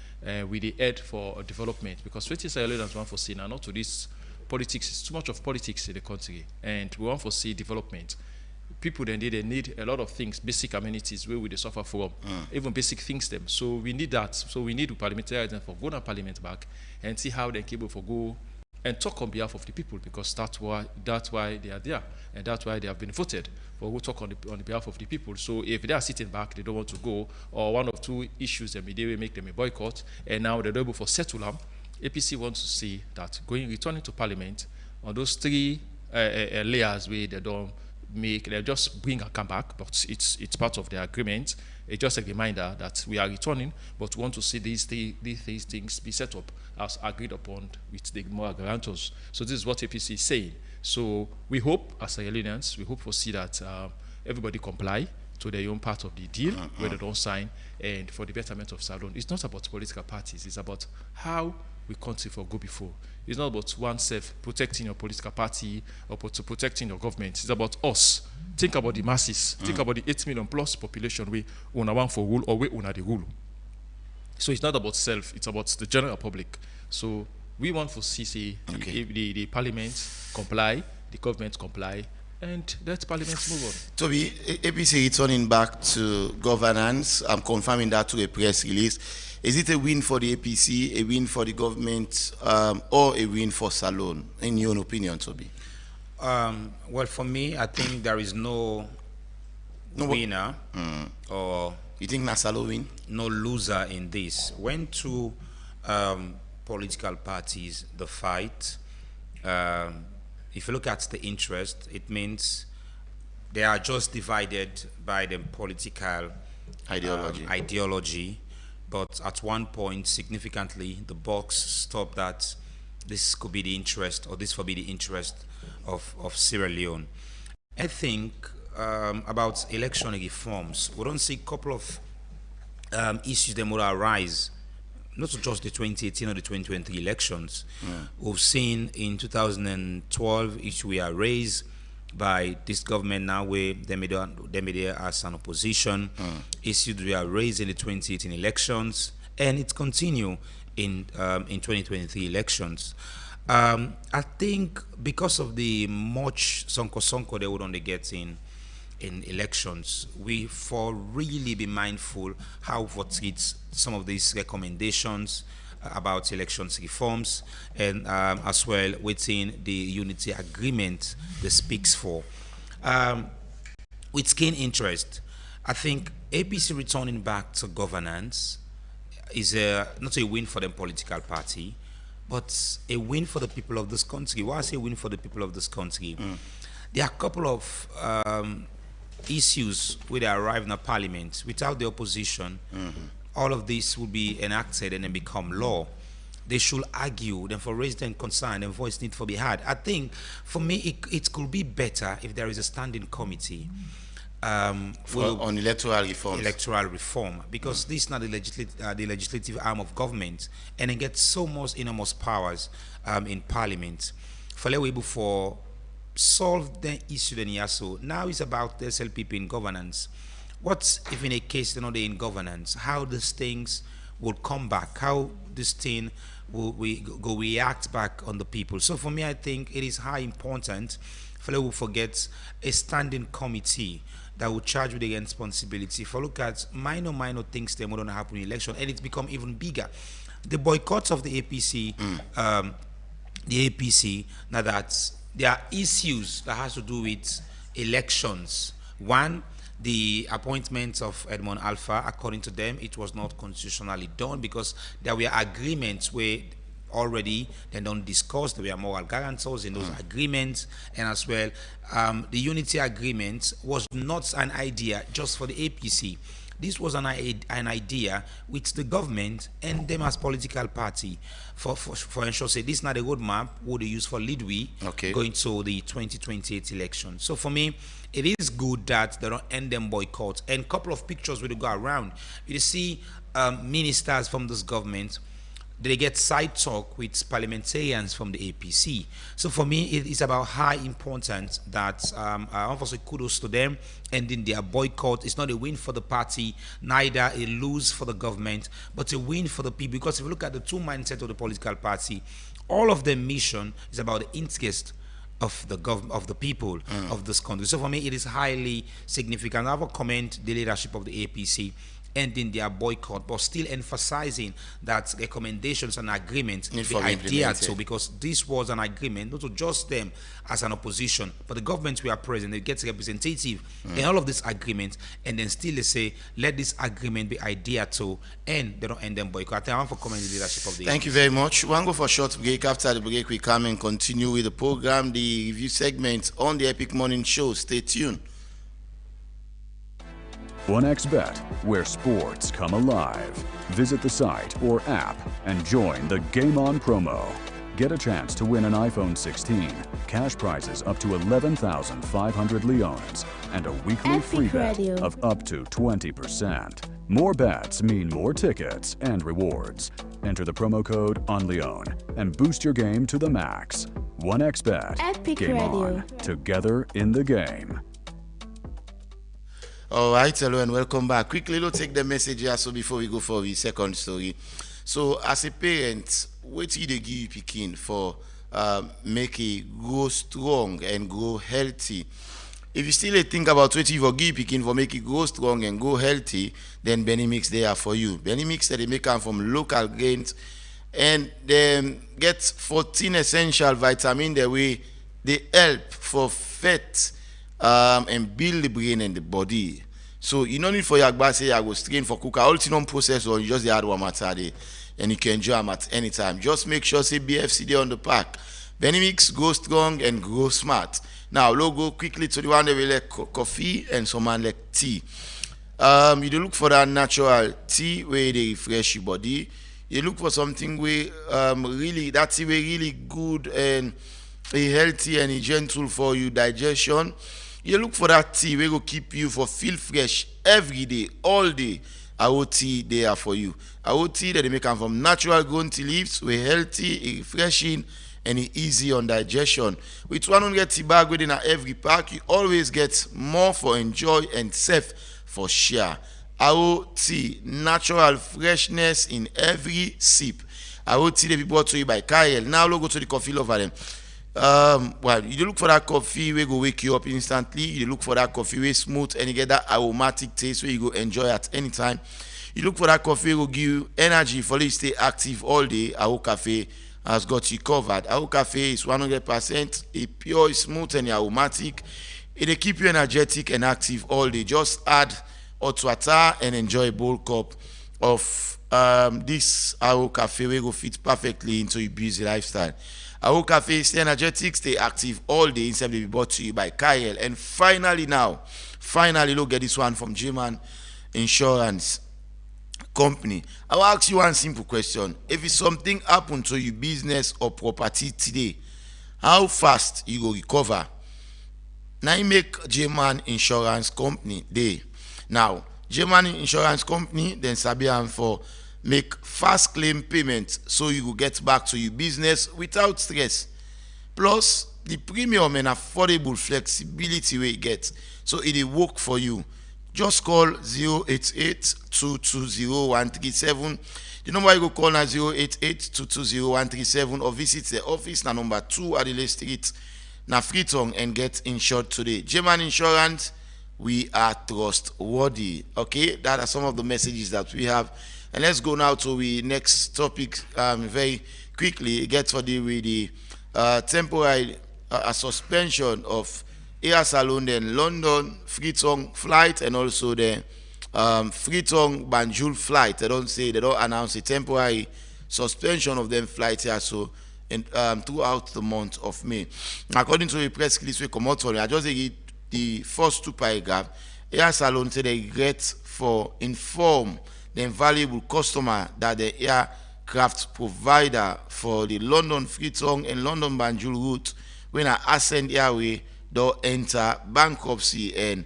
Speaker 18: with the head for development, because what Sierra Leoneans want to see now, not to this politics, it's too much of politics in the country, and we want to see development. People then they need a lot of things, basic amenities where we they suffer from, even basic things them. So we need that. So we need to parliamentarians for go to parliament back and see how they're able for go and talk on behalf of the people, because that's why they are there, and that's why they have been voted for. Go talk on the behalf of the people. So if they are sitting back, they don't want to go, or one or two issues that they will make them a boycott, and now they're able for settle them. APC wants to see that returning to parliament on those three layers where they don't make, they just bring and come back, but it's part of the agreement. It's just a reminder that we are returning, but want to see these things be set up as agreed upon with the more guarantors. So this is what APC is saying. So we hope, as Sierra Leoneans, we hope to see that everybody comply to their own part of the deal, where they don't sign, and for the betterment of Sierra Leone. It's not about political parties, it's about how we country for go before. It's not about oneself protecting your political party or protecting your government. It's about us. Think about the masses. Think about the 8 million plus population we una one for rule or we una the rule. So it's not about self, it's about the general public. So we want to see the parliament comply, the government comply, and let parliament move on.
Speaker 17: Toby, APC returning back to governance. I'm confirming that to a press release. Is it a win for the APC, a win for the government, or a win for Salone, in your opinion, Toby?
Speaker 8: Well, for me, I think there is no winner, or
Speaker 17: you think Nasalo win?
Speaker 8: No loser in this. When two political parties the fight, if you look at the interest, it means they are just divided by the political ideology. But at one point, significantly, the box stopped that this could be the interest, or this will be the interest of Sierra Leone. I think about election reforms, we don't see a couple of issues that will arise, not just the 2018 or the 2020 elections. We've seen in 2012 issues were raised by this government now, where they made there as an opposition. Issues were raised in the 2018 elections, and it continued in 2023 elections. I think because of the much sonko they would only get in elections, we for really be mindful how we treat some of these recommendations about elections reforms, and as well within the unity agreement that speaks for. With keen interest, I think APC returning back to governance is not a win for the political party, but a win for the people of this country. Why I say win for the people of this country? There are a couple of issues where they arrive in the parliament without the opposition. All of this will be enacted and then become law. They should argue, then for raise them concern, and voice need to be heard. I think, for me, it could be better if there is a standing committee
Speaker 17: on electoral reform,
Speaker 8: because this is not the legislative arm of government, and it gets so much enormous powers in parliament. For able for solve the issue then Yaso. Now it's about the SLPP in governance. What if in a case they're not in governance, how these things will come back, how this thing will go react back on the people. So for me, I think it is high important for we forget a standing committee that will charge with the responsibility. For look at minor things that will not happen in election, and it's become even bigger. The boycotts of the APC, now that there are issues that has to do with elections. One, the appointment of Edmond Alpha, according to them, it was not constitutionally done because there were agreements where already they don't discuss, there were moral guarantors in those agreements, and as well, the unity agreement was not an idea just for the APC. this was an idea which the government and them as political party for ensure say this is not a roadmap would use for lead we going to the 2028 election. So for me, it is good that they don't end them boycott. And a couple of pictures will go around. You see ministers from this government, they get side talk with parliamentarians from the APC. So for me, it is about how important that I want to say kudos to them. Ending their boycott, it's not a win for the party, neither a lose for the government, but a win for the people. Because if you look at the two mindsets of the political party, all of their mission is about the interest of the government, of the people of this country. So for me, it is highly significant. I will commend the leadership of the APC ending their boycott, but still emphasizing that recommendations and agreement be adhered to, because this was an agreement not to just them as an opposition, but the government we are present, they get representative in all of this agreement, and then still they say let this agreement be adhered to, and they don't end them boycott. I want for commenting the leadership of the
Speaker 17: Thank you very much. We'll go for a short break. After the break, we come and continue with the program, the review segment on the Epic Morning Show. Stay tuned.
Speaker 1: 1xBet, where sports come alive. Visit the site or app and join the Game On promo. Get a chance to win an iPhone 16, cash prizes up to 11,500 leones, and a weekly free bet of up to 20%. More bets mean more tickets and rewards. Enter the promo code ONLEON and boost your game to the max. 1xBet, Game On, together in the game.
Speaker 17: All right, hello and welcome back. Quickly, let's take the message here so before we go for the second story. So, as a parent, what do they give pikin for make it grow strong and grow healthy? If you still think about what you give pikin for make it grow strong and grow healthy, then Benny Mix there for you. Benny Mix they make them from local grains and they get 14 essential vitamins the way they help for fat. And build the brain and the body. So you don't need for your agba say I go strain for cooker. All non process or you just add one matter day and you can enjoy them at any time. Just make sure say BFCD on the pack. Benimix, go strong and grow smart. Now go quickly to the one that we like coffee and some man like tea. You do look for that natural tea where they refresh your body. You look for something where really that tea where really good and healthy and gentle for you digestion. You look for that tea we will keep you for feel fresh every day, all day. Our tea there for you. Our tea that they make from natural grown tea leaves, we healthy, refreshing, and easy on digestion. With 100 tea bag within every pack, you always get more for enjoy and safe for share. Our tea, natural freshness in every sip. Our tea they be brought to you by Kyle. Now go to the coffee lover them. Well, you look for that coffee we go wake you up instantly. You look for that coffee we smooth and you get that aromatic taste where you go enjoy at any time. You look for that coffee will give you energy for you to stay active all day. Our cafe has got you covered. Our cafe is 100% a pure, smooth and aromatic. It'll keep you energetic and active all day. Just add hot water and enjoy a bowl cup of this our cafe will go fit perfectly into your busy lifestyle. Our cafe stay energetic, stay active all day instead of be brought to you by Kyle. And finally look at this one from German Insurance Company. I will ask you one simple question. If it's something happen to your business or property today, how fast you go recover? Now you make German Insurance Company day. Now, German Insurance Company then Sabian for make fast claim payments so you will get back to your business without stress. Plus, the premium and affordable flexibility we get, so it will work for you. Just call 088-220-137. The number you go call now 088-220-137 or visit the office now number 2 Adelaide Street, now Freetown, and get insured today. German Insurance, we are trustworthy. Okay, that are some of the messages that we have. And let's go now to the next topic very quickly. Get for the temporary suspension of Air Salon then London Freetown flight and also the Freetown Banjul flight. They don't announce a temporary suspension of them flights here so throughout the month of May. According to the press release we come out from, I just read the first two paragraphs Air Salon say they regret for inform the valuable customer that the aircraft provider for the London Freetown and London Banjul route when an Ascend Airway do enter bankruptcy and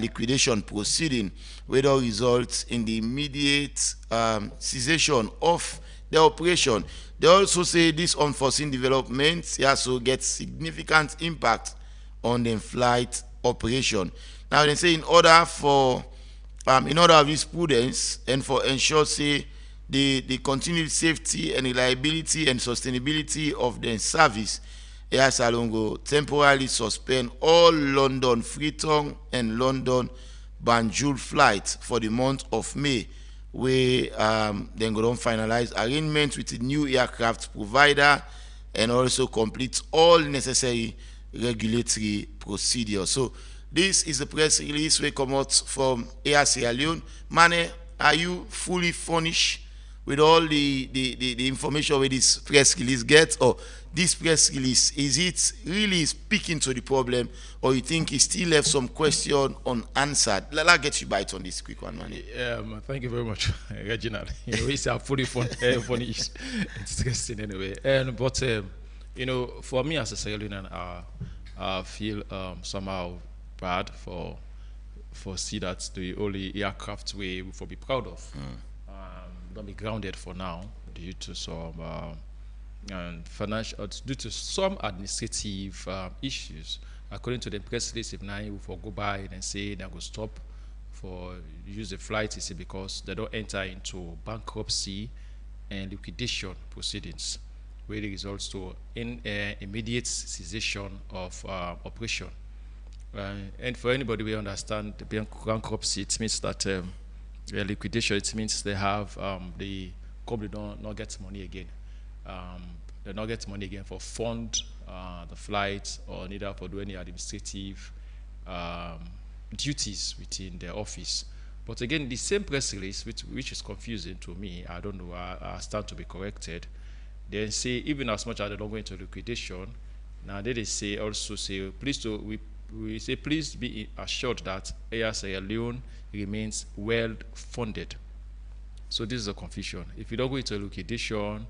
Speaker 17: liquidation proceeding, which will result in the immediate cessation of the operation. They also say this unforeseen developments also get significant impact on the flight operation. Now they say in order of this prudence and for ensure say the continued safety and reliability and sustainability of the service, Air Salon go temporarily suspend all London Freetown and London Banjul flights for the month of May, where then go on finalize arrangements with the new aircraft provider and also complete all necessary regulatory procedures. So this is the press release we come out from Air Sierra Leone. Mane, are you fully furnished with all the information where this press release gets, or this press release, is it really speaking to the problem, or you think it still left some question unanswered? Let's get you bite on this quick one, man.
Speaker 18: Thank you very much, Reginald. We say I'm fully furnished. It's interesting anyway. But for me as a Sierra Leonean, I feel somehow bad for see that the only aircraft we will be proud of. Don't be grounded for now due to some financial, due to some administrative issues. According to the press release, if now you will go by and say they will stop for use the flight, is because they don't enter into bankruptcy and liquidation proceedings, where it results to immediate cessation of operation. And for anybody who understand the bankruptcy, it means that liquidation, it means they have the company not get money again. They not get money again for fund the flight or neither for do any administrative duties within their office. But again, the same press release, which is confusing to me, I don't know, I stand to be corrected. They say even as much as they don't go into liquidation, now they say also say we say please be assured that Air Sierra Leone remains well funded. So this is a confusion. If you don't go into liquidation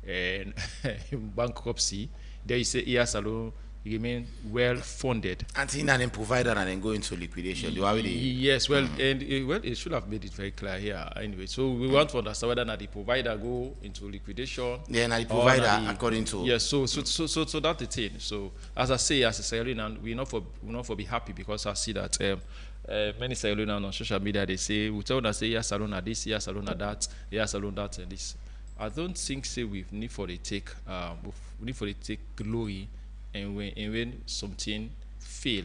Speaker 18: and bankruptcy, there you say Air Sierra Leone remain well funded.
Speaker 17: Until then provider and then go into liquidation. Do already?
Speaker 18: Yes, well, and it should have made it very clear here. Anyway, so we want to understand whether not the provider go into liquidation.
Speaker 17: Yeah, and the provider according to.
Speaker 18: Yes, so that's the thing. So as I say, as a Sierra Leonean, we not for be happy because I see that many Sierra Leoneans on social media they say we tell us say yes, Salon at this, yes, Salon at that, yes, Salon that and this. I don't think say we need for the take glory. And when something fail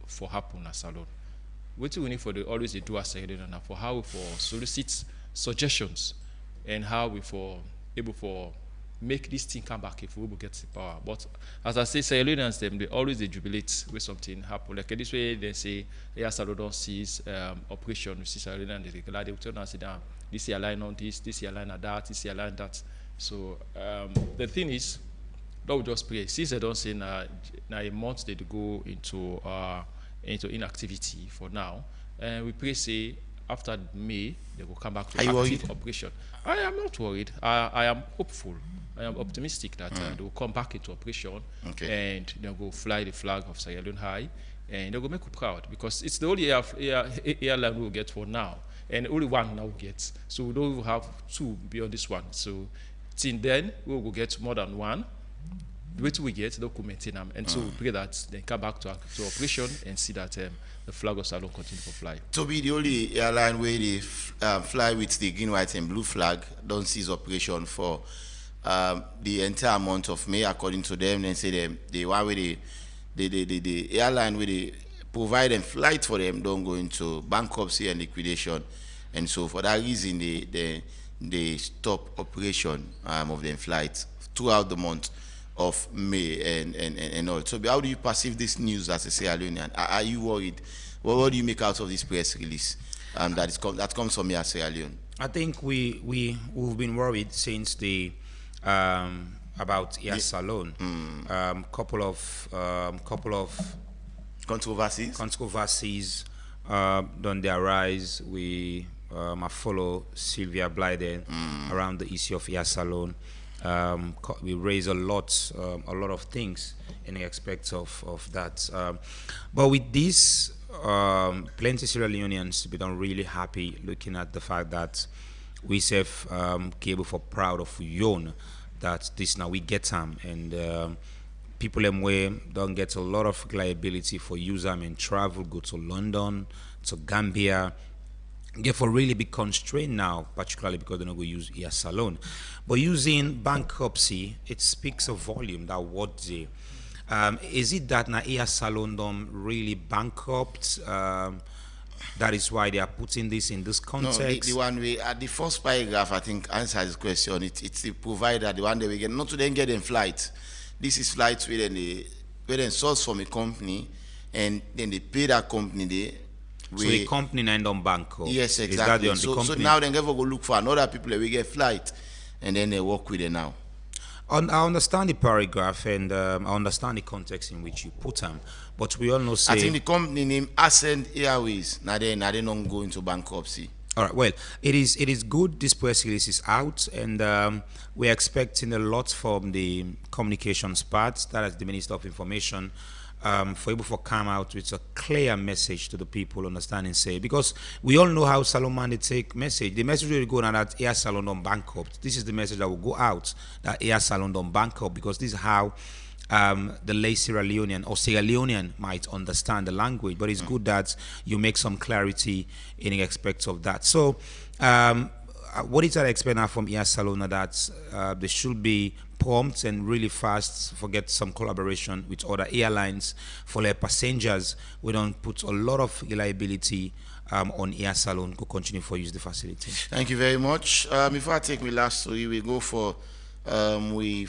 Speaker 18: for happen as Salon, what we need for the always they do as Sierra Leone for how we for solicit suggestions and how we for able for make this thing come back if we will get the power. But as I say, Sierra Leoneans them they always they jubilate when something happen. Like this way they say Air Salon don't cease operation with Sierra Leone and they will tell us down this airline on this airline on that, this airline that. So the thing is, that we just pray. Since they don't say now a month they go into inactivity for now, and we pray say after May they will come back to active operation. I am not worried. I am hopeful. I am optimistic that they will come back into operation and they will fly the flag of Sierra Leone high, and they will make you proud because it's the only airline we will get for now, and only one now gets. So we don't have two beyond this one. So till then we will get more than one. Wait till we get documenting them, and so we pray that they come back to operation and see that the flag of Salon continue to fly.
Speaker 17: To be the only airline where they fly with the green, white, and blue flag, don't cease operation for the entire month of May, according to them. They say the airline where they provide them flight for them don't go into bankruptcy and liquidation, and so for that reason they stop operation of them flights throughout the month of May and all. So how do you perceive this news as a Sierra Leonean? Are you worried? What do you make out of this press release that comes from here, Sierra Leone?
Speaker 8: I think we've been worried since the about Air Salon. Couple of controversies done their rise. We I follow Sylvia Blyden around the issue of Air Salon. We raise a lot of things in respect of that. But with this, plenty Sierra Leoneans we don't really happy looking at the fact that we save cable for proud of Yon that this now we get them and people don't get a lot of liability for use them and travel, go to London, to Gambia. Therefore, really be constrained now, particularly because they're not going to use Air Salon. But using bankruptcy, it speaks a volume that what they. Is it that now Air Salon don't really bankrupt? That is why they are putting this in this context.
Speaker 17: No, the one way at the first paragraph, I think answers this question. It's the provider, the one that we get not to then get in flight. This is flights where they source from a company, and then they pay that company there.
Speaker 8: So the company end on bankrupt.
Speaker 17: Yes, exactly. So now they never go look for another people that we get flight, and then they work with it now.
Speaker 8: I understand the paragraph and I understand the context in which you put them, but we all know.
Speaker 17: I think the company name Ascend Airways. Now they don't go into bankruptcy.
Speaker 8: All right. Well, it is good. This press release is out, and we're expecting a lot from the communications part. That is the Minister of Information. For able to come out with a clear message to the people, understanding, say, because we all know how Salon they take message. The message will go now that Air Salon don't bankrupt. This is the message that will go out that Air Salon don't bankrupt, because this is how the lay Sierra Leonean or Sierra Leonean might understand the language. But it's good that you make some clarity in respect of that. So, what is that expect now from Air Salon that there should be prompt and really fast forget some collaboration with other airlines for their passengers. We don't put a lot of reliability on Air Salon to continue for use the facility.
Speaker 17: Thank you very much. Before I take my last story, we go for before we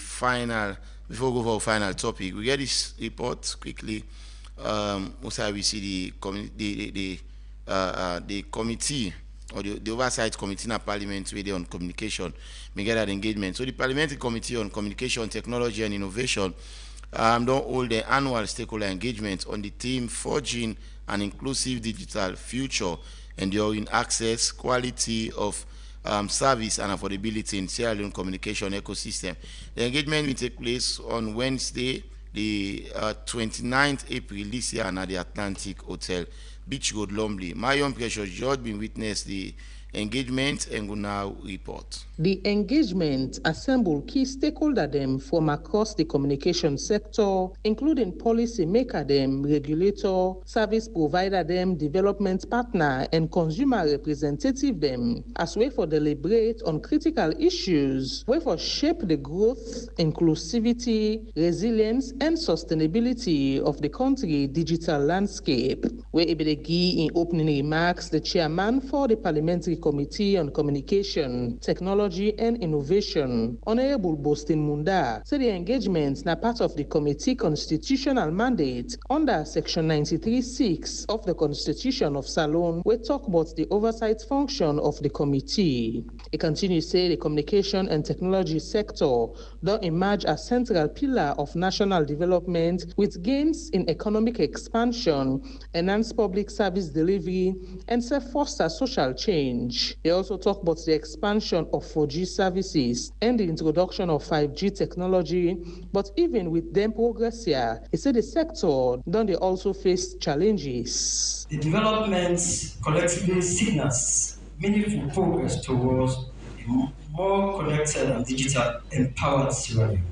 Speaker 17: go for our final topic. We get this report quickly. Also we see the committee or the oversight committee in the parliament where they on communication, we get that engagement. So the parliamentary committee on communication, technology and innovation don't hold the annual stakeholder engagement on the theme forging an inclusive digital future, enduring access, quality of service and affordability in Sierra Leone communication ecosystem. The engagement will take place on Wednesday, the 29th April this year at the Atlantic Hotel, Beach Road, Lumley. My own Precious George been witness the engagement and will now report.
Speaker 19: The engagement assembled key stakeholder them from across the communication sector, including policy maker them, regulator, service provider them, development partner, and consumer representative them, as way for deliberate on critical issues, way for shape the growth, inclusivity, resilience, and sustainability of the country digital landscape. Where Ebedegi in opening remarks, the chairman for the Parliamentary Committee on Communication, Technology and Innovation, Honorable Boston Munda, said the engagement na part of the committee constitutional mandate under Section 93(6) of the Constitution of Salon, we talk about the oversight function of the committee. He continues to say the communication and technology sector don't emerge as central pillar of national development with gains in economic expansion, enhanced public service delivery, and foster social change. They also talk about the expansion of 4G services and the introduction of 5G technology. But even with them progress here, he said the sector don't they also face challenges.
Speaker 20: The developments collectively signals meaningful progress towards a more connected and digital empowered Sierra Leone.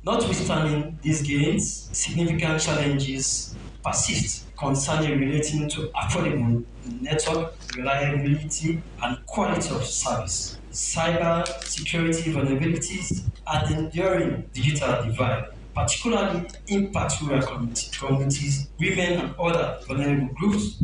Speaker 20: Notwithstanding these gains, significant challenges persist concerning relating to affordable network reliability and quality of service, cyber security vulnerabilities, and enduring digital divide, particularly impact rural communities, women and other vulnerable groups,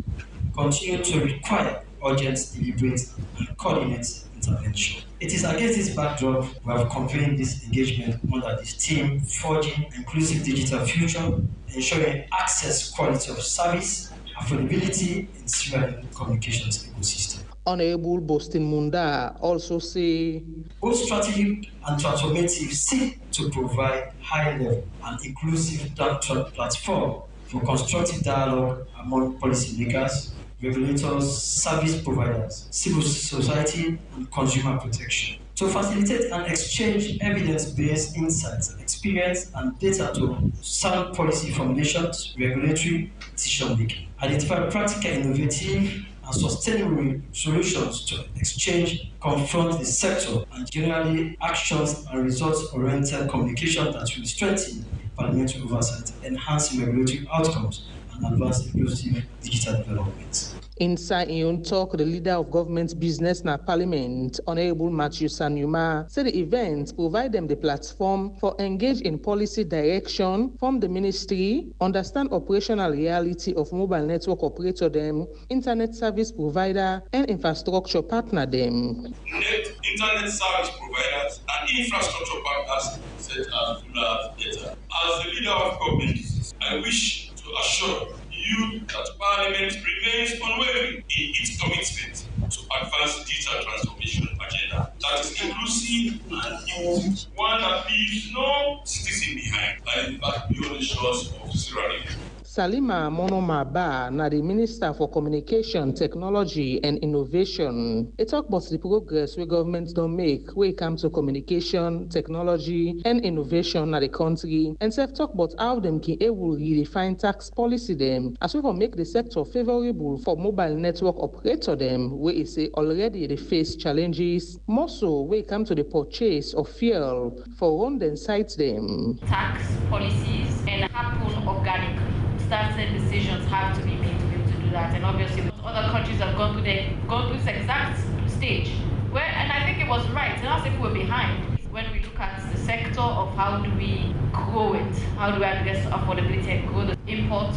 Speaker 20: continue to require urgent, deliberate, and coordinated intervention. It is against this backdrop we have convened this engagement under this theme, forging inclusive digital future, ensuring access, quality of service, affordability in Sierra Leone communications ecosystem.
Speaker 19: Honorable Boston Munda also say
Speaker 20: both strategic and transformative seek to provide high-level and inclusive platform for constructive dialogue among policymakers, regulators, service providers, civil society, and consumer protection. To facilitate and exchange evidence-based insights, experience, and data to sound policy formulations, regulatory decision-making. Identify practical, innovative, and sustainable solutions to exchange, confront the sector, and generally actions and results-oriented communication that will strengthen parliamentary oversight, enhance regulatory outcomes, and advance inclusive digital development.
Speaker 19: Inside Ion Talk, the leader of government business na parliament, Honorable Matthew Sanyuma, said the event provide them the platform for engage in policy direction from the ministry, understand operational reality of mobile network operator them, internet service provider, and infrastructure partner them.
Speaker 21: Internet service providers and infrastructure partners such as Fula Data. As the leader of government, I wish to assure you that Parliament remains unwavering in its commitment to advance the digital transformation agenda that is inclusive and one that leaves no citizen behind, like the back beyond the shores of Sierra Leone.
Speaker 19: Salima Monomaba, na the Minister for Communication, Technology and Innovation. He talk about the progress where governments don't make when it comes to communication, technology and innovation in the country. And self talk about how them can able redefine tax policy them as well make the sector favorable for mobile network operator them where it say already they face challenges. More so when it comes to the purchase of fuel for run and sites them.
Speaker 22: Tax policies and happen organic. Certain decisions have to be made to be able to do that, and obviously other countries have gone through this exact stage where, and I think it was right, and I think we're behind when we look at the sector of how do we grow it, how do we address affordability and grow the import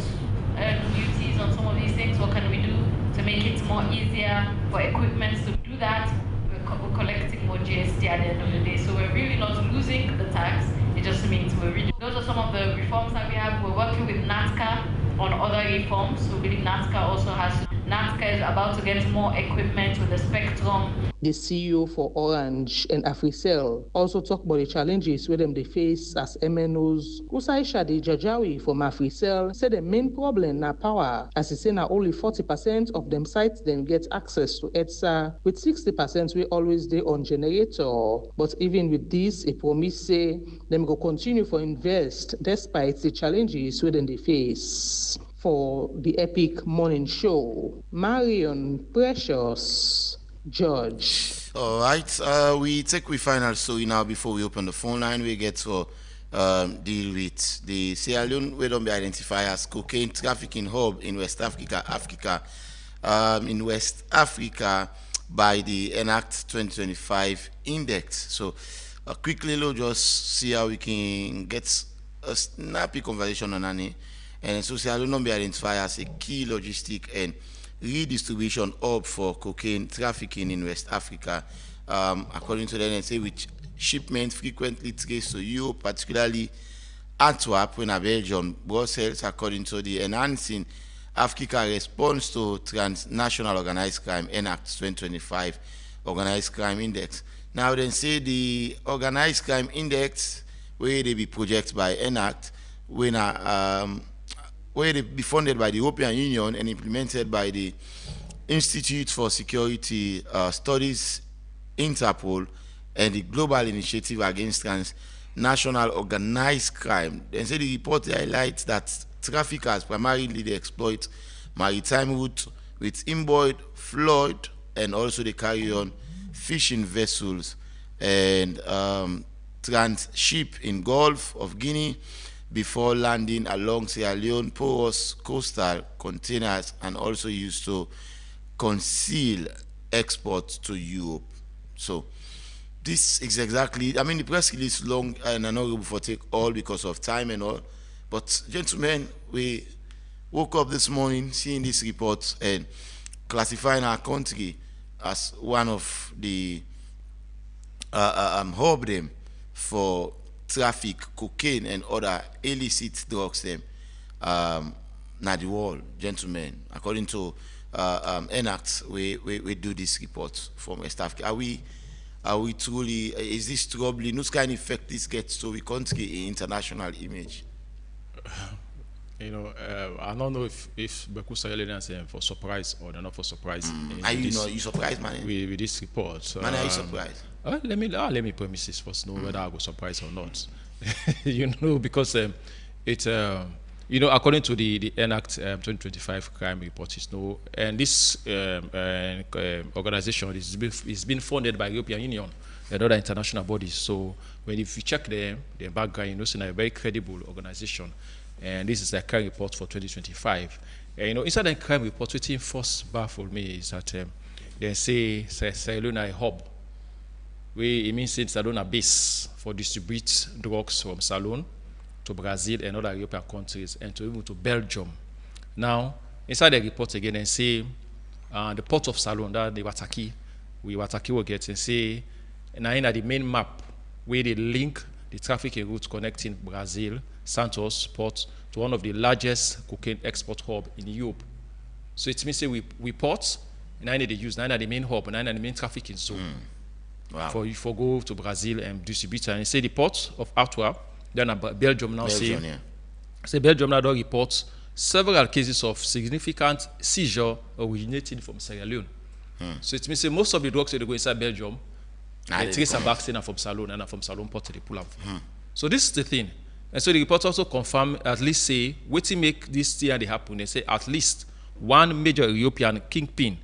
Speaker 22: duties on some of these things. What can we do to make it more easier for equipment to do that? We're collecting more GST at the end of the day, so we're really not losing the tax. It just means we're really. Those are some of the reforms that we have. We're working with NATCA on other reforms. We believe NATCA also has. NATCA is about to get more equipment with the spectrum.
Speaker 19: The CEO for Orange and Africell also talk about the challenges where them they face as MNOs. Usai Shadi Jajawi from Africell said the main problem na power, as he say na only 40% of them sites then get access to EDSA, with 60% we always dey on generator. But even with this, he promise say them go continue for invest despite the challenges where them they face. For the Epic Morning Show, Marion Precious George.
Speaker 17: All right, we take we final story now before we open the phone line. We get to deal with the Sierra Leone, we don't be identified as cocaine trafficking hub in West Africa, in West Africa by the ENACT 2025 index. So quickly, we'll just see how we can get a snappy conversation on Annie. And so Sierra Leone be identified as a key logistic and redistribution hub for cocaine trafficking in West Africa, according to the NSA, which shipments frequently traced to Europe, particularly Antwerp, when Belgium, Brussels, according to the Enhancing Africa Response to Transnational Organized Crime, ENACT 2025 Organized Crime Index. Now, then say the Organized Crime Index, where they be projected by ENACT, where they be funded by the European Union and implemented by the Institute for Security Studies, Interpol, and the Global Initiative Against Transnational Organized Crime. Then say the report highlights that traffickers primarily they exploit maritime routes with inboard flood, and also they carry on fishing vessels and transship in Gulf of Guinea before landing along Sierra Leone porous coastal containers, and also used to conceal exports to Europe. So this is exactly, I mean, the press release is long and I'm not able to take all because of time and all, but gentlemen, we woke up this morning seeing this report and classifying our country as one of the hub them for traffic, cocaine, and other illicit drugs them na the world, gentlemen. According to ENACT, we do this report from West Africa. Are we truly, is this troubling? What kind of effect this gets to the country in international image?
Speaker 18: You know, I don't know if Beku Sierra Leoneans for surprise or they're not for surprise.
Speaker 17: Are you know you surprised, man?
Speaker 18: With this report.
Speaker 17: Man, are you surprised?
Speaker 18: Let me premises first know whether I go surprised or not. You know, because it's you know, according to the ENACT 2025 crime report, and this organization is being funded by European Union and other international bodies. So if you check their background, you know, it's a very credible organization. And this is the crime report for 2025. And, you know, inside the crime report, what first baffled me is that they say Sierra Leone a hub, where it means it's a base for distribute drugs from Sierra Leone to Brazil and other European countries, and to even to Belgium. Now, inside the report again, they say the port of Sierra Leone, that the Wataki will get, and say, now in the main map, where they link the trafficking routes connecting Brazil, Santos port to one of the largest cocaine export hub in Europe. So it means say we port, now they use, now the main hub, now the main trafficking zone.
Speaker 17: Wow.
Speaker 18: For go to Brazil and distribute. And say the port of Antwerp, then Belgium now say Belgium now reports several cases of significant seizure originating from Sierra Leone. So it means say most of the drugs that go inside Belgium, they trace a back from Sierra Leone, and from Sierra Leone port they pull up. So this is the thing. And so the report also confirm, at least say, what to make this thing happen. They say at least one major European kingpin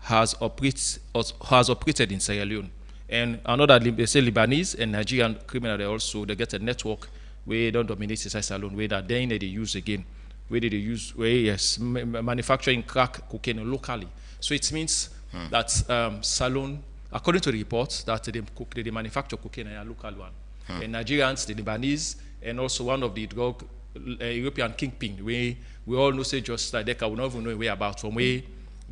Speaker 18: has operated in Sierra Leone. And another, they say Lebanese and Nigerian criminals, they get a network where they don't dominate Sierra Leone, where that then they use again, where they use, manufacturing crack cocaine locally. So it means that Sierra Leone, according to the report, that they manufacture cocaine in a local one. And Nigerians, the Lebanese, and also one of the drug European kingpin, we all know say just like that, we don't even know where about from where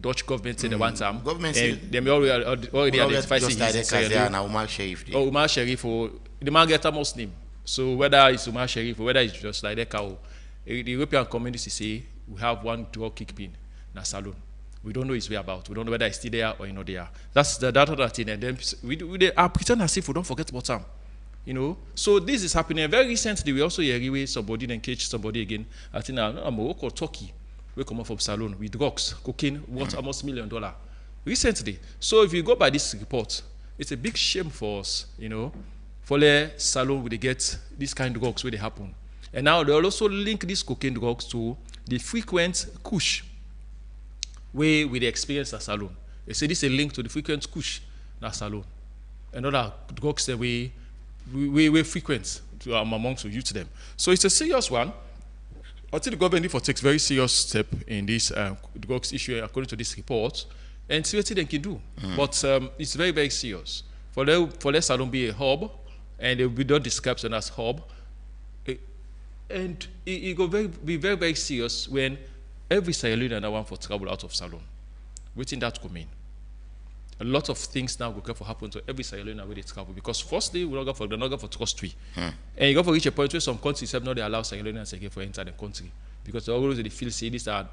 Speaker 18: Dutch government said the one time.
Speaker 17: Government said
Speaker 18: they already identify
Speaker 17: just like that Umar Sharif.
Speaker 18: Oh, Umar Sharif, the man get a Muslim. So whether it's Umar Sharif or whether it's just like that, the European community say we have one drug kingpin in Sierra Leone. We don't know his whereabouts. We don't know whether it's still there or not there. That's the other thing. And then we are pretend as if we don't forget about him. You know, so this is happening. Very recently, we also hear somebody then catch somebody again. I think Morocco, Turkey, we come up from Sierra Leone with drugs, cocaine, worth almost $1 million recently. So if you go by this report, it's a big shame for us, you know, for the Sierra Leone where they get this kind of drugs where they happen. And now they also link these cocaine drugs to the frequent kush where we experience at Sierra Leone. They say this is a link to the frequent kush in Sierra Leone. Another drugs that we frequent amongst the youth them. So it's a serious one. I think the government need to take very serious step in this drugs issue according to this report and see what they can do. But it's very, very serious. For let Sierra Leone be a hub, and we don't describe it as hub, and it will be very, very serious when every Sierra Leonean want for travel out of Sierra Leone. What in that could mean? A lot of things now will happen to every Sierra Leonean where they travel, because firstly, they're not going for trust tree. And you go for reach a point where some countries have not allow Sierra Leoneans again for enter the country, because they always they feel say this are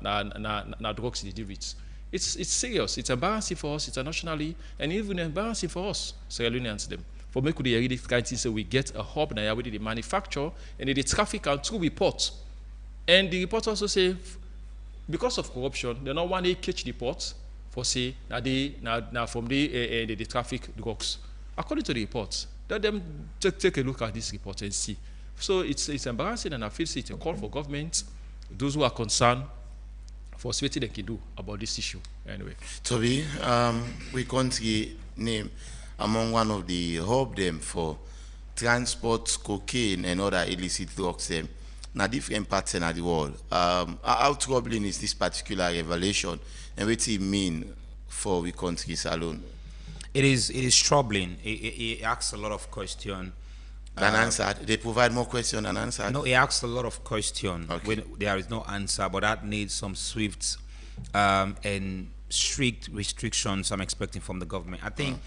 Speaker 18: drugs they deal with. It's serious. It's embarrassing for us internationally, and even embarrassing for us Sierra Leoneans them. For me, could they really kind of say we get a hub now where they manufacture and they traffic and through report. And the report also say because of corruption, they don't want to catch the port. For say now from the traffic drugs, according to the reports, let them take a look at this report and see. So it's embarrassing, and I feel it's a call for government, those who are concerned, for what they can do about this issue. Anyway,
Speaker 17: Toby, we country name among one of the hub them for transport cocaine and other illicit drugs them. Now different parts in the world. How troubling is this particular revelation, and what it mean for we countries alone?
Speaker 8: It is troubling. It asks a lot of questions.
Speaker 17: Than answered. They provide more questions than answered.
Speaker 8: No, it asks a lot of questions when there is no answer, but that needs some swift and strict restrictions I'm expecting from the government. I think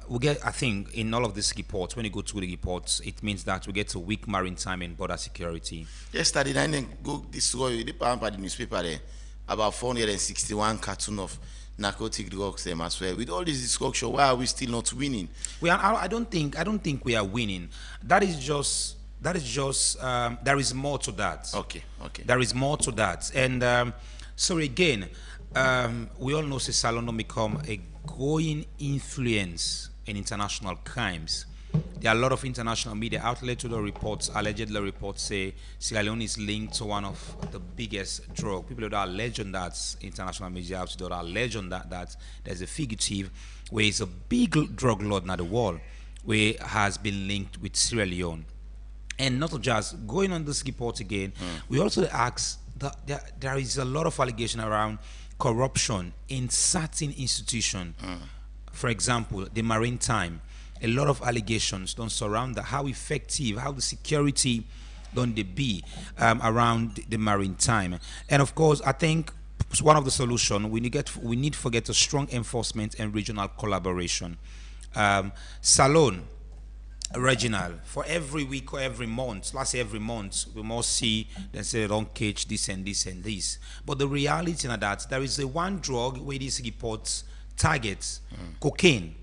Speaker 8: we get. I think in all of these reports, when you go through the reports, it means that we get a weak maritime and border security.
Speaker 17: Yesterday, I didn't go destroy the newspaper there about 461 cartons of narcotic drugs them as well. With all this destruction, why are we still not winning?
Speaker 8: I don't think we are winning. That is just That is just, there is more to that.
Speaker 17: Okay.
Speaker 8: There is more to that. And so again, we all know Salon don't become a growing influence in international crimes. There are a lot of international media outlets who allegedly reports say Sierra Leone is linked to one of the biggest drug. People that are alleged that international media outlets that are alleged that there's a fugitive where it's a big drug lord in the world where has been linked with Sierra Leone. And not just going on this report again, we also ask that there is a lot of allegation around corruption in certain institutions. For example, the Maritime. A lot of allegations don't surround that. How effective, how the security don't they be around the Maritime. And of course, I think one of the solutions, we need to get a strong enforcement and regional collaboration. Salon, Reginald, for every week or every month, let's say every month, we must see they say they don't catch this and this and this. But the reality is that there is a one drug where these reports targets cocaine.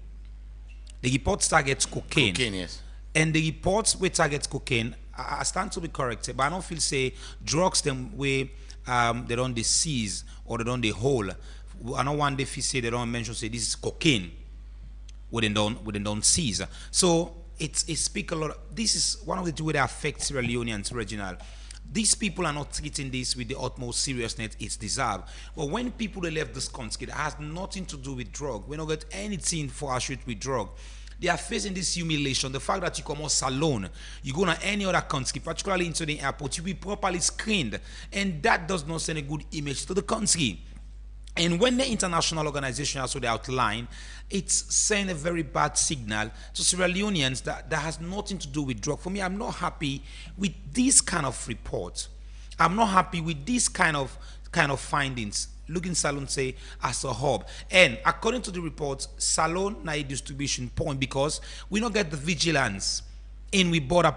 Speaker 8: The reports targets cocaine.
Speaker 17: Cocaine, yes.
Speaker 8: And the reports where targets cocaine, I stand to be corrected, but I don't feel say drugs them where they don't they seize or they don't they hold. I don't want they feel say they don't mention say this is cocaine. Where they don't seize. So it speak a lot. This is one of the two way that affect Sierra Leoneans, Reginald. These people are not treating this with the utmost seriousness it's deserved. But when people they left this country, it has nothing to do with drug. We don't get anything for our street with drug. They are facing this humiliation. The fact that you come out Salon, you go to any other country, particularly into the airport, you be properly screened. And that does not send a good image to the country. And when the international organization also they outline, it's sending a very bad signal to Sierra Leoneans that has nothing to do with drug. For me, I'm not happy with this kind of report. I'm not happy with this kind of findings. Looking Salon say as a hub. And according to the report, Salon na a distribution point because we don't get the vigilance in we border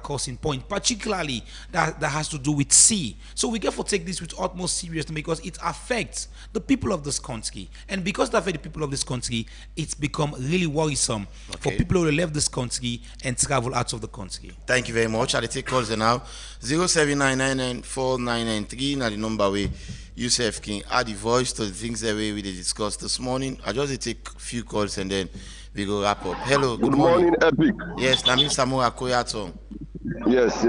Speaker 8: crossing point, particularly that has to do with sea. So we get to take this with utmost seriousness because it affects the people of this country. And because it affects the people of this country, it's become really worrisome for people who left this country and travel out of the country.
Speaker 17: Thank you very much. I'll take calls now. 079994993 now the number where Yusuf can add the voice to the things that we discussed this morning. I just take a few calls and then we go wrap up. Hello, good morning.
Speaker 4: Epic.
Speaker 17: Yes, Nami Samura Koyato.
Speaker 4: Yes.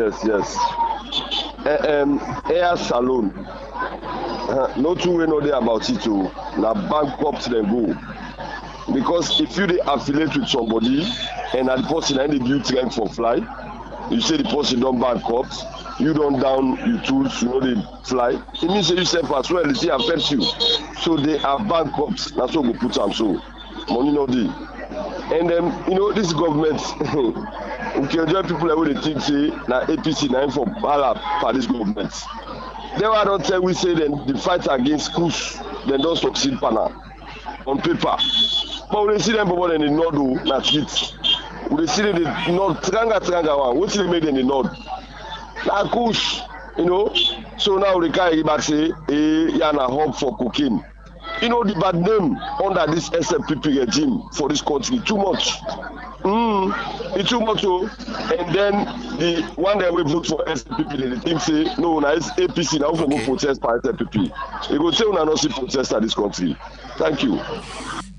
Speaker 4: Air Salon. No two way no day about it too. Now bankrupt them go. Because if you they affiliate with somebody and the person and they do train for fly, you say the person don't bankrupt, you don't down your tools, you know they fly. It means that you self as well, it affects you. So they are bankrupt. That's what we put them so. Money no day. And then, this government, we can join people that they think say, na APC, na for bala for this government. Then I don't tell we say then the fight against coups, then don't succeed pana on paper. But we see them people in the north do not it. We see them the north tranga one. What they make in the north? Na coups, So now they can back say, yana hub for cooking. The bad name under this SLPP regime for this country, too much. It's too much. And then the one that we vote for SLPP, the thing say, no, now it's APC, now we go protest for SLPP. We go say we not see protest at this country. Thank you.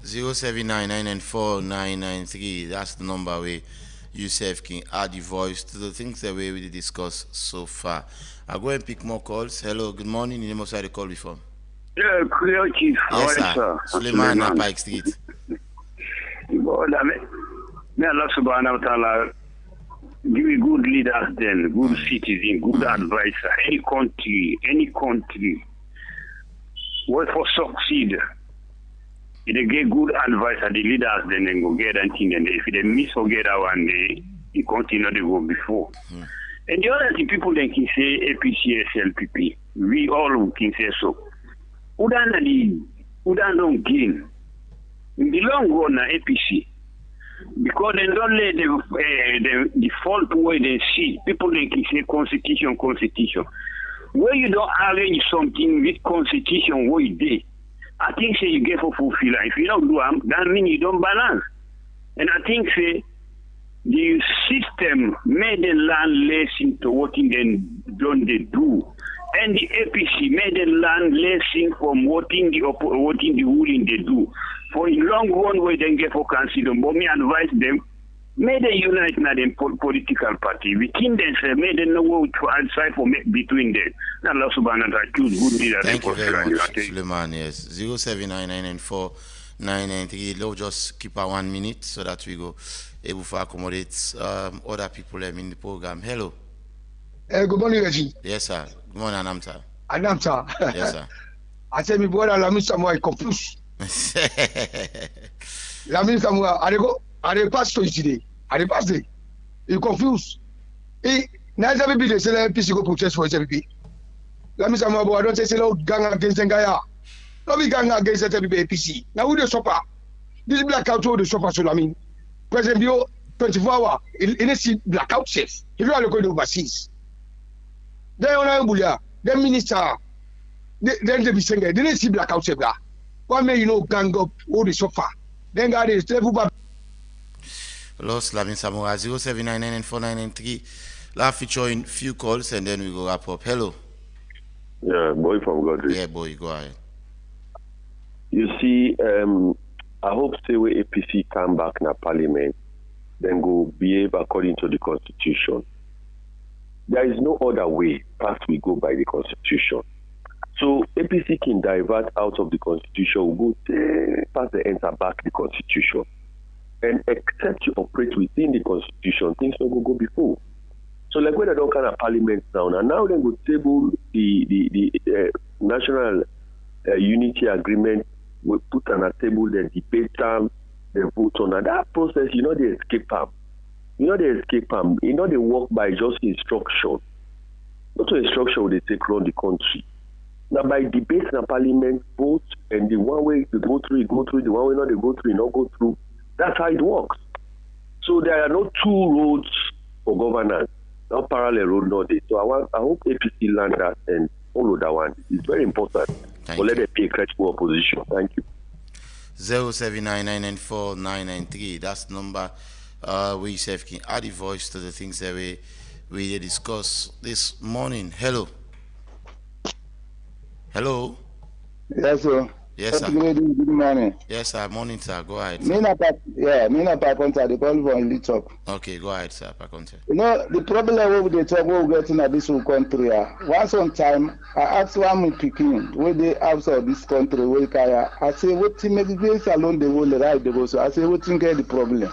Speaker 17: 079994993, that's the number where Yusuf can add the voice to the things that we discussed so far. I'll go and pick more calls. Hello, good morning. You must have the call before.
Speaker 7: Yeah, clear chief.
Speaker 17: Yes, sir. Suleiman at Pike Street.
Speaker 7: May Allah subhanahu wa ta'ala give me good leaders then, good citizens, good advisor. Any country, what for succeed, if they get good advisor, the leaders then they go get anything, and if they miss or get out one day, the continue they go before. And the other thing, people then can say APC, SLPP. We all can say so. Who don't gain? In the long run, APC. Because they don't let the fault way they see. People they can say constitution. Where you don't arrange something with constitution, what you did, I think say you get for fulfill. If you don't do that means you don't balance. And I think say the system made the land listen to what they do. And the APC made the land listen from what the ruling they do. For a long run where they get for consider, but me advise them, may they unite na them political party. Within themselves, may they know what to answer for between them. Allah subhanahu wa ta'ala choose good leaders.
Speaker 17: Thank you very much, Suleiman. Yes, 07999949993. Let's just keep our 1 minute so that we go able to accommodate other people in the program. Hello.
Speaker 2: Good morning, Reggie.
Speaker 17: Yes, sir. Good morning, Anamta.
Speaker 2: Anamta.
Speaker 17: Yes, sir.
Speaker 2: I said, my brother Lamin Samoa is confused. Lamin Samoa, I pass to today. I pass today. You confused. Now everybody they say APC go protest for SPP. Lamin Samoa, I don't say no gang against Ngaya. No be gang against APC. Now who the shopper? This blackout who the shopper so Lamin. President Bio 24 hours. Il see blackout safe. If you are going overseas. Then on then minister, then they be saying they didn't see blackout safe there. One may gang up all the sofa. Then God is level back.
Speaker 17: Lost Lamin Samoa 079994993. Last featuring few calls and then we go wrap up. Hello.
Speaker 4: Yeah, boy from Godric.
Speaker 17: Yeah, boy, go ahead.
Speaker 4: You see, I hope say when APC come back in parliament, then go behave according to the constitution. There is no other way past we go by the constitution. So APC can divert out of the constitution, we go past the enter back the constitution. And except you operate within the constitution, things don't go before. So like when they don't kind of parliament now, and now they go table the national unity agreement, we put on a table, the debate them, they vote on. And that process, they escape them. They work by just instruction. Not instruction they take around the country. Now by debate in parliament, vote, and the one way they go through, the one way not they go through, not go through. That's how it works. So there are no two roads for governance, not parallel road, no day. So I hope APC learn that and follow that one. It's very important. But let it be a credible opposition. Thank you.
Speaker 17: 07999949993. That's the number where you can add a voice to the things that we discuss this morning. Hello. Hello.
Speaker 13: Yes, sir.
Speaker 17: Yes, sir.
Speaker 13: Good morning.
Speaker 17: Yes, sir. Morning, sir. Go ahead.
Speaker 13: Me na Paconta, they call for only talk.
Speaker 17: Okay, go ahead, sir. Paconta.
Speaker 13: The problem with the talk we getting at this whole country, once on time, I asked one me picking where they outside this country, where I say, what team make this alone the whole right they go. So I say, what think get the problem?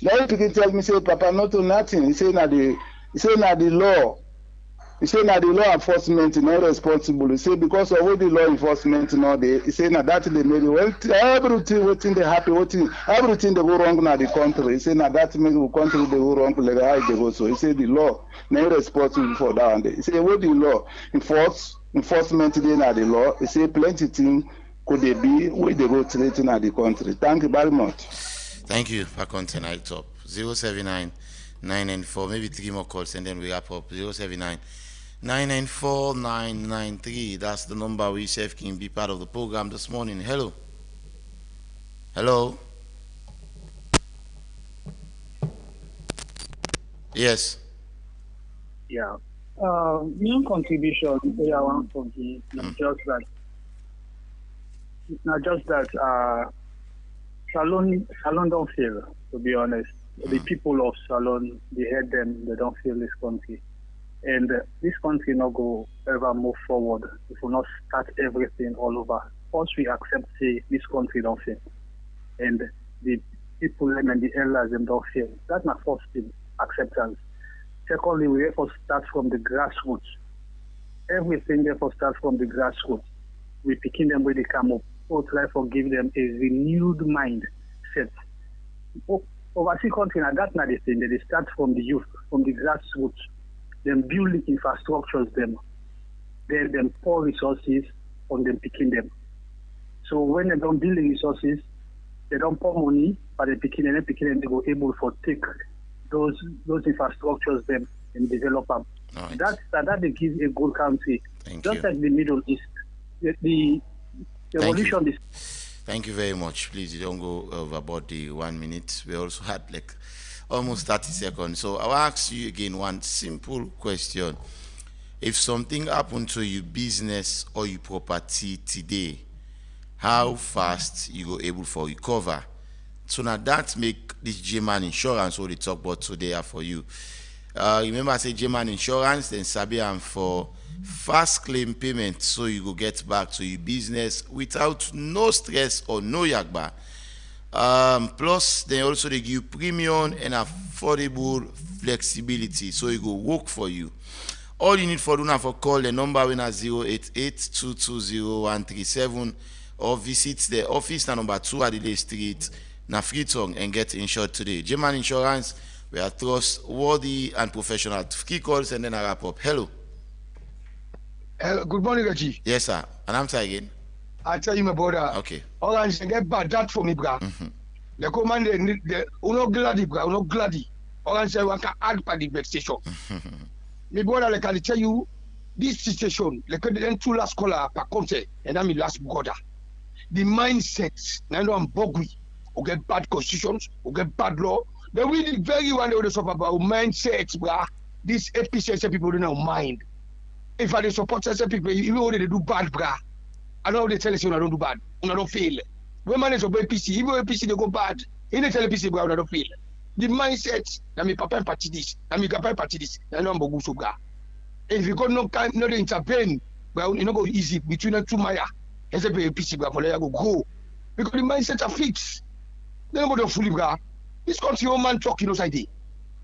Speaker 13: Now he tell me, say, Papa, not to nothing. He say, na the law. He say na the law enforcement not responsible. He say because of what the law enforcement now they. He say na that they made everything waiting they happy everything they go wrong na the country. He say na that make the country they go wrong like how they go so. He say the law not responsible for that one. He say what the law enforcement they na the law. He say plenty things could they be where they go threaten at the country. Thank you very much.
Speaker 17: Thank you for content. I top 0799994 maybe 3 more calls and then we wrap up 079994993. That's the number we Chef can be part of the program this morning. Hello. Hello. Yes.
Speaker 23: Yeah. Your contribution we are one from the it's not just that Salon don't feel, to be honest. The people of Salon, they hate them, they don't feel this country. And this country not go ever move forward if we not start everything all over. Once we accept, say, this country don't fail. And the people and the elders them don't fail. That's my first thing, acceptance. Secondly, we have to start from the grassroots. Everything therefore starts from the grassroots. We picking them where they come up. Or try to give them a renewed mindset. Overseas country, now that's not the thing. They start from the youth, from the grassroots. Them building infrastructures, them pour resources on them picking them. So when they don't build resources, they don't pour money, but they picking them, they go able to take those infrastructures them and develop them. Right. That they give a good country. Just like the Middle East. The evolution is.
Speaker 17: Thank you very much. Please, you don't go overboard the 1 minute. We also had like almost 30 seconds. So I'll ask you again one simple question. If something happened to your business or your property today, how fast you go able for recover? So now that make this J-Man Insurance what they talk about today are for you. Remember I say J-Man Insurance, then Sabi am for fast claim payment so you go get back to your business without no stress or no yagba. Plus they also they give premium and affordable flexibility so it go work for you. All you need for do now for call the number when at 088-220-137 or visit the office number 2 Adelaide Street, na Freetown, and get insured today. J-Man Insurance, we are trustworthy and professional. 3 calls and then I wrap up. Hello.
Speaker 2: Hello. Good morning, Reggie.
Speaker 17: Yes, sir. And I'm sorry again.
Speaker 2: I tell you, my brother.
Speaker 17: Okay.
Speaker 2: Orange, get bad that for me, bra. The command, the uno gladi, bra, uno gladi. Orange, I want to add for the best station. My brother, like I tell you, this situation, like the 2 last caller per concert, and I'm the last brother. The mindset, now I'm boggy, who get bad constitutions, who get bad law. They really very one they suffer about mindset, bra. This APC people don't know mind. If I support some people, even when they do bad, bra. I know they tell us you don't do bad, you don't fail. When man is about APC, even APC they go bad. He they tell APC bra, you don't fail. The mindset, na me papa party this, na me papa party this, na no mbogu so bra. If you got no they intervene, bra, you know go easy between the 2 Maya. As a APC bra, for go grow. Because the mindset are fixed. They don't fully bra. This country old man talking outside there.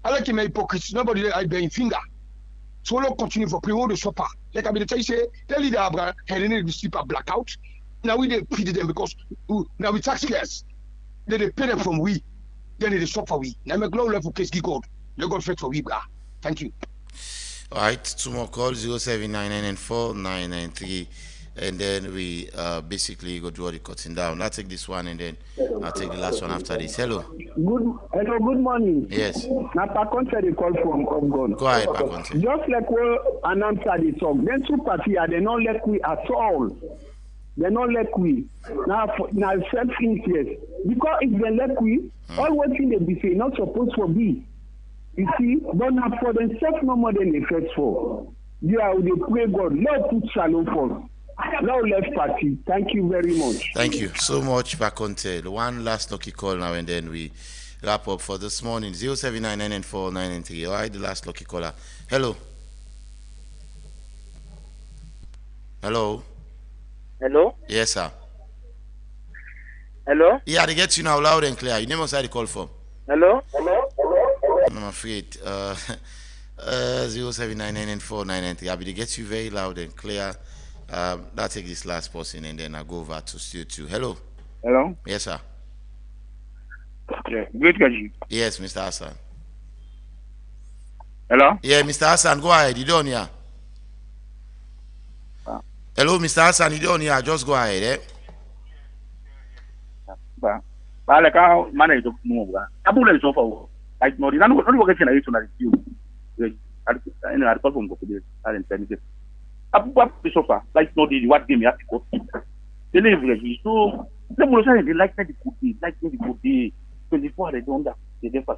Speaker 2: I like him hypocrites. Nobody I bear finger. So we'll continue for pre the shopper. Like I mean, the say, tell you that Helen will sleep a blackout. Now we they pity them because now we taxpayers. Then they pay them from we. Then they shop for we. Now make low level case give God. Let God fight for we, bra. Thank you.
Speaker 17: All right, 2 more calls 0799949993. And then we basically go do all the cutting down. I'll take this one and then I'll take the last one after this. Hello.
Speaker 3: Good morning.
Speaker 17: Yes.
Speaker 3: Now, Paconte, they call from Congo.
Speaker 17: Go ahead, Paconte.
Speaker 3: Just like what announcer they talk, then 2 parties they not let we at all. They not let we. Now self-interest. Because if they let we, all what thing they be say not supposed to be. You see, but now for themselves no more than they fight for. Yeah, they pray God. Lord put shalom for. Now left party. Thank you very much.
Speaker 17: Thank you so much, Paconte. One last lucky call now and then we wrap up for this morning. 0799949993. All right, the last lucky caller. Hello. Hello.
Speaker 5: Hello.
Speaker 17: Yes, sir.
Speaker 5: Hello.
Speaker 17: Yeah, they get you now loud and clear. You name us how to call from.
Speaker 5: Hello.
Speaker 17: I'm afraid. 0799949993. I'll be get you very loud and clear. I'll take this last person and then I'll go over to Studio 2. Hello.
Speaker 5: Hello.
Speaker 17: Yes, sir.
Speaker 5: Yeah, great Gaji.
Speaker 17: Yes, Mr. Hassan.
Speaker 5: Hello.
Speaker 17: Yeah, Mr. Hassan, go ahead. You don't hear. Hello, Mr. Hassan, you don't hear. Just go ahead, eh?
Speaker 5: But like how manage to move. Abula is over. Like no, you don't work in a you. In a platform go to the internet. Abu sofa like no the what game you have to go. They live here. So the Mulosani they like the good day, like the good day. 24 they don't have they never.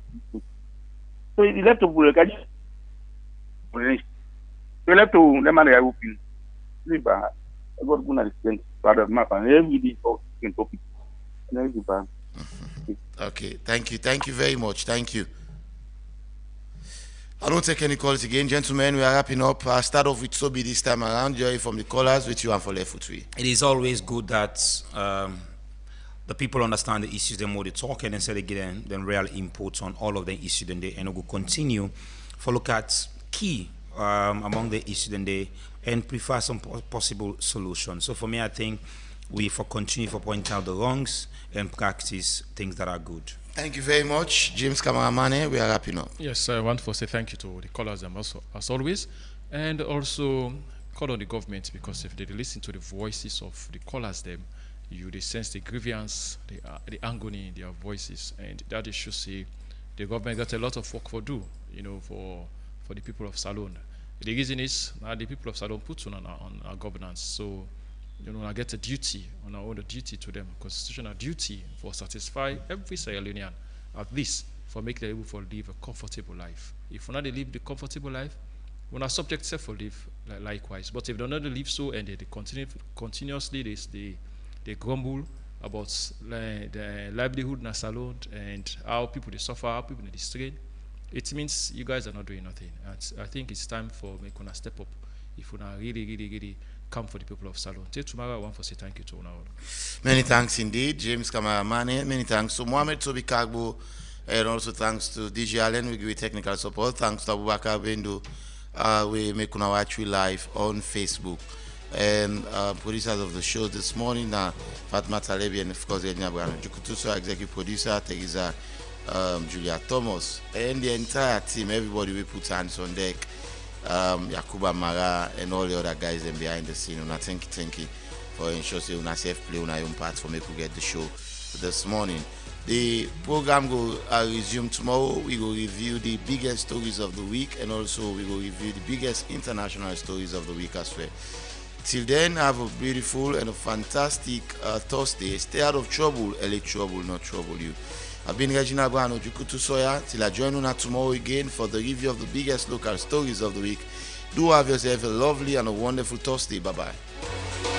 Speaker 5: So he left to Bulgaria. They left to the man I open. Liba, I got good understand rather map and every day talking topic.
Speaker 17: Okay, thank you very much. Thank you. I don't take any calls again, gentlemen. We are wrapping up. I'll start off with Toby this time around. Joy from the callers with you and for left foot.
Speaker 8: It is always good that the people understand the issues, the more they talk, and instead they get them real input on all of the issues, then they will continue for look at key among the issues, then they and prefer some possible solutions. So for me, I think we continue for point out the wrongs and practice things that are good.
Speaker 17: Thank you very much, James Kamaramane. We are wrapping up.
Speaker 18: Yes, I want to say thank you to the callers as always, and also call on the government, because if they listen to the voices of the callers, they sense the grievance, the agony in their voices, and that is should say the government got a lot of work for do, for the people of Salone. The reason is the people of Salone put on our governance, so I get a duty on our own duty to them, constitutional duty for satisfy every Sierra Leonean at least for make them able to live a comfortable life. If we not they live the comfortable life, we're not subject self for live likewise. But if they don't live so and they continuously they grumble about the livelihood in a salon and how people they suffer, how people they strain, it means you guys are not doing nothing. And I think it's time for me to step up if we not really come for the people of Salon. Till tomorrow, I want to say thank you to all.
Speaker 17: Many thanks indeed, James Kamaramane. Many thanks to Mohamed Tobi Kagbo, and also thanks to DJ Allen. We give you technical support. Thanks to Abubakar Bendo. We make una watch we live on Facebook. And producers of the show this morning, Fatma Talebi and of course Elina Brano Jukutuso, executive producer, Teresa Julia Thomas, and the entire team. Everybody we put hands on deck. Yakuba Mara and all the other guys and behind the scene. And I thank you for ensuring una safe play on your own part for me to get the show this morning. The program will resume tomorrow. We will review the biggest stories of the week and also we will review the biggest international stories of the week as well. Till then, have a beautiful and a fantastic Thursday. Stay out of trouble, let trouble not trouble you. I've been Regina Brano, Jukutu Soya. Till I join you tomorrow again for the review of the biggest local stories of the week. Do have yourself a lovely and a wonderful Thursday. Bye-bye.